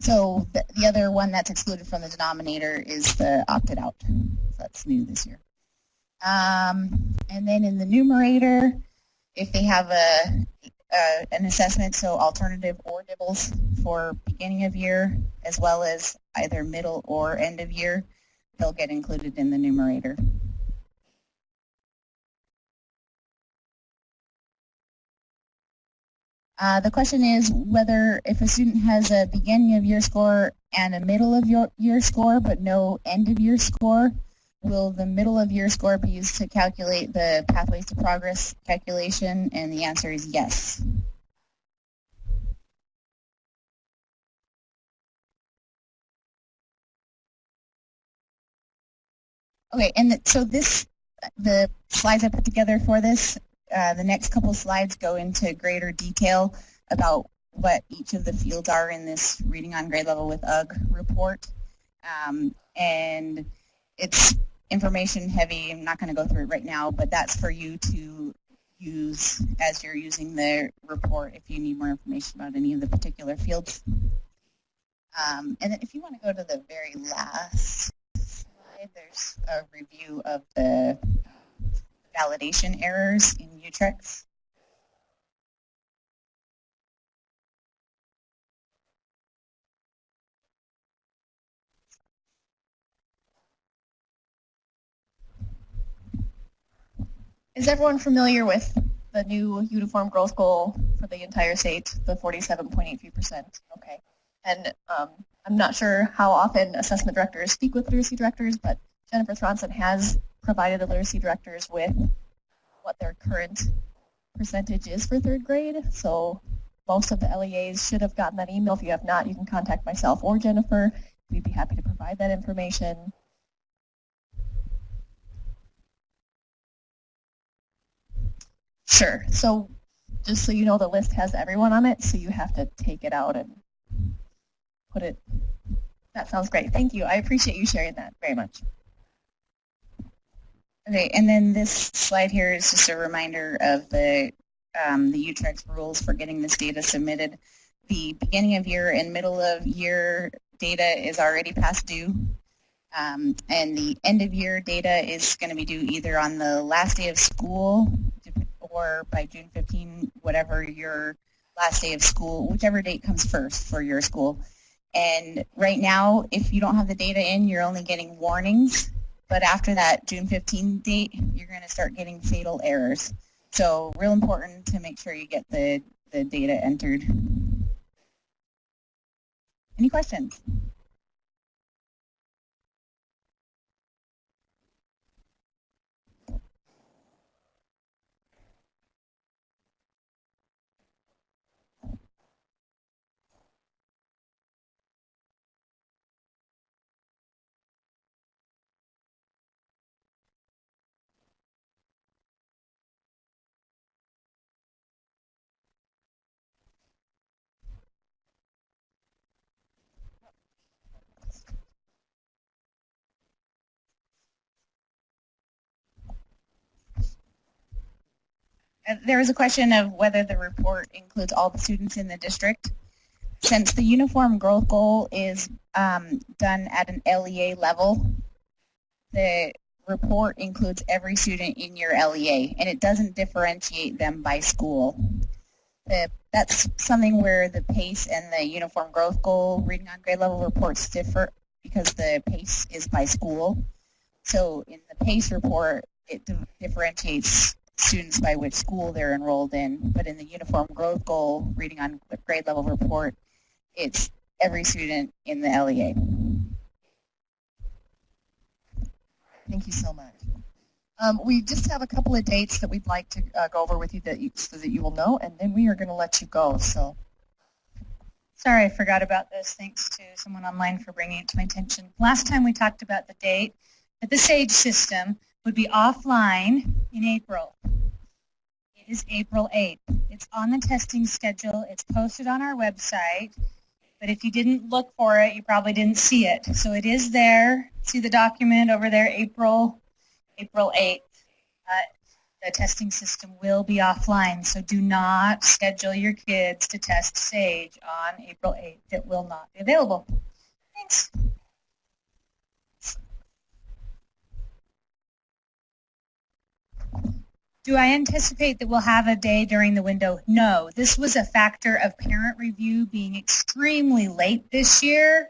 So the other one that's excluded from the denominator is the opted out. So that's new this year. And then in the numerator, if they have an assessment, so alternative or DIBELS for beginning of year, as well as either middle or end of year, they'll get included in the numerator. The question is whether if a student has a beginning of year score and a middle of year score but no end of year score, will the middle of year score be used to calculate the pathways to progress calculation? And the answer is yes. Okay, and so the slides I put together for this, the next couple slides go into greater detail about what each of the fields are in this Reading on Grade Level with UGG report. And it's information heavy. I'm not going to go through it right now, but that's for you to use as you're using the report if you need more information about any of the particular fields. And then if you want to go to the very last slide, there's a review of the validation errors in UTREX. Is everyone familiar with the new uniform growth goal for the entire state, the 47.83%? Okay. And I'm not sure how often assessment directors speak with literacy directors, but Jennifer Thronson has provided the literacy directors with what their current percentage is for third grade. So most of the LEAs should have gotten that email. If you have not, you can contact myself or Jennifer. We'd be happy to provide that information. Sure. So just so you know, the list has everyone on it, so you have to take it out and put it. That sounds great. Thank you. I appreciate you sharing that very much. Okay, and then this slide here is just a reminder of the UTREX rules for getting this data submitted. The beginning of year and middle of year data is already past due, and the end of year data is going to be due either on the last day of school or by June 15, whatever your last day of school, whichever date comes first for your school. And right now, if you don't have the data in, you're only getting warnings. But after that June 15 date, you're going to start getting fatal errors. So real important to make sure you get the data entered. Any questions? There is a question of whether the report includes all the students in the district. Since the uniform growth goal is done at an LEA level, the report includes every student in your LEA, and it doesn't differentiate them by school. That's something where the PACE and the uniform growth goal reading on grade level reports differ because the PACE is by school. So in the PACE report, it differentiates students by which school they're enrolled in, but in the uniform growth goal reading on grade level report, it's every student in the LEA. Thank you so much. We just have a couple of dates that we'd like to go over with you, so that you will know, and then we are going to let you go. So, Sorry, I forgot about this. Thanks to someone online for bringing it to my attention. Last time we talked about the date that the SAGE system would be offline in April. It is April 8th. It's on the testing schedule. It's posted on our website. But if you didn't look for it, you probably didn't see it. So it is there. See the document over there, April 8th. The testing system will be offline, so do not schedule your kids to test SAGE on April 8th. It will not be available. Thanks. Do I anticipate that we'll have a day during the window? No. This was a factor of parent review being extremely late this year.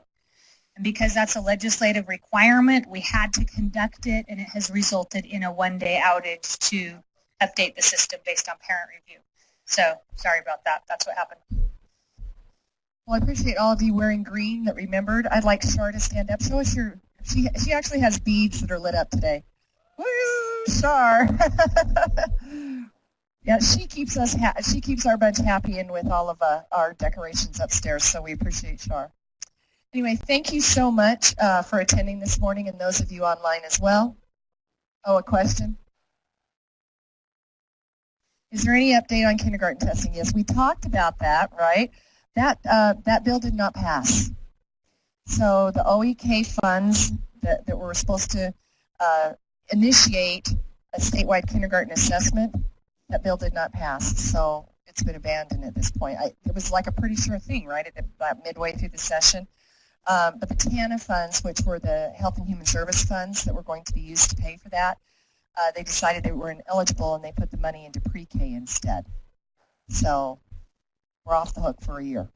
And because that's a legislative requirement, we had to conduct it, and it has resulted in a one-day outage to update the system based on parent review. So sorry about that. That's what happened. well, I appreciate all of you wearing green that remembered. I'd like Shar to stand up. Show us your. She actually has beads that are lit up today. Woo, Shar! Yeah, she keeps us. She keeps our bunch happy and with all of our decorations upstairs. So we appreciate Shar. Anyway, thank you so much for attending this morning, and those of you online as well. Oh, a question? Is there any update on kindergarten testing? Yes, we talked about that, right? That bill did not pass. So the OEK funds that were supposed to initiate a statewide kindergarten assessment, that bill did not pass. So it's been abandoned at this point. It was like a pretty sure thing, right, about midway through the session. But the TANA funds, which were the Health and Human Service funds that were going to be used to pay for that, they decided they were ineligible, and they put the money into pre-K instead. So we're off the hook for a year.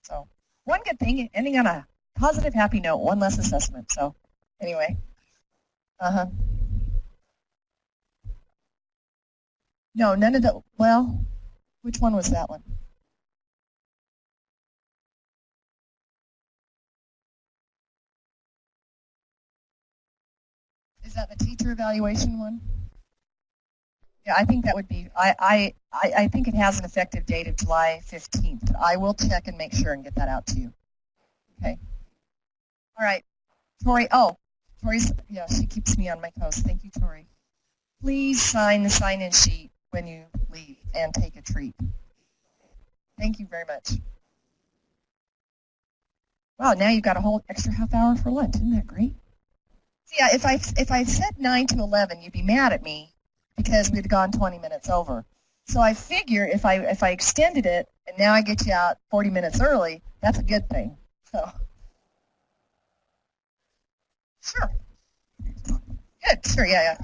So one good thing, ending on a positive, happy note, one less assessment. So anyway. No, none of the, well, which one was that one? Is that the teacher evaluation one? Yeah, I think that would be, I think it has an effective date of July 15th. I will check and make sure and get that out to you. Okay. All right. Tori, Tori's, yeah, she keeps me on my toes. Thank you, Tori. Please sign the sign-in sheet when you leave and take a treat. Thank you very much. Wow, now you've got a whole extra half hour for lunch. Isn't that great? Yeah, if I said 9 to 11, you'd be mad at me because we'd gone 20 minutes over. So I figure if I extended it and now I get you out 40 minutes early, that's a good thing. So sure. Good, sure, yeah.